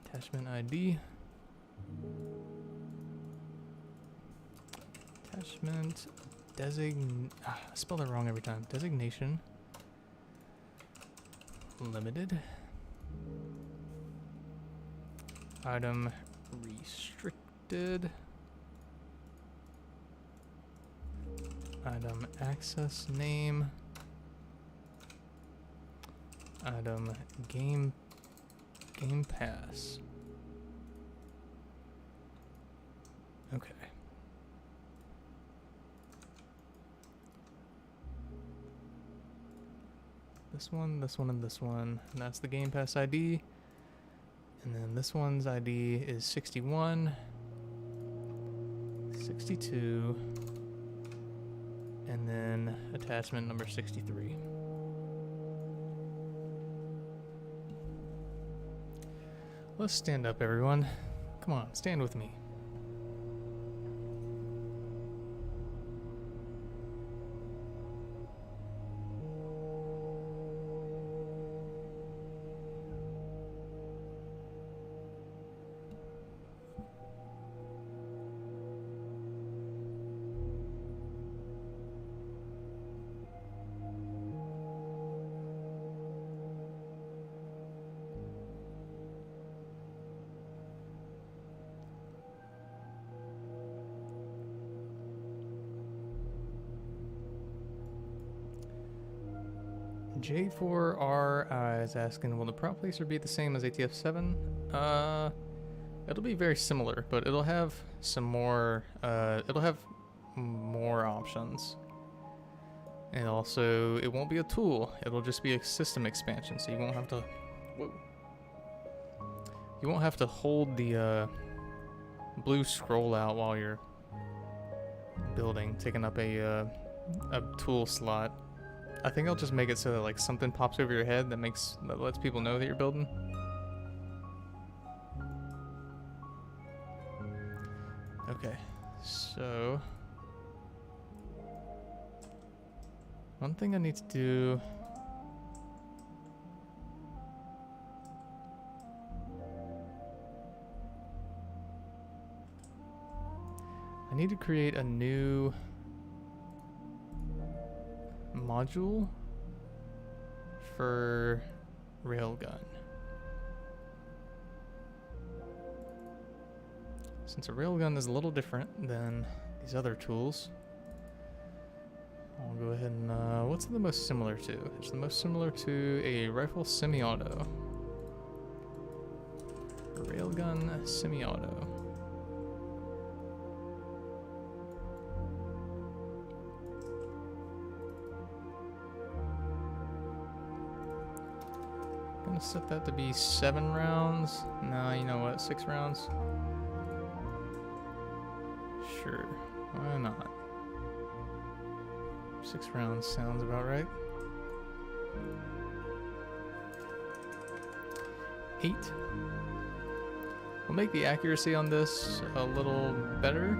Attachment ID. Attachment I spelled it wrong every time. Designation. Limited. Item restricted. item access name, item game pass. Okay. This one, this one, and this one. And that's the Game Pass ID. And then this one's ID is 61, 62, and then attachment number 63. Let's stand up, everyone. Come on, stand with me. J4R is asking, will the prop placer be the same as ATF7? It'll be very similar, but it'll have some more, it'll have more options. And also, it won't be a tool, it'll just be a system expansion, so you won't have to, whoa. You won't have to hold the blue scroll out while you're building, taking up a tool slot. I think I'll just make it so that like something pops over your head that lets people know that you're building. Okay, so one thing I need to do. I need to create a new module for Railgun. Since a Railgun is a little different than these other tools, I'll go ahead and, what's it the most similar to? It's the most similar to a rifle semi-auto. Railgun semi-auto. I'm gonna set that to be 7 rounds. No, you know what? 6 rounds. Sure, why not? 6 rounds sounds about right. 8. We'll make the accuracy on this a little better.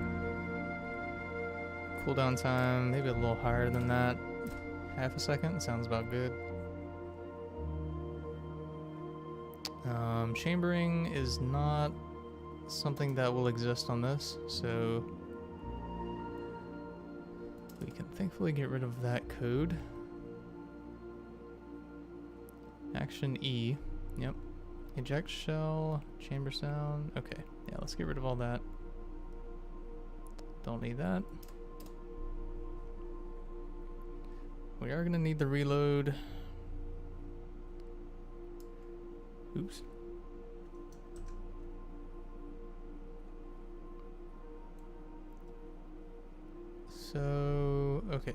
Cooldown time, maybe a little higher than that. Half a second sounds about good. Chambering is not something that will exist on this, so we can thankfully get rid of that code. Action E, yep. Eject shell, chamber sound, okay. Yeah, let's get rid of all that. Don't need that. We are gonna need the reload. Oops. So, okay.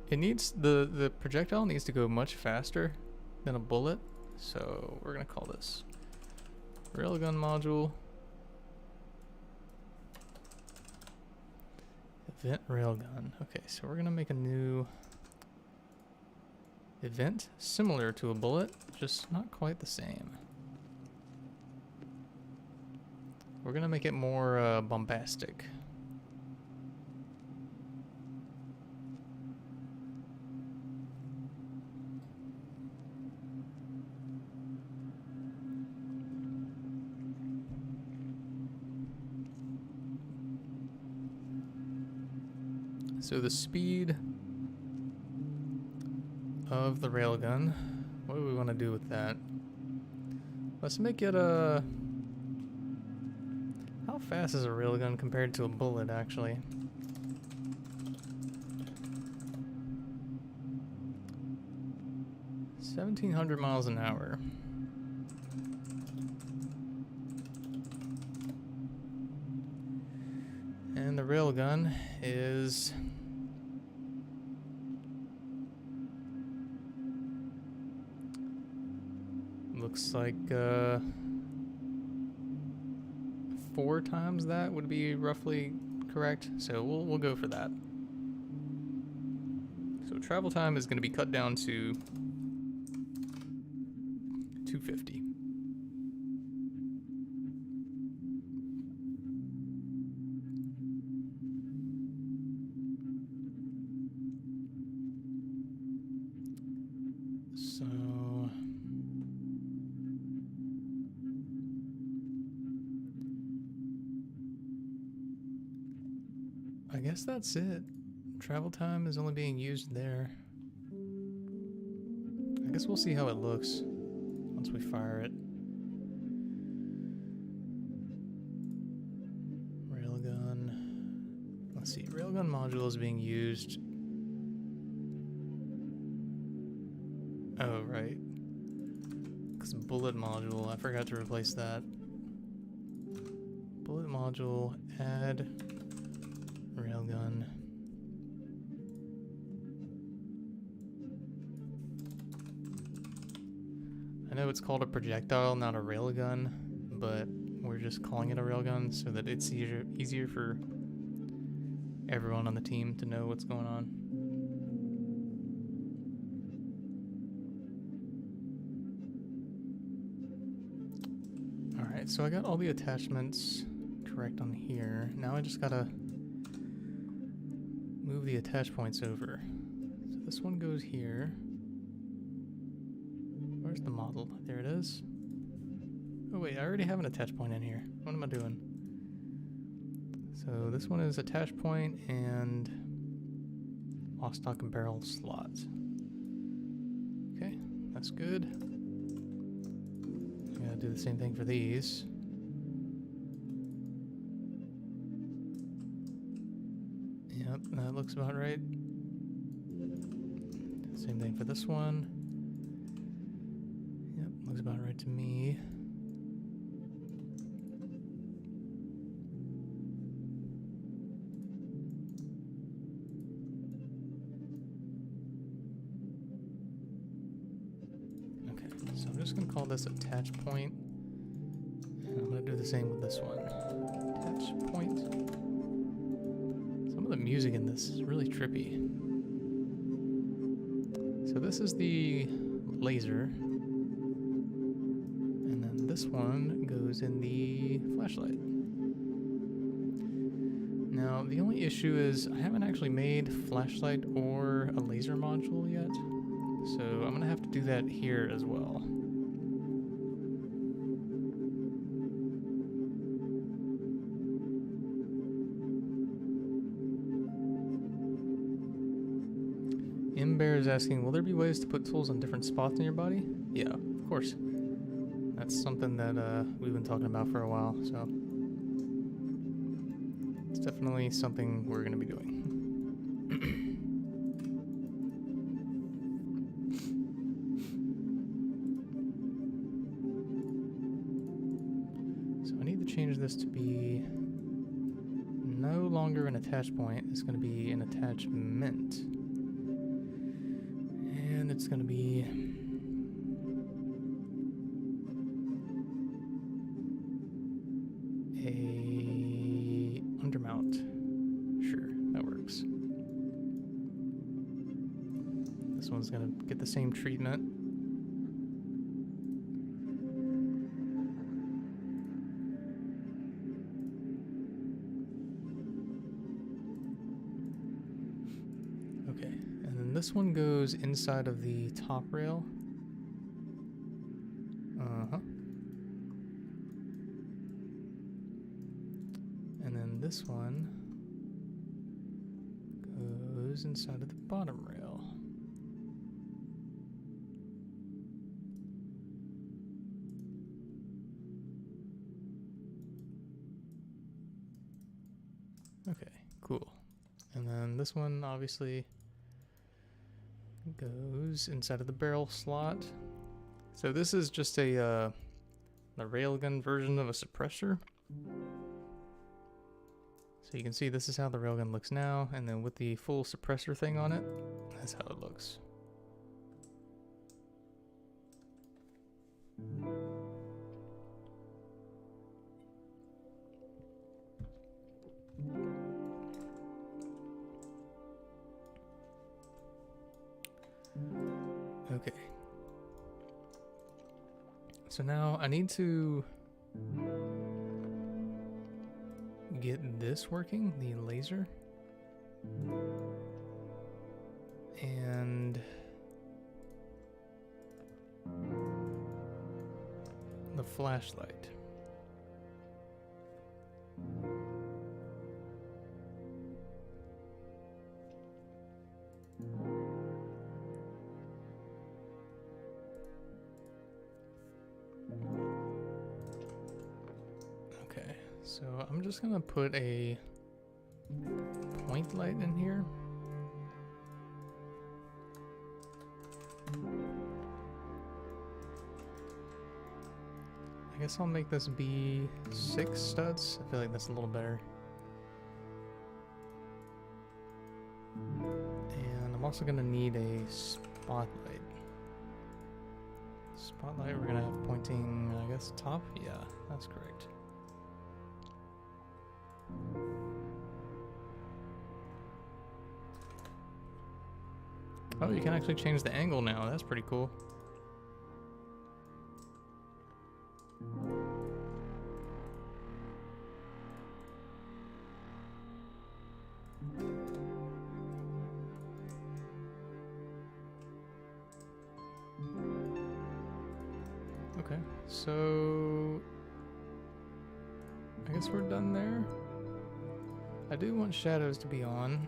It needs, the projectile needs to go much faster than a bullet. So, we're gonna call this Railgun module. Event Railgun. Okay, so we're gonna make a new event similar to a bullet, just not quite the same. We're gonna make it more bombastic. So the speed of the railgun, what do we want to do with that? Let's make it a... How fast is a railgun compared to a bullet, actually? 1,700 miles an hour. And the railgun is... looks like 4 times that would be roughly correct. So we'll go for that. So travel time is going to be cut down to 250. So I guess that's it. Travel time is only being used there. I guess we'll see how it looks once we fire it. Railgun. Let's see. Railgun module is being used. Oh, right. Because bullet module, I forgot to replace that. Bullet module, add railgun. I know it's called a projectile, not a railgun, but we're just calling it a railgun so that it's easier for everyone on the team to know what's going on. Alright, so I got all the attachments correct on here. Now I just gotta move the attach points over. So this one goes here. Where's the model? There it is. Oh wait, I already have an attach point in here. What am I doing? So this one is attach point and Vostok and barrel slots. Okay, that's good. I'm gonna do the same thing for these. Yep, that looks about right. Same thing for this one. Yep, looks about right to me. Okay, so I'm just gonna call this attach point. And I'm gonna do the same with this one. Attach point. Some of the music in this is really trippy. So this is the laser. And then this one goes in the flashlight. Now, the only issue is I haven't actually made flashlight or a laser module yet. So I'm gonna have to do that here as well. Bear is asking, will there be ways to put tools on different spots in your body? Yeah, of course. That's something that we've been talking about for a while, so it's definitely something we're going to be doing. So I need to change this to be no longer an attach point. It's going to be an attachment. And it's going to be a undermount. Sure, that works. This one's going to get the same treatment. Okay. This one goes inside of the top rail. And then this one goes inside of the bottom rail. Okay, cool. And then this one obviously goes inside of the barrel slot. So this is just a the Railgun version of a suppressor. So you can see this is how the Railgun looks now, and then with the full suppressor thing on it, that's how it looks. Okay. So now I need to get this working, the laser. And the flashlight. Okay, so I'm just gonna put a point light in here. I guess I'll make this be 6 studs. I feel like that's a little better. And I'm also gonna need a spotlight. Spotlight we're gonna have pointing, I guess, top? Yeah, that's correct. Oh, you can actually change the angle now. That's pretty cool. Okay, so I guess we're done there. I do want shadows to be on.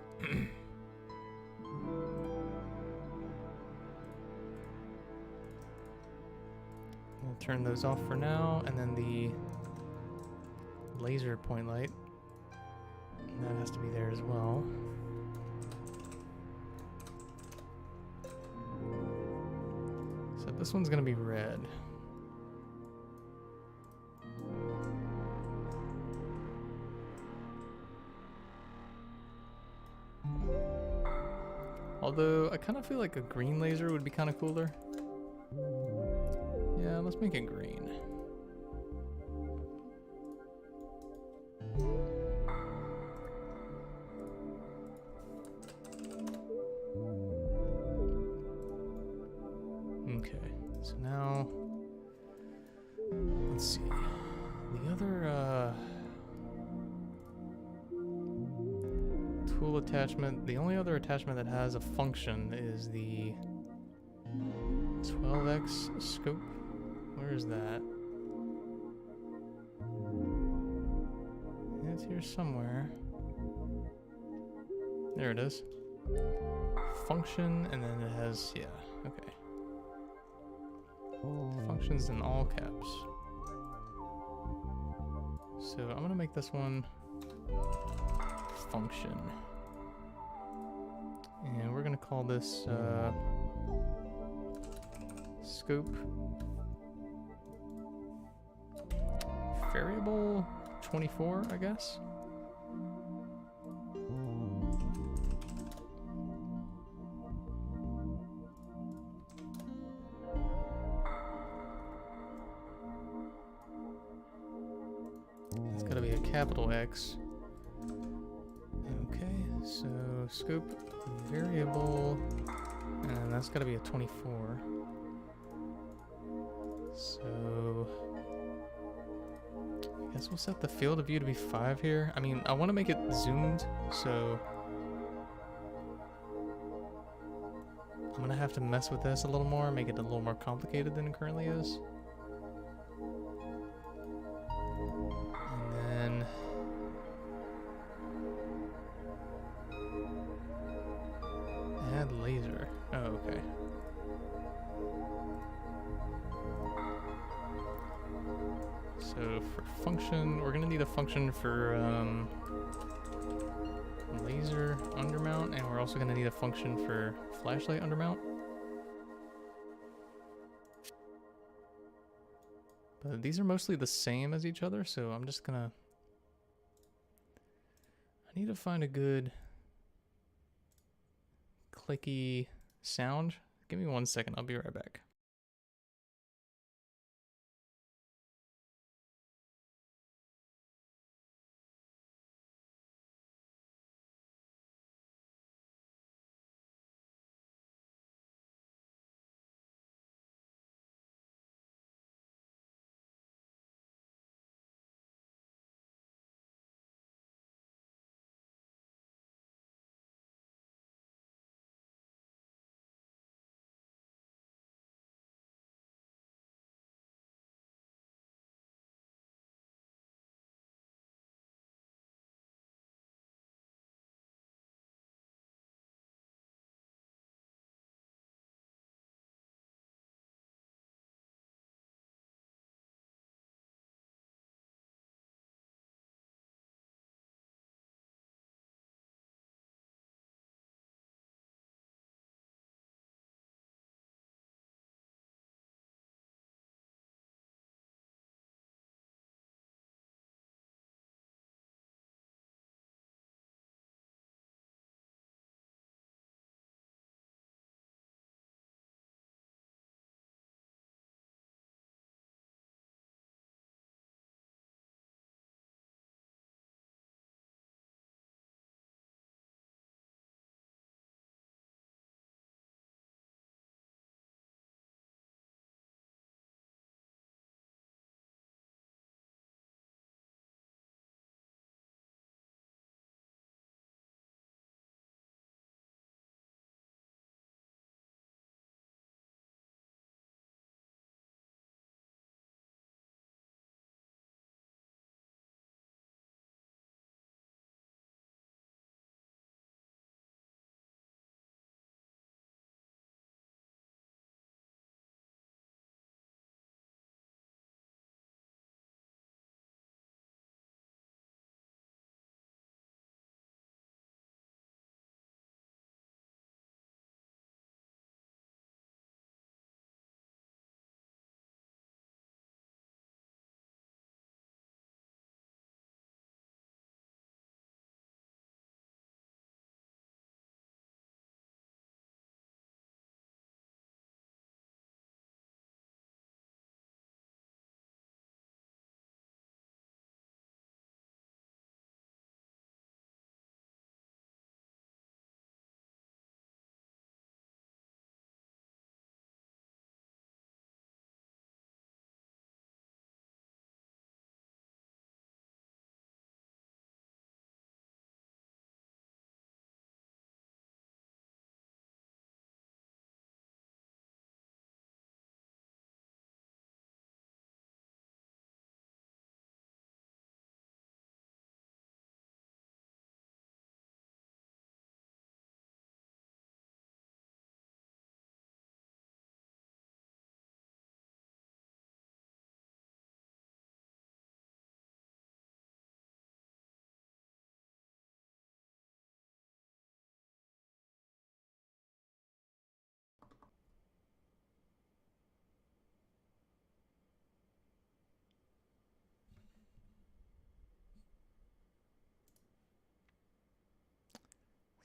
We'll turn those off for now, and then the laser point light, that has to be there as well. So this one's gonna be red. Although, I kind of feel like a green laser would be kind of cooler. Yeah, let's make it green. Okay, so now, let's see. The other, tool attachment, the only other attachment that has a function is the 12x scope. Where is that? It's here somewhere. There it is. Function, and then it has, yeah, okay. Functions in all caps. So I'm gonna make this one function. And we're gonna call this scope variable 24, I guess. It's gotta be a capital X. Okay, so scope variable, and that's gotta be a 24. So I guess we'll set the field of view to be 5 here. I mean, I want to make it zoomed, so I'm gonna have to mess with this a little more, make it a little more complicated than it currently is. And then add laser. Oh, okay. So for function, we're gonna need a function for laser undermount, and we're also gonna need a function for flashlight undermount. But these are mostly the same as each other, so I'm just gonna... I need to find a good clicky sound. Give me 1 second, I'll be right back.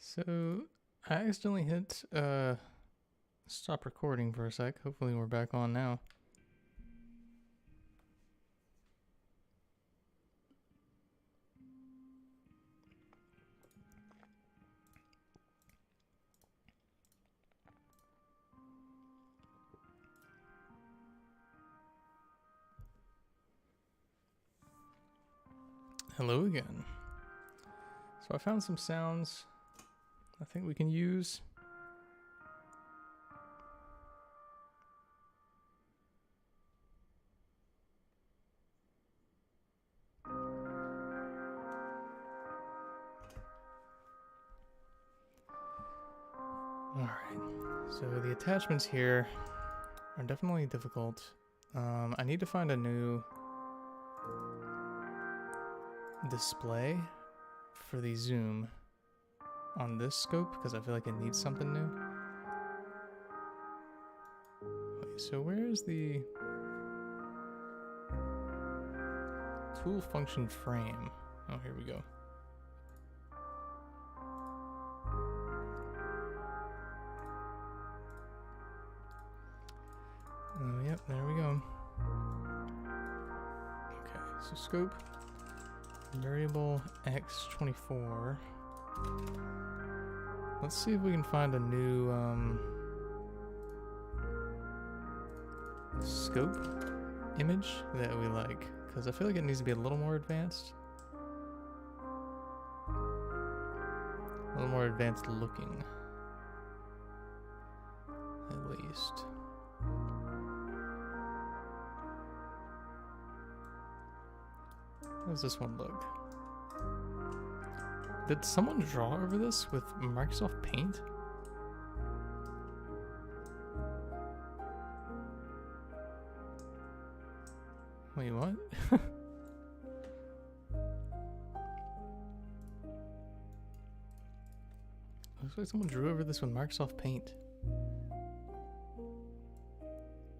So I accidentally hit stop recording for a sec. Hopefully we're back on now. Hello again. So I found some sounds I think we can use. Alright, so the attachments here are definitely difficult. I need to find a new display for the zoom on this scope because I feel like it needs something new. Wait, so where is the... tool function frame. Oh, here we go. Oh, yep, there we go. Okay, so scope, variable x24. Let's see if we can find a new scope image that we like, because I feel like it needs to be a little more advanced. A little more advanced looking, at least. How does this one look? Did someone draw over this with Microsoft Paint? Wait, what? Looks like someone drew over this with Microsoft Paint.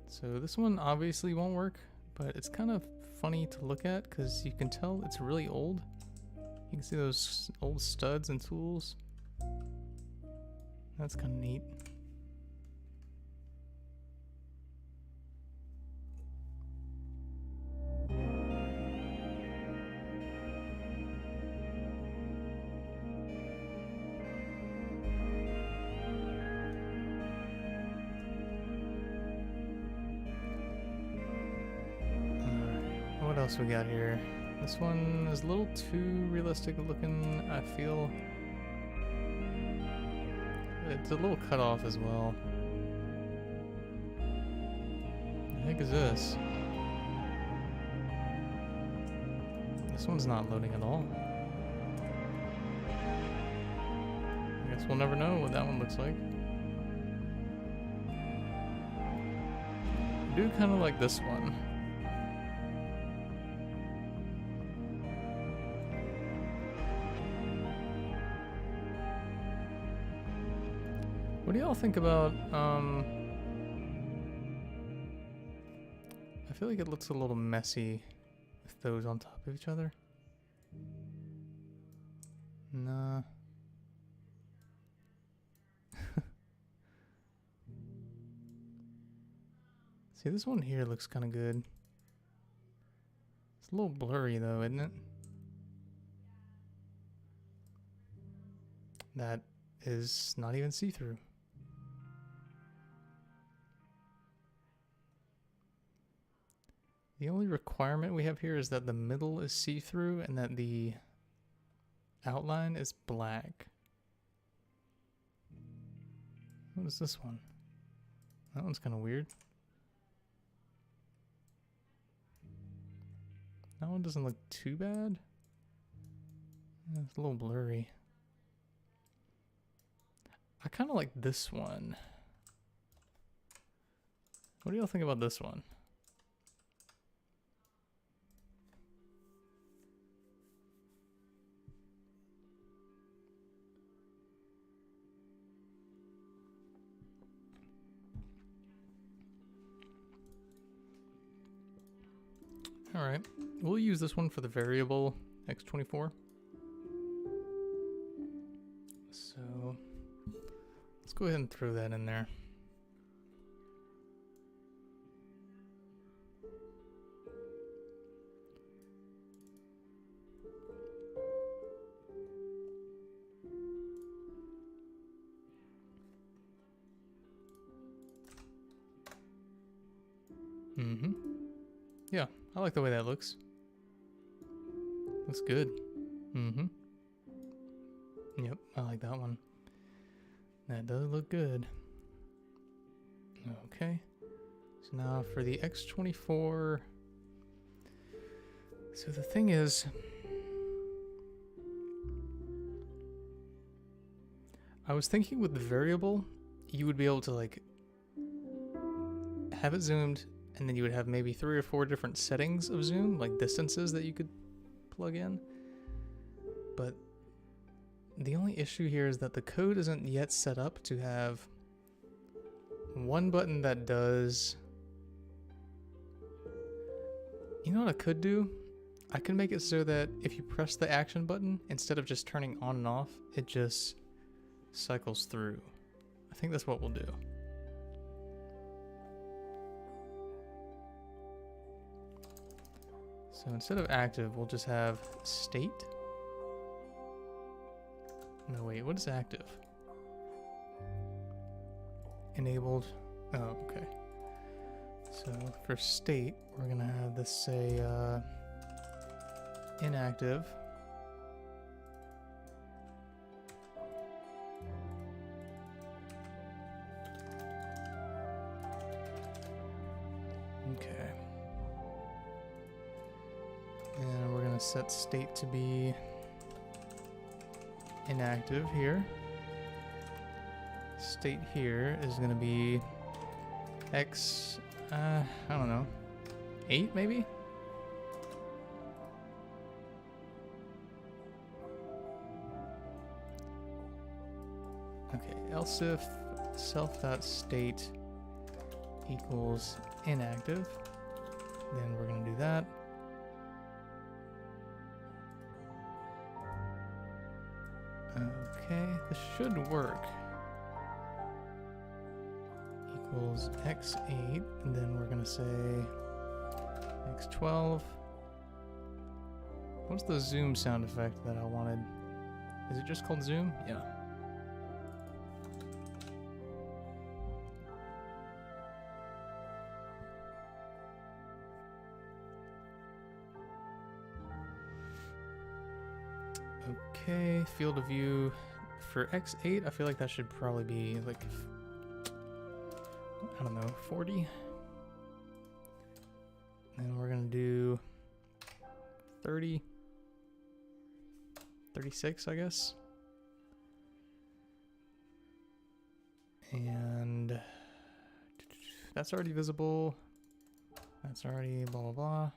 So this one obviously won't work, but it's kind of funny to look at because you can tell it's really old. You can see those old studs and tools. That's kind of neat. What else we got here? This one is a little too realistic looking, I feel. It's a little cut off as well. What the heck is this? This one's not loading at all. I guess we'll never know what that one looks like. I do kind of like this one. What do y'all think about, I feel like it looks a little messy with those on top of each other. Nah. See, this one here looks kind of good. It's a little blurry though, isn't it? That is not even see-through. The only requirement we have here is that the middle is see-through and that the outline is black. What is this one? That one's kind of weird. That one doesn't look too bad. It's a little blurry. I kind of like this one. What do y'all think about this one? All right, we'll use this one for the variable x24. So let's go ahead and throw that in there. Mm-hmm. Yeah, I like the way that looks. Looks good. Mm-hmm. Yep, I like that one. That does look good. Okay. So now for the X24. So the thing is, I was thinking with the variable, you would be able to like have it zoomed, and then you would have maybe 3 or 4 different settings of zoom, like distances that you could plug in. But the only issue here is that the code isn't yet set up to have one button that does... You know what I could do? I can make it so that if you press the action button, instead of just turning on and off, it just cycles through. I think that's what we'll do. So instead of active, we'll just have state. No, wait, what is active? Enabled. Oh, okay. So for state, we're gonna have this say inactive. Okay. And we're gonna set state to be inactive here. State here is gonna be X, I don't know, 8 maybe? Okay, else if self.state equals inactive, then we're gonna do that. Okay, this should work. Equals x8, and then we're gonna say x12. What's the zoom sound effect that I wanted? Is it just called zoom? Yeah. Okay, field of view for x8, I feel like that should probably be like, I don't know, 40. And we're gonna do 30, 36, I guess. And that's already visible. That's already blah, blah, blah.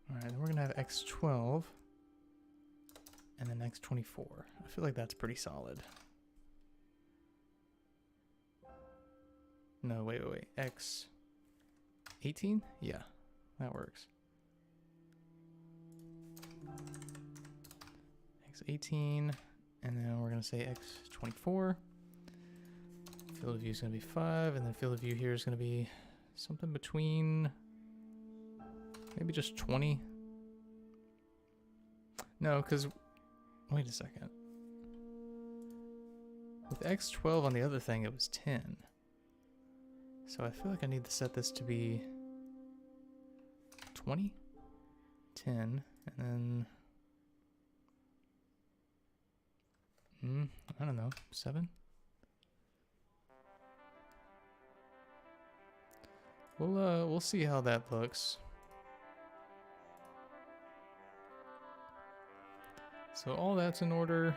All right, then we're gonna have x12 and then x24. I feel like that's pretty solid. No, wait, x18? Yeah, that works. X18, and then we're gonna say x24. Field of view is gonna be 5, and then field of view here is gonna be something between maybe just 20. No, because wait a second. With x12 on the other thing, it was 10. So I feel like I need to set this to be 20, 10, and then I don't know, 7. We'll see how that looks. So all that's in order.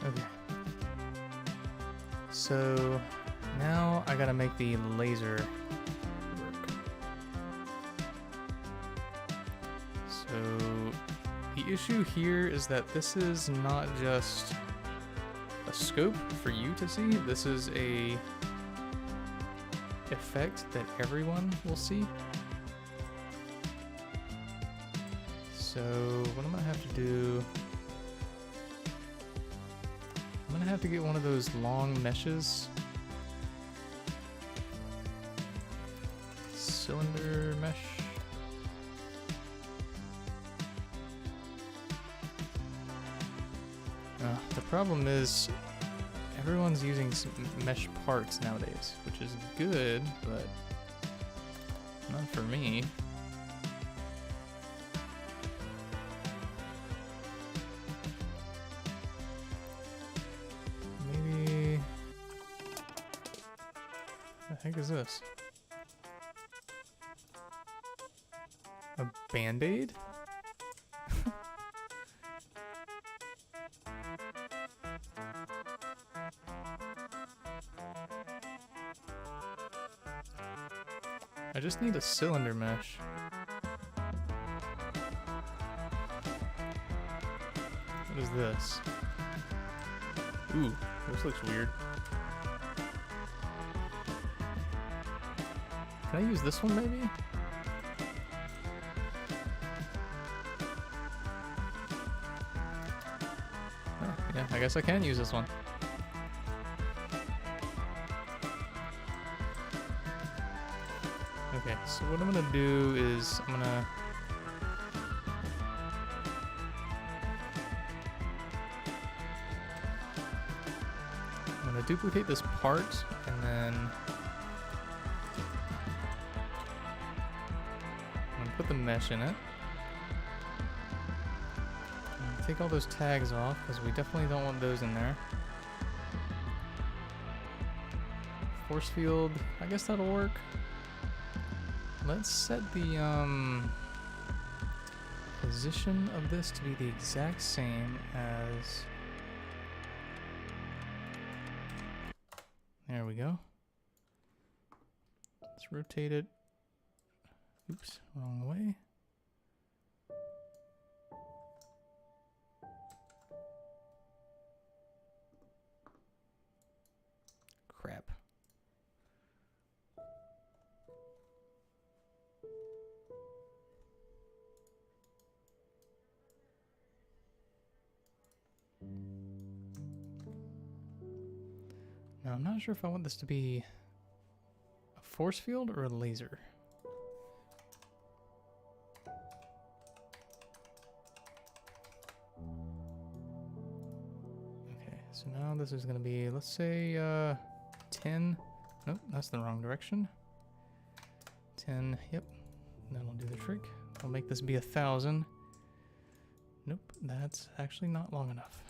Okay. So now I gotta make the laser work. So the issue here is that this is not just a scope for you to see. This is a effect that everyone will see. So what I'm gonna have to do, I'm gonna have to get one of those long meshes. Cylinder mesh. The problem is everyone's using some mesh parts nowadays, which is good, but not for me. Maybe, what the heck is this? A Band-Aid? I just need a cylinder mesh. What is this? Ooh, this looks weird. Can I use this one maybe? Oh, yeah, I guess I can use this one. Okay, so what I'm gonna do is I'm gonna duplicate this part and then I'm gonna put the mesh in it. Take all those tags off because we definitely don't want those in there. Force field, I guess that'll work. Let's set the position of this to be the exact same as... There we go. Let's rotate it. Oops, wrong way. Crap. Now, I'm not sure if I want this to be a force field or a laser. Okay, so now this is going to be, let's say, 10. Nope, that's the wrong direction. 10, yep, that'll do the trick. I'll make this be 1,000. Nope, that's actually not long enough.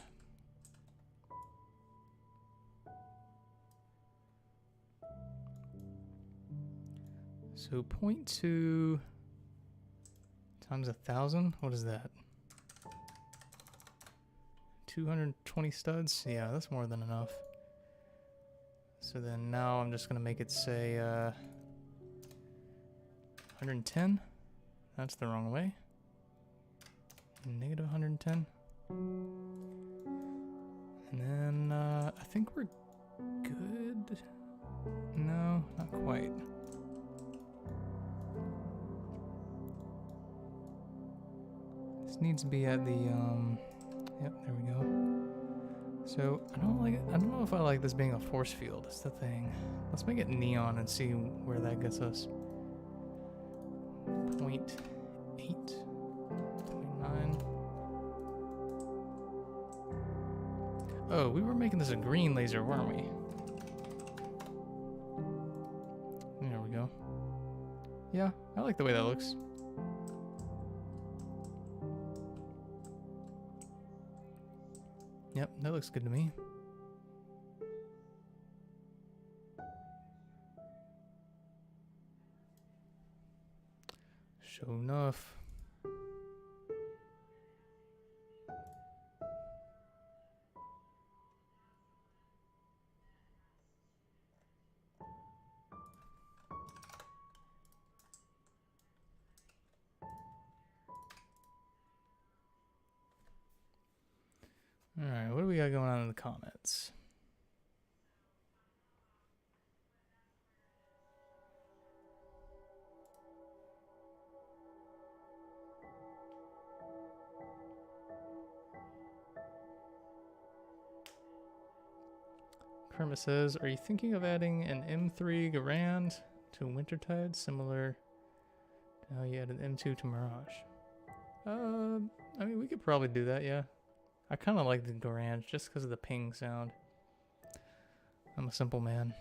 So 0.2 times 1,000, what is that? 220 studs? Yeah, that's more than enough. So then now I'm just gonna make it say 110. That's the wrong way. Negative 110. And then I think we're good. No, not quite. This needs to be at the yep, there we go. So I don't know if I like this being a force field. That's the thing. Let's make it neon and see where that gets us. 0.8, 0.9. Oh, we were making this a green laser, weren't we? There we go. Yeah, I like the way that looks. Yep, that looks good to me. Sure enough. Alright, what do we got going on in the comments? Kermit says, are you thinking of adding an M3 Garand to Wintertide, similar to how you added M2 to Mirage? I mean, we could probably do that, yeah. I kind of like the Garand just because of the ping sound. I'm a simple man.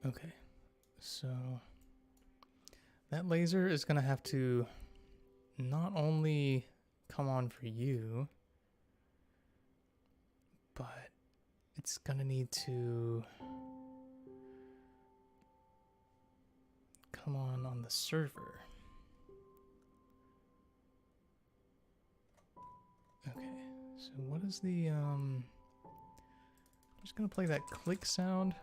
Okay, so that laser is going to have to not only come on for you, but it's gonna need to come on the server. Okay, so what is the I'm just gonna play that click sound.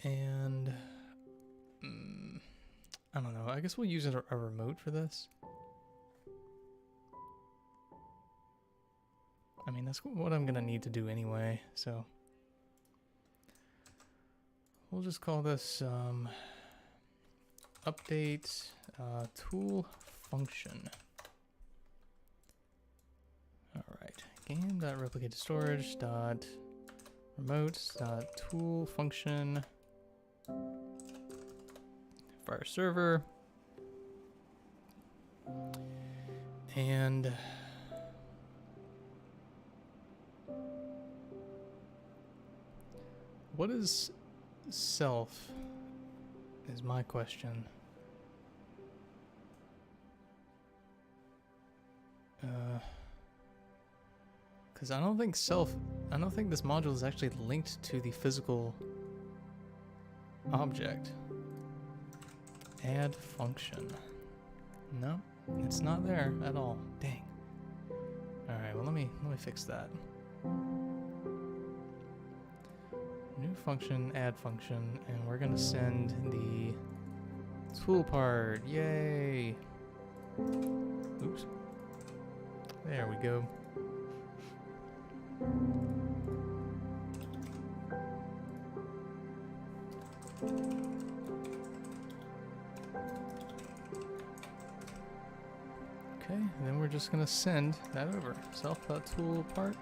And I don't know, I guess we'll use a remote for this. I mean, that's what I'm gonna need to do anyway, so we'll just call this update tool function. Alright, game.replicate storage dot remotes dot tool function for our server. And what is self is my question. Because I don't think this module is actually linked to the physical object. Add function. No, it's not there at all. Dang. Alright, well let me fix that. New function, add function, and we're gonna send the tool part. Yay! Oops. There we go. Okay, and then we're just gonna send that over. Self.tool part.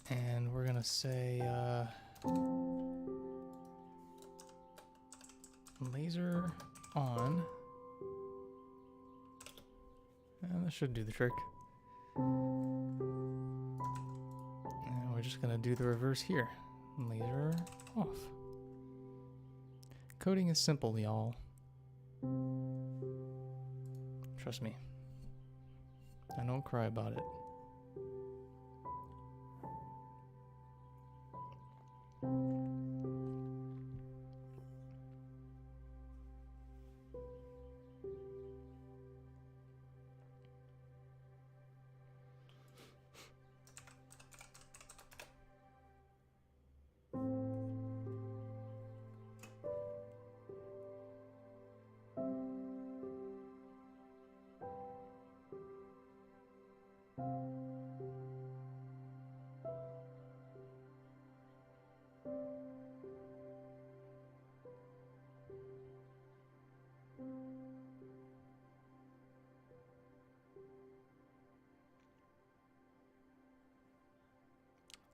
And we're gonna say laser on. And that should do the trick. And we're just gonna do the reverse here. Laser off. Coding is simple, y'all. Trust me. I don't cry about it.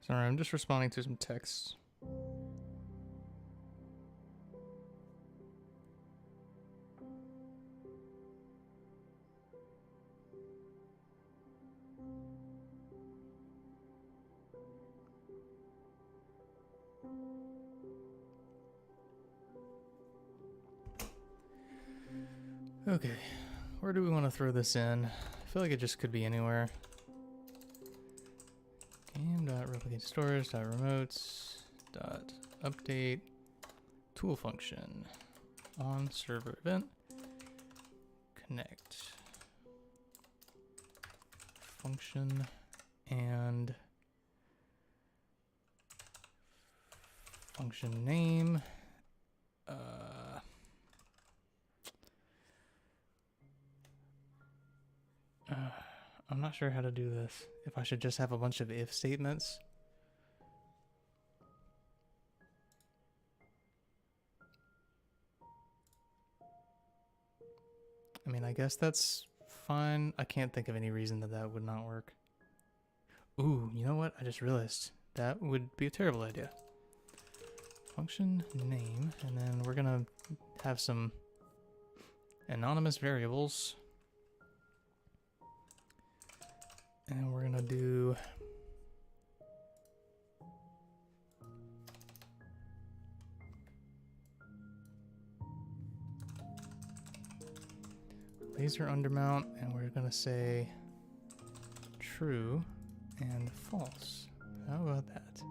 Sorry, I'm just responding to some texts. Okay, where do we want to throw this in? I feel like it just could be anywhere. Game.replicate storage.remotes.update tool function on server event connect function and function name. I'm not sure how to do this. If I should just have a bunch of if statements. I mean, I guess that's fine. I can't think of any reason that that would not work. Ooh, you know what? I just realized that would be a terrible idea. Function name, and then we're gonna have some anonymous variables. And we're gonna do laser undermount, and we're gonna say true and false. How about that?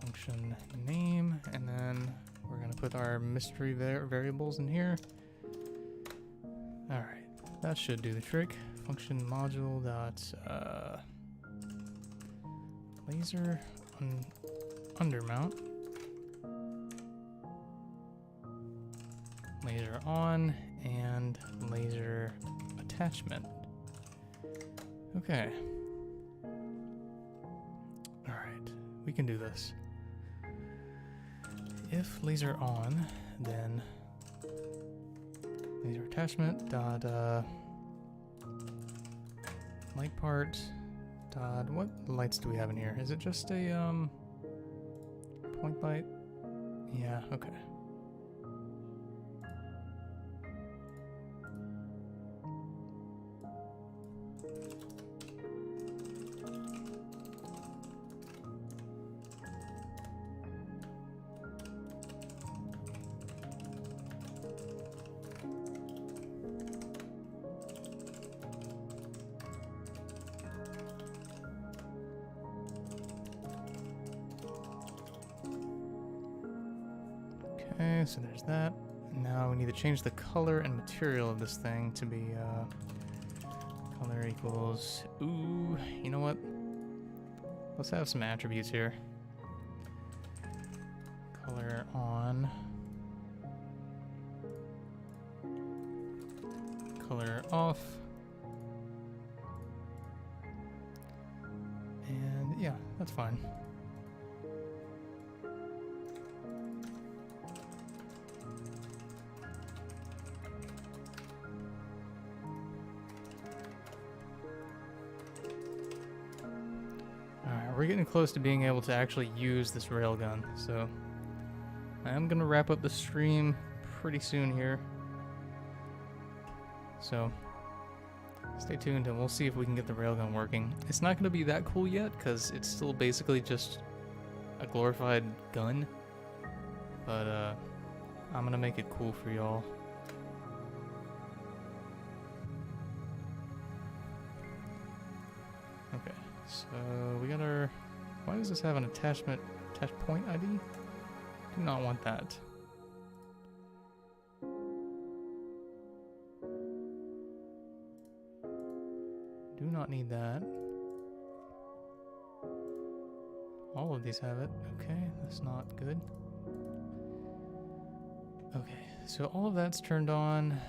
Function name, and then we're gonna put our mystery variables in here. All right, that should do the trick. Function module dot laser undermount, laser on, and laser attachment. Okay. All right, we can do this. If laser on, then laser attachment dot light part dot, what lights do we have in here? Is it just a point light? Yeah, okay. Okay, so there's that. Now we need to change the color and material of this thing to be color equals, ooh, you know what? Let's have some attributes here. Color on. Color off. And yeah, that's fine. We're getting close to being able to actually use this railgun, so I am going to wrap up the stream pretty soon here. So stay tuned and we'll see if we can get the railgun working. It's not going to be that cool yet because it's still basically just a glorified gun, but I'm going to make it cool for y'all. Okay. So we got our, why does this have an attach point ID? Do not want that. Do not need that. All of these have it. Okay, that's not good. Okay, so all of that's turned on.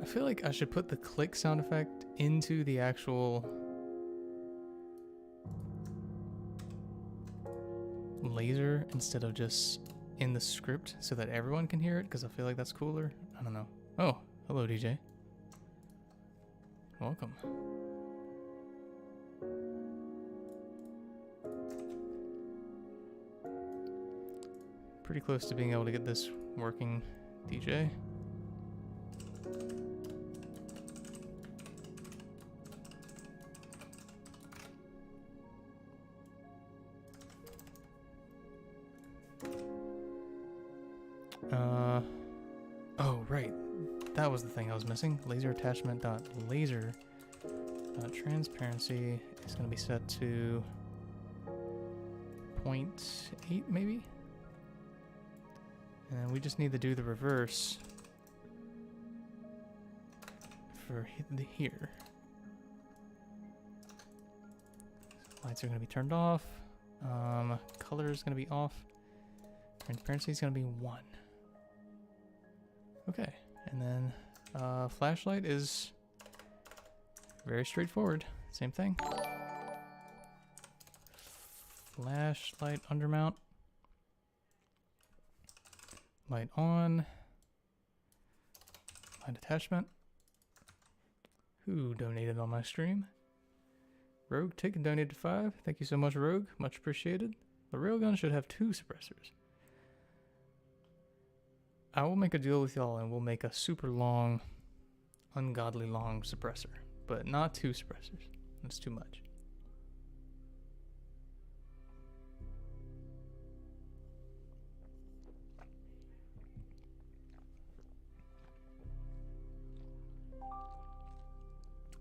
I feel like I should put the click sound effect into the actual laser instead of just in the script so that everyone can hear it, because I feel like that's cooler. I don't know. Oh, hello DJ. Welcome. Pretty close to being able to get this working, DJ. Oh, right. That was the thing I was missing. Laser attachment dot laser transparency is going to be set to 0.8 maybe? And then we just need to do the reverse for here. Lights are going to be turned off. Color is going to be off. Transparency is going to be 1. Okay, and then flashlight is very straightforward. Same thing. Flashlight undermount. Light on. Light attachment. Who donated on my stream? Rogue Tick donated 5. Thank you so much, Rogue. Much appreciated. The railgun should have 2 suppressors. I will make a deal with y'all and we'll make a super long, ungodly long suppressor. But not 2 suppressors. That's too much.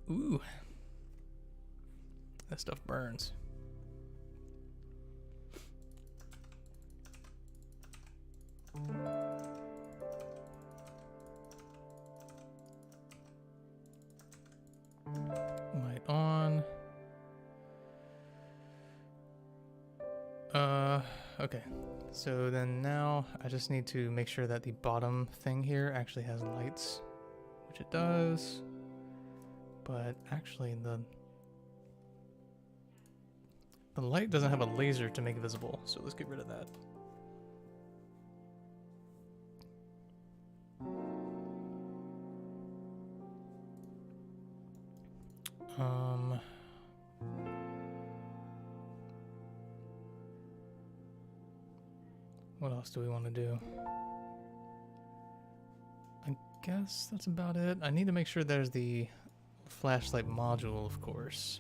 Ooh. That stuff burns. Light on. Okay. So then now I just need to make sure that the bottom thing here actually has lights, which it does. But actually the light doesn't have a laser to make visible, so let's get rid of that. What else do we want to do? I guess that's about it. I need to make sure there's the flashlight module, of course.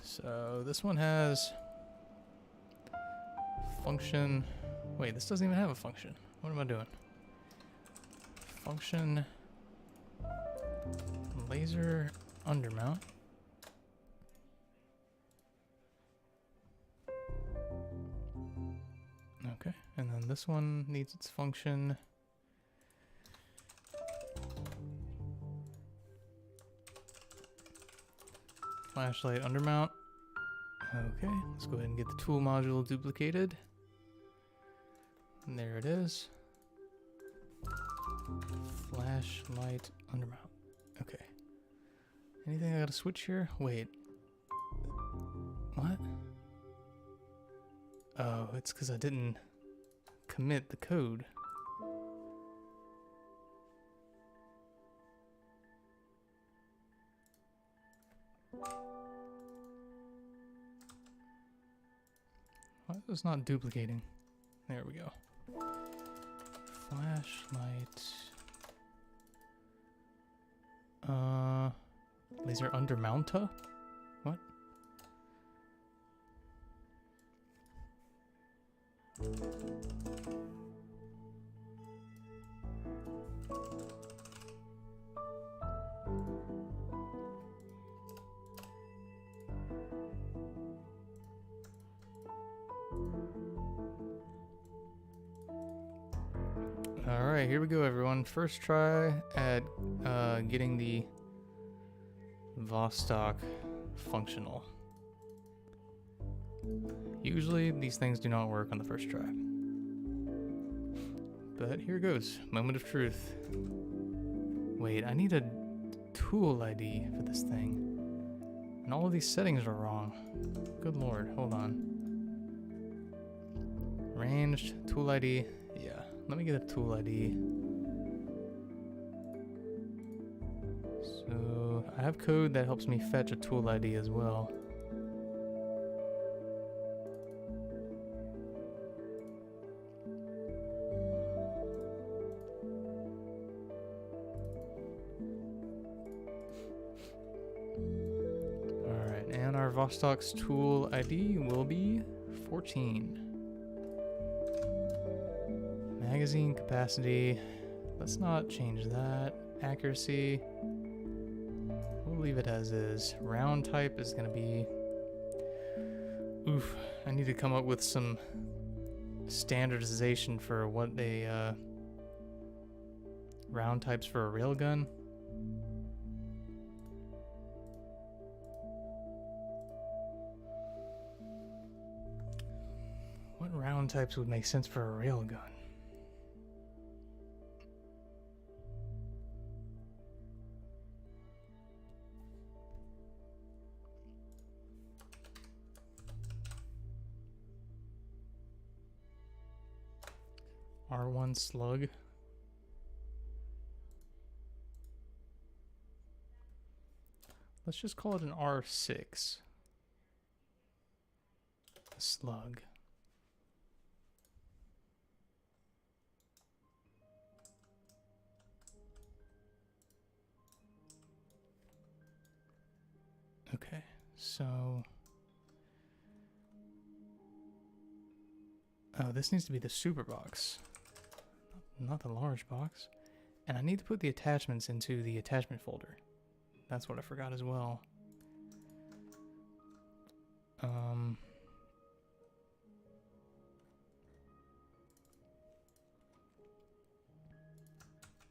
So this one has function. Wait, this doesn't even have a function. What am I doing? Function laser undermount. Okay, and then this one needs its function. Flashlight undermount. Okay, let's go ahead and get the tool module duplicated. And there it is. Flashlight undermount. Okay. Anything I gotta switch here? Wait. What? Oh, it's because I didn't commit the code. Why is this not duplicating? There we go. Flashlight. Laser undermounta? What? Alright, here we go everyone. First try at getting the Vostok functional. Usually these things do not work on the first try. But here goes. Moment of truth. Wait, I need a tool ID for this thing. And all of these settings are wrong. Good lord, hold on. Ranged, tool ID. Yeah, let me get a tool ID. So, I have code that helps me fetch a tool ID as well. Alright, and our Vostok's tool ID will be 14. Magazine capacity, let's not change that. Accuracy, we'll leave it as is. Round type is going to be... Oof, I need to come up with some standardization for what a round types for a railgun. What round types would make sense for a railgun? R1 slug. Let's just call it an R6. A slug. Okay, so... Oh, this needs to be the Superbox, not the large box. And I need to put the attachments into the attachment folder. That's what I forgot as well.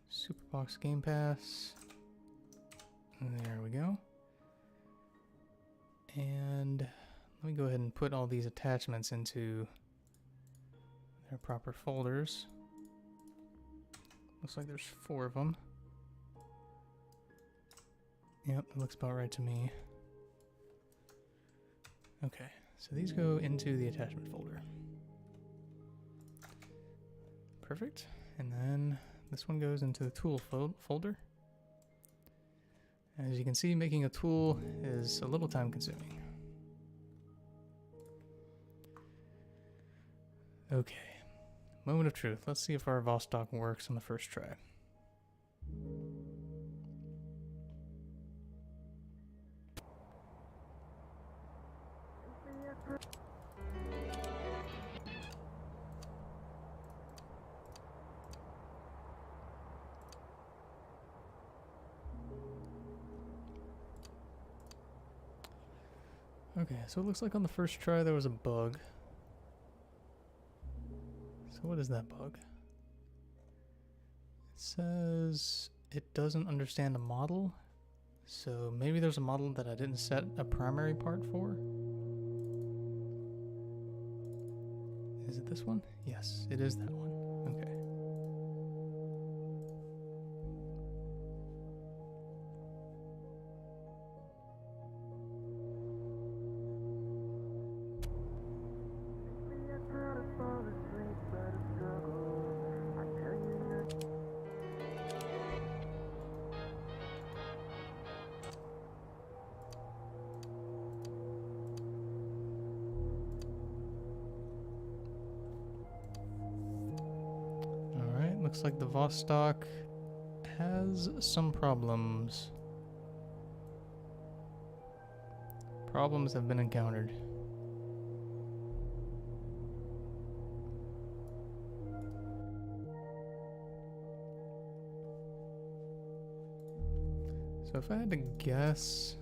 Superbox Game Pass. There we go. And let me go ahead and put all these attachments into their proper folders. Looks like there's 4 of them. Yep, that looks about right to me. Okay, so these go into the attachment folder. Perfect. And then this one goes into the tool folder. As you can see, making a tool is a little time consuming. Okay, moment of truth. Let's see if our Vostok works on the first try. Okay, so it looks like on the first try there was a bug. So what is that bug? It says it doesn't understand a model. So maybe there's a model that I didn't set a primary part for. Is it this one? Yes, it is that one. Okay. Looks like the Vostok has some problems. Problems have been encountered. So if I had to guess,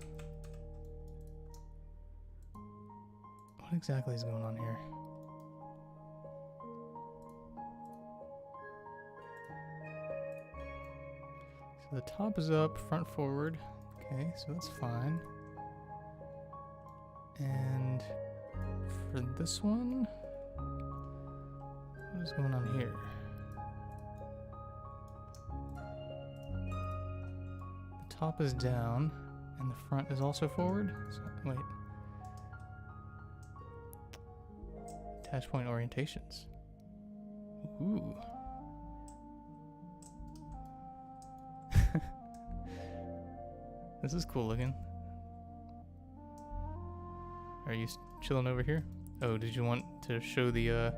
what exactly is going on here? The top is up, front forward. Okay, so that's fine. And for this one, what is going on here? The top is down, and the front is also forward. So, wait. Attach point orientations. Ooh. This is cool looking. Are you chilling over here? Oh, did you want to show the to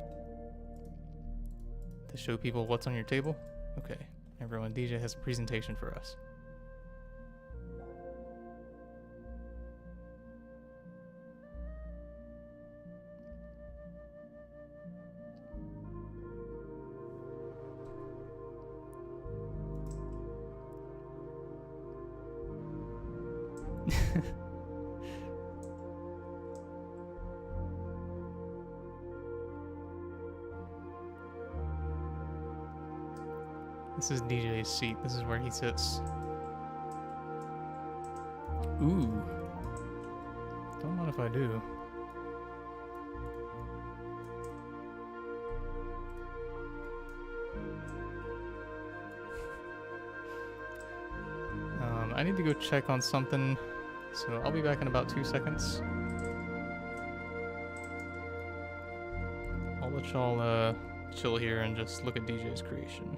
show people what's on your table? Okay, everyone, DJ has a presentation for us. This is DJ's seat. This is where he sits. Ooh. Don't mind if I do. I need to go check on something, so I'll be back in about 2 seconds. I'll let y'all chill here and just look at DJ's creation.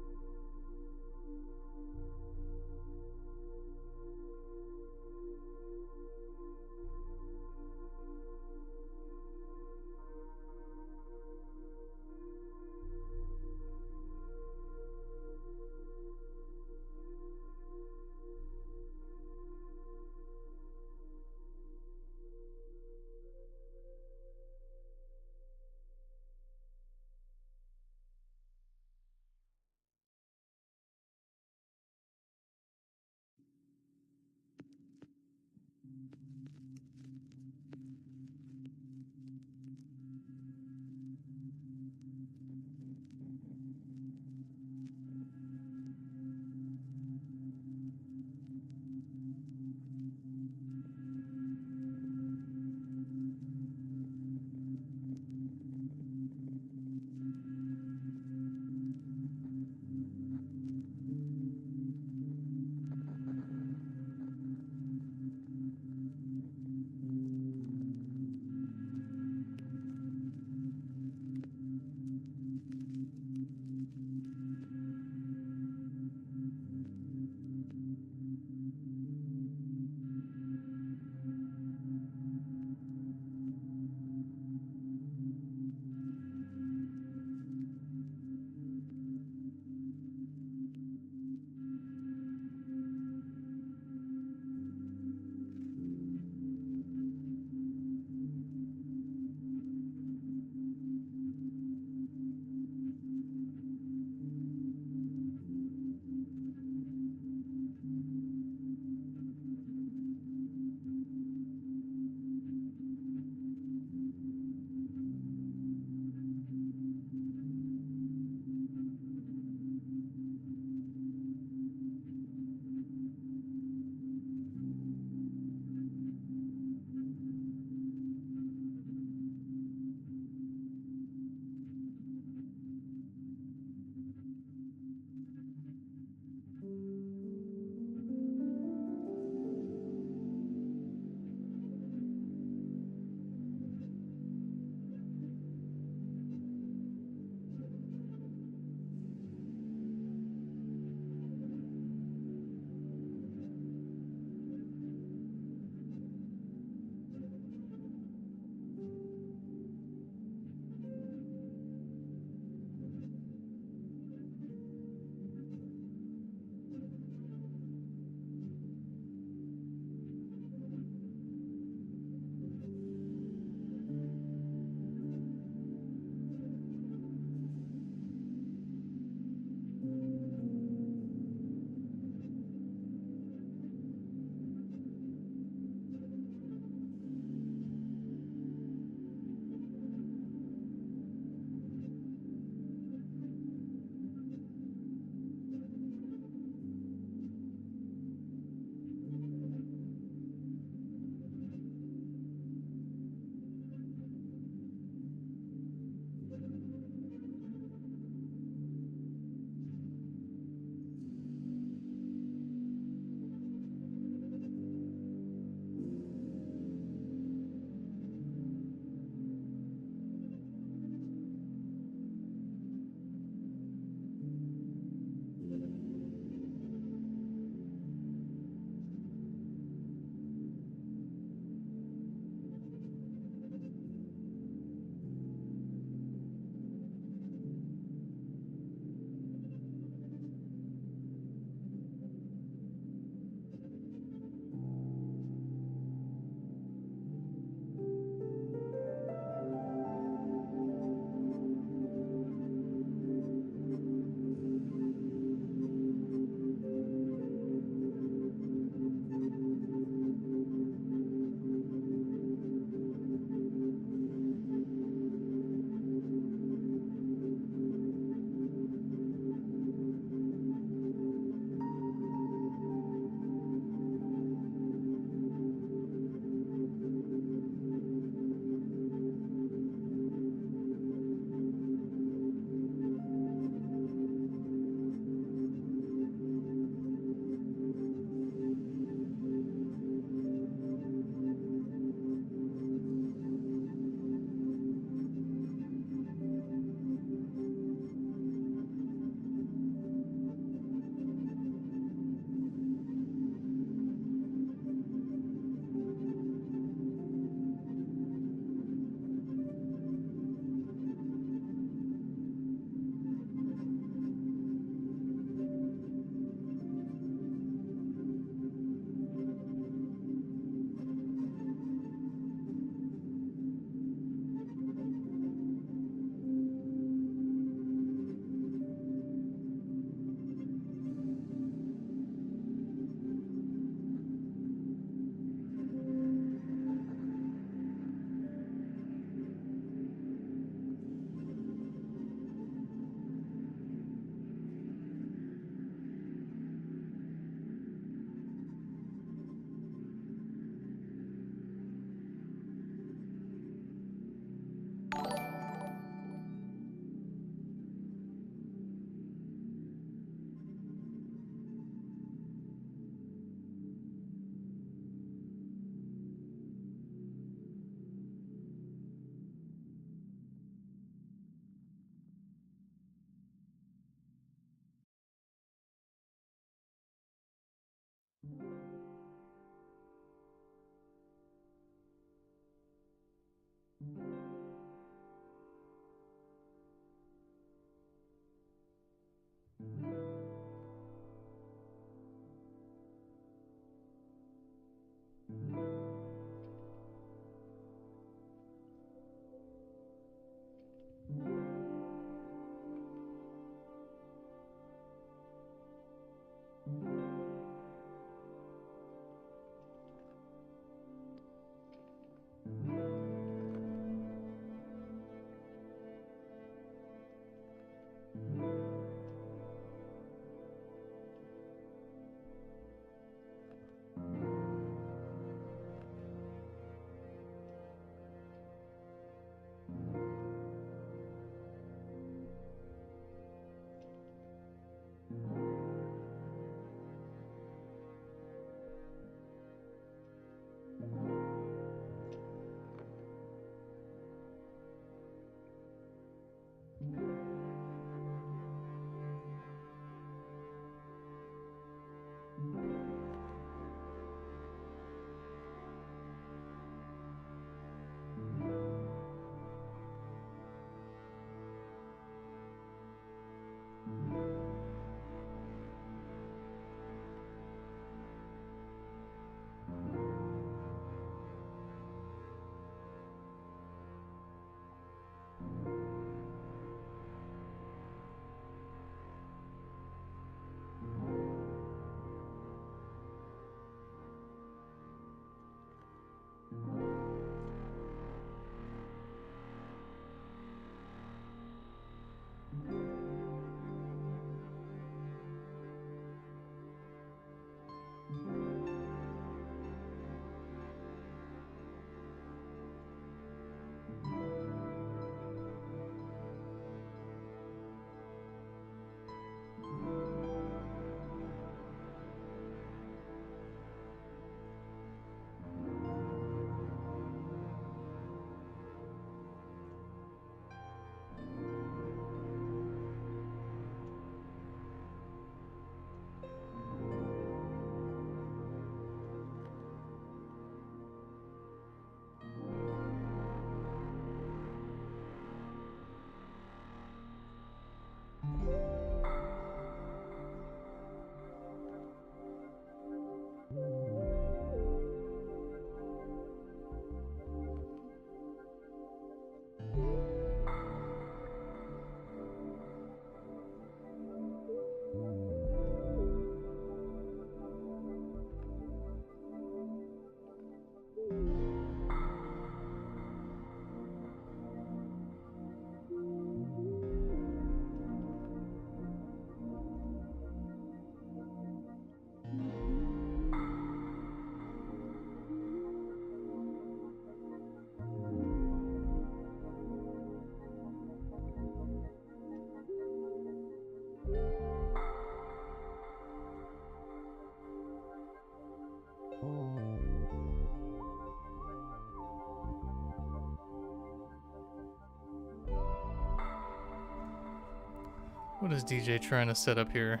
What is DJ trying to set up here?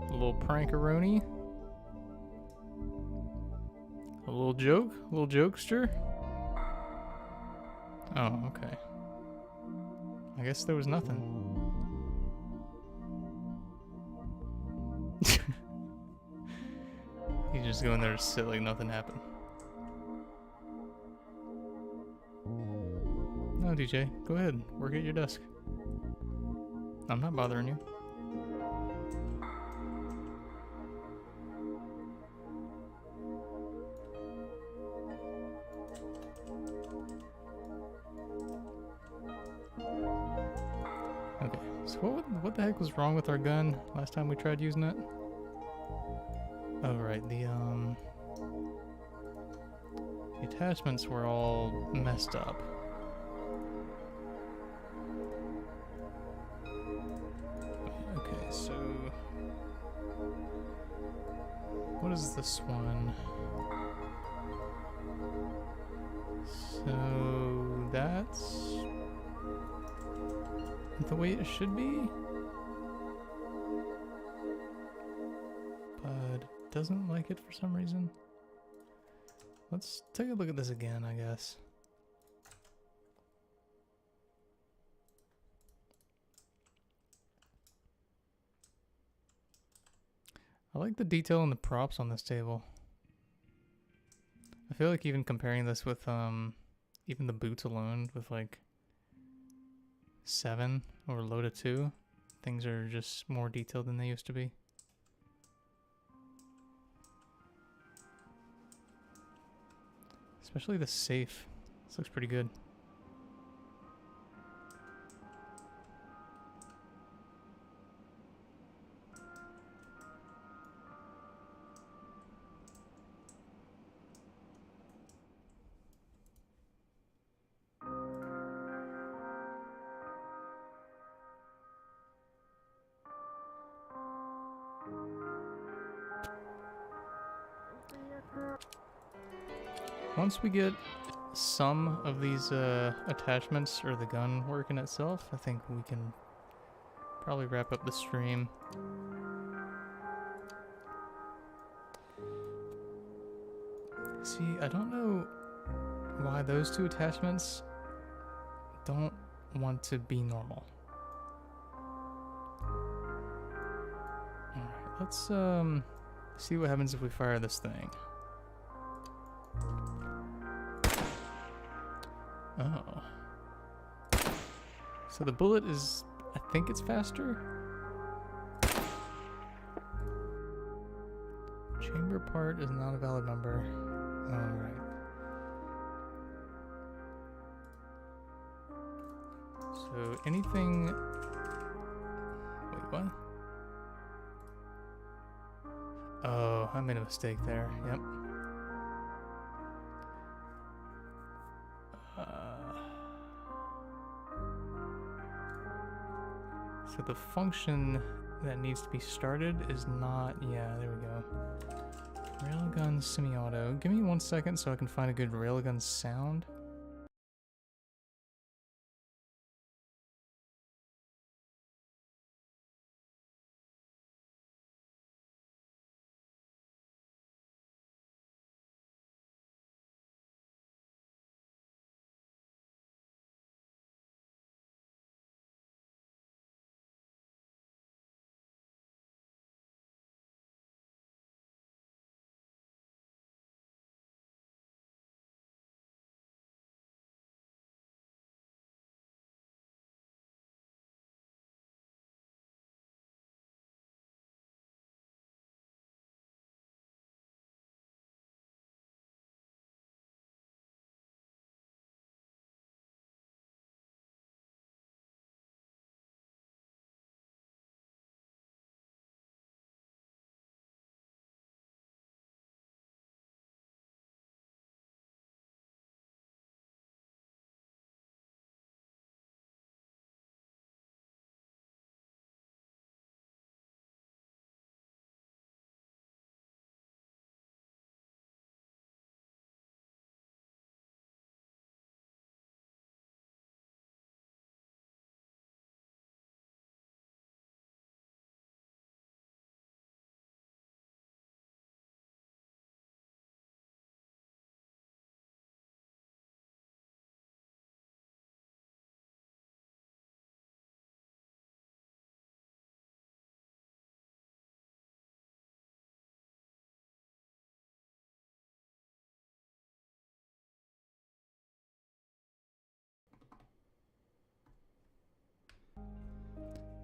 A little prankaroni? A little joke? A little jokester? Oh, okay. I guess there was nothing. You just go in there to sit like nothing happened. No, DJ, go ahead. Work at your desk. I'm not bothering you. Okay, so what the heck was wrong with our gun last time we tried using it? Oh right, the attachments were all messed up. Okay, so what is this one? So that's the way it should be, but it doesn't like it for some reason. Let's take a look at this again, I guess. I like the detail and the props on this table. I feel like even comparing this with even the boots alone with like 7 or low to 2, things are just more detailed than they used to be. Especially the safe. This looks pretty good. Once we get some of these attachments or the gun working itself, I think we can probably wrap up the stream. See, I don't know why those two attachments don't want to be normal. Alright, let's see what happens if we fire this thing. Oh. So the bullet is, I think it's faster? Chamber part is not a valid number. Alright. So anything... Wait, what? Oh, I made a mistake there. Yep. So the function that needs to be started is not... Yeah, there we go. Railgun semi-auto. Give me 1 second so I can find a good railgun sound.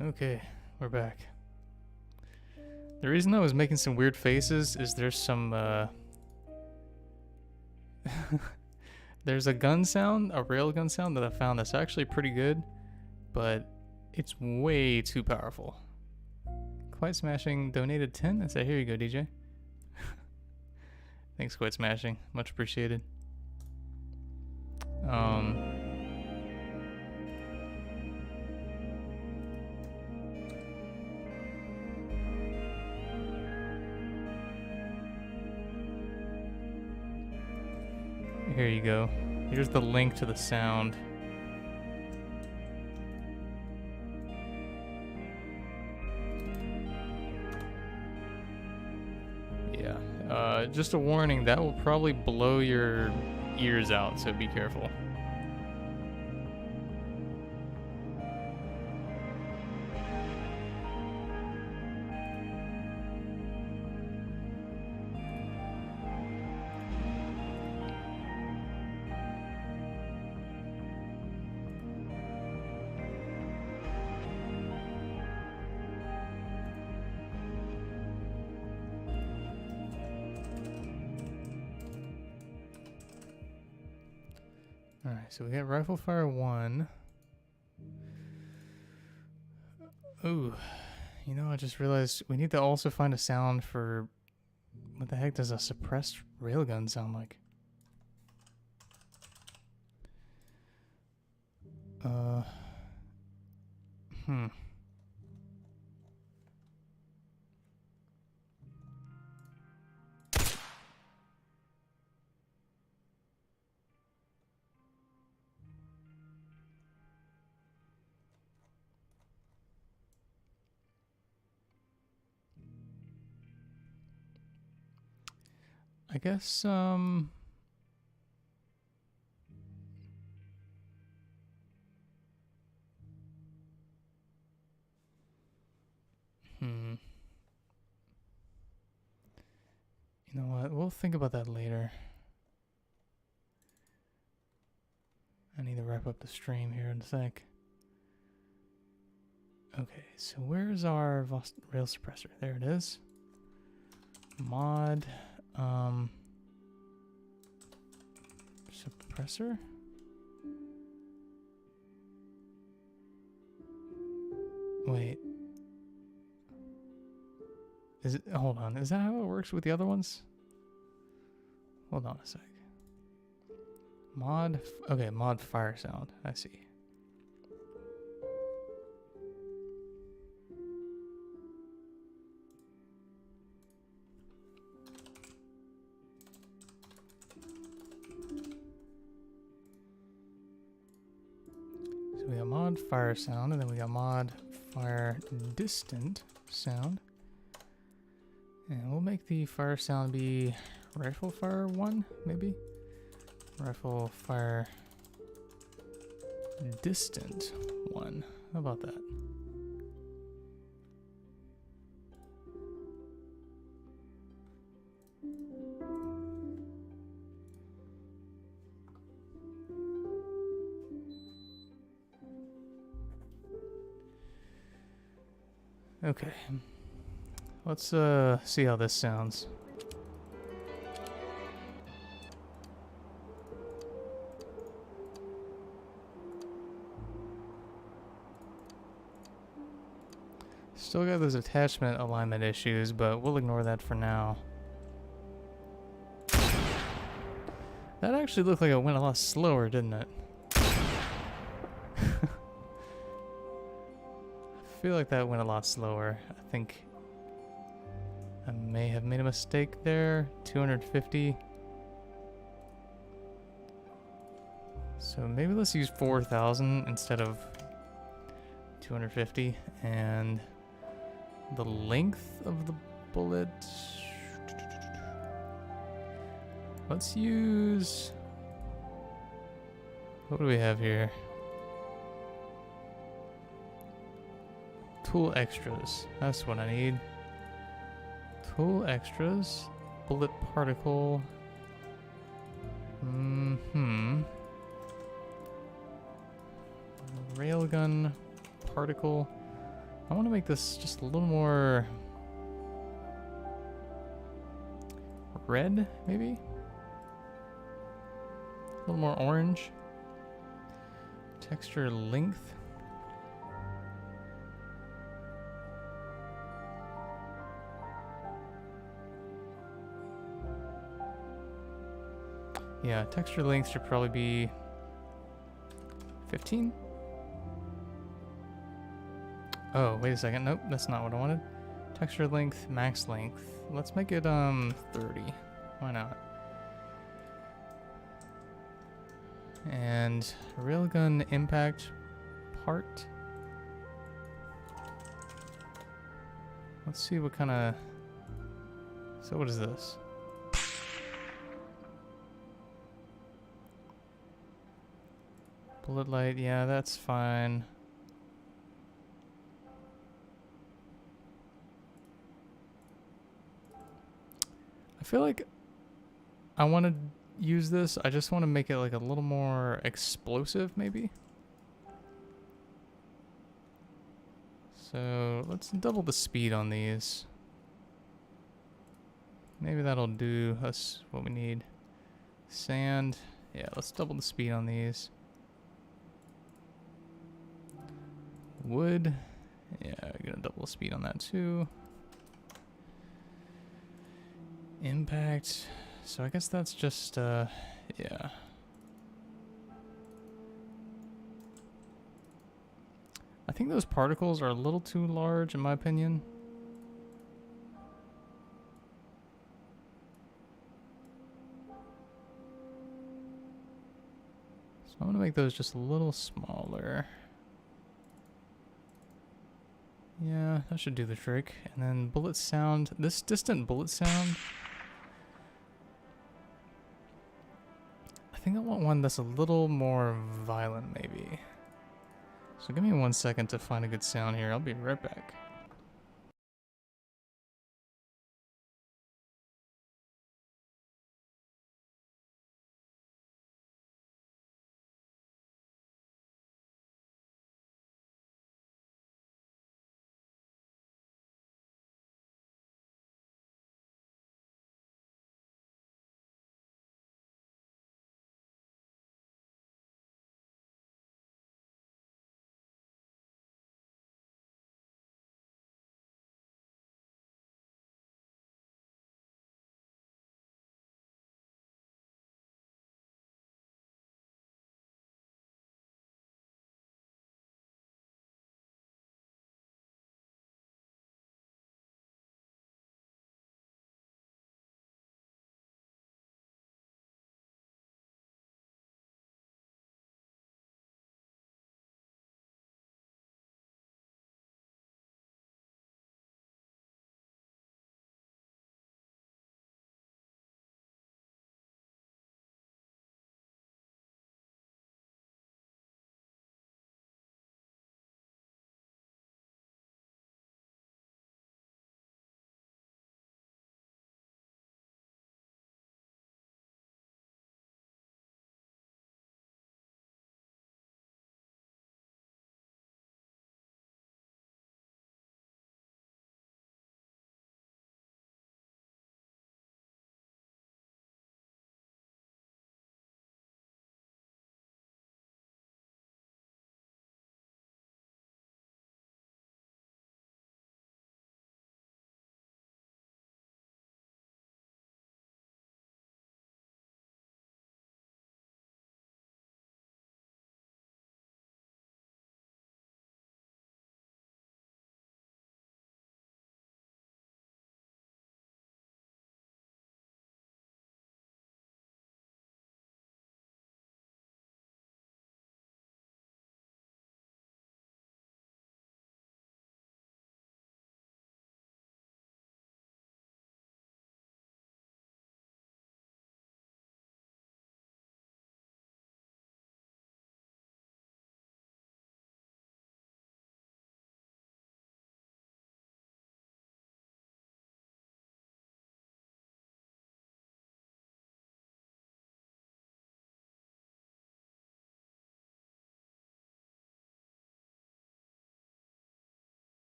Okay, we're back. The reason I was making some weird faces is there's some, there's a gun sound, a railgun sound that I found that's actually pretty good, but it's way too powerful. Quite Smashing donated 10. I said, here you go, DJ. Thanks, Quite Smashing. Much appreciated. Here you go. Here's the link to the sound. Yeah. Just a warning, that will probably blow your ears out, so be careful. Alright, so we got rifle fire 1. Ooh, you know, I just realized we need to also find a sound for... What the heck does a suppressed railgun sound like? I guess, You know what? We'll think about that later. I need to wrap up the stream here in a sec. Okay, so where's our rail suppressor? There it is. Mod, suppressor? Wait. Is it, hold on, is that how it works with the other ones? Hold on a sec. Mod, okay, mod fire sound, I see. So we got mod fire sound, and then we got mod fire distant sound. And we'll make the fire sound be rifle fire 1, maybe? Rifle fire distant 1. How about that? Okay. Let's see how this sounds. Still got those attachment alignment issues, but we'll ignore that for now. That actually looked like it went a lot slower, didn't it? I feel like that went a lot slower. I think I may have made a mistake there. 250. So maybe let's use 4,000 instead of 250. And the length of the bullet. Let's use... What do we have here? Tool extras. That's what I need. Tool extras. Bullet particle. Railgun particle. I want to make this just a little more red, maybe? A little more orange. Texture length. Yeah, texture length should probably be 15. Oh, wait a second. Nope, that's not what I wanted. Texture length, max length. Let's make it 30. Why not? And railgun impact part. Let's see what kind of... So what is this? Bullet light, yeah, that's fine. I feel like I want to use this. I just want to make it like a little more explosive, maybe. So let's double the speed on these. Maybe that'll do us what we need. Sand. Yeah, let's double the speed on these. Wood. Yeah, we're gonna double the speed on that too. Impact. So I guess that's just, yeah. I think those particles are a little too large in my opinion. So I'm gonna make those just a little smaller. Yeah, that should do the trick. And then bullet sound. This distant bullet sound. I think I want one that's a little more violent, maybe. So give me 1 second to find a good sound here. I'll be right back.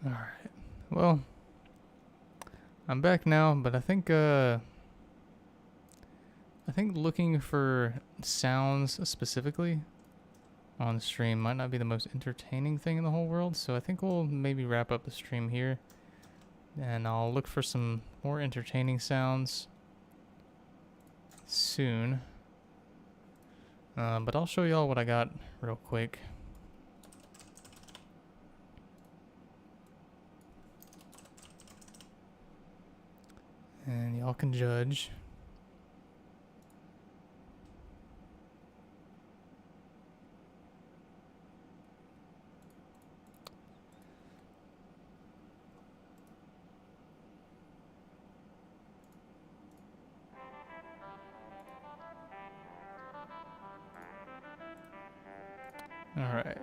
Alright. Well, I'm back now, but I think looking for sounds specifically on the stream might not be the most entertaining thing in the whole world, so I think we'll maybe wrap up the stream here, and I'll look for some more entertaining sounds soon. But I'll show y'all what I got real quick. And y'all can judge. All right.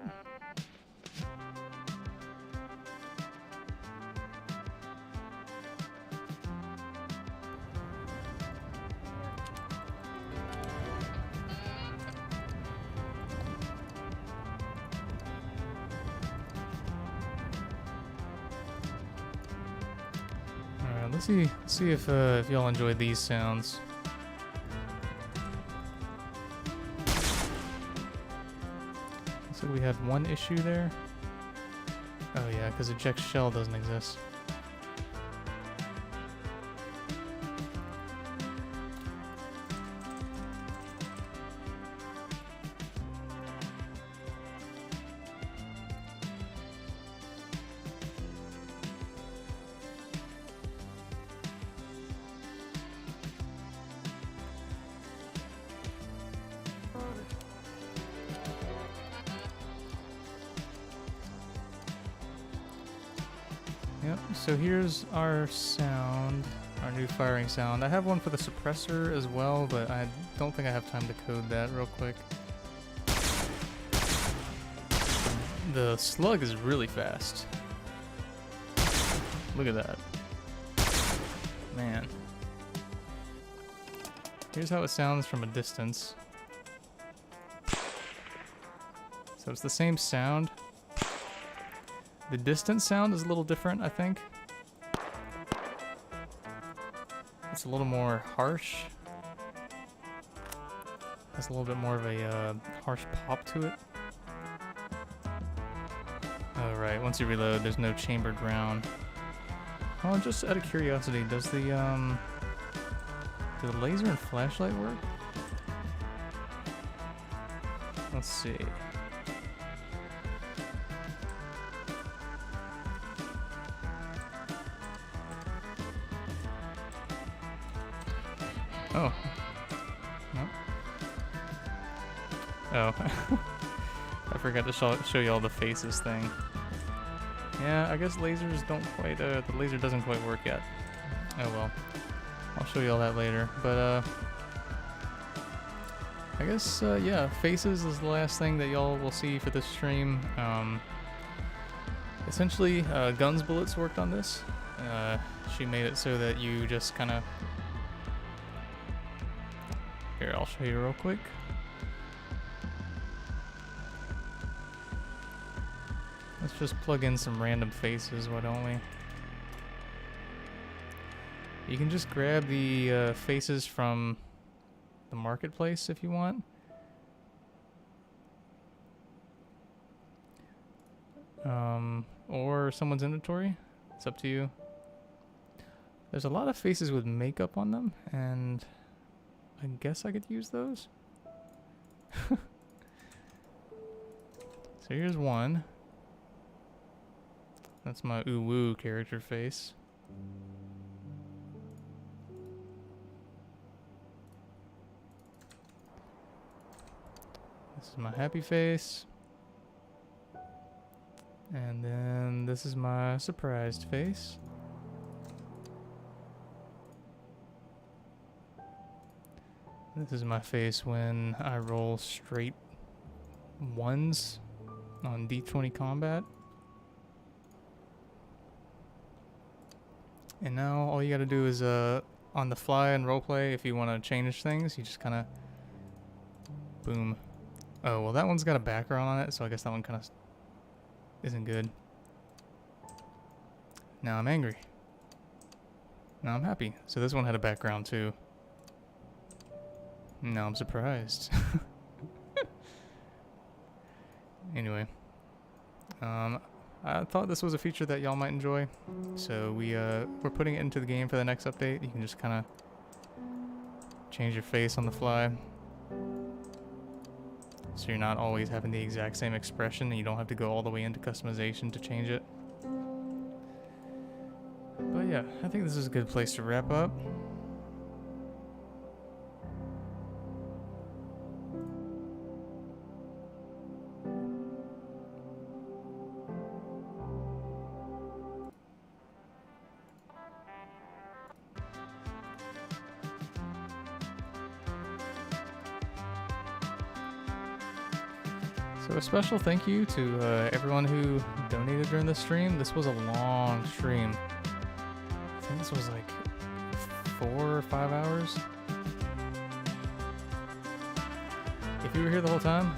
Let's see if y'all enjoy these sounds. So we had one issue there. Oh yeah, because eject shell doesn't exist. Yep, so here's our sound, our new firing sound. I have one for the suppressor as well, but I don't think I have time to code that real quick. The slug is really fast. Look at that. Man. Here's how it sounds from a distance. So it's the same sound. The distance sound is a little different, I think. It's a little more harsh. Has a little bit more of a harsh pop to it. Oh right, once you reload, there's no chambered round. Oh, just out of curiosity, do the laser and flashlight work? Let's see. Oh. No. Oh. I forgot to show y'all the faces thing. Yeah, I guess lasers don't quite, the laser doesn't quite work yet. Oh well. I'll show y'all that later. But, I guess, yeah, faces is the last thing that y'all will see for this stream. Essentially, Guns Bullets worked on this. She made it so that you just kind of... Here, I'll show you real quick. Let's just plug in some random faces, why don't we? You can just grab the faces from the marketplace if you want. Or someone's inventory. It's up to you. There's a lot of faces with makeup on them, and I guess I could use those. So here's one. That's my ooh-woo character face. This is my happy face. And then this is my surprised face. This is my face when I roll straight ones on D20 combat. And now all you gotta do is on the fly and roleplay, if you want to change things, you just kind of boom. Oh, well that one's got a background on it, so I guess that one kind of isn't good. Now I'm angry. Now I'm happy. So this one had a background too. Now I'm surprised. Anyway. I thought this was a feature that y'all might enjoy. So we're putting it into the game for the next update. You can just kind of change your face on the fly. So you're not always having the exact same expression and you don't have to go all the way into customization to change it. But yeah, I think this is a good place to wrap up. So a special thank you to everyone who donated during this stream. This was a long stream. I think this was like 4 or 5 hours. If you were here the whole time,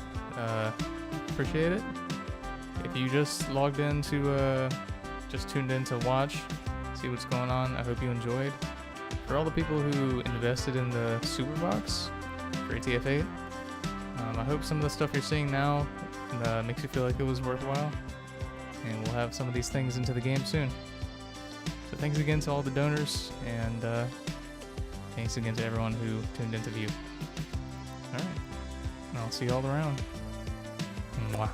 appreciate it. If you just logged in to, just tuned in to watch, see what's going on, I hope you enjoyed. For all the people who invested in the Superbox for ATF8, I hope some of the stuff you're seeing now makes you feel like it was worthwhile. And we'll have some of these things into the game soon. So thanks again to all the donors, and thanks again to everyone who tuned in to view. Alright, I'll see you all around. Mwah.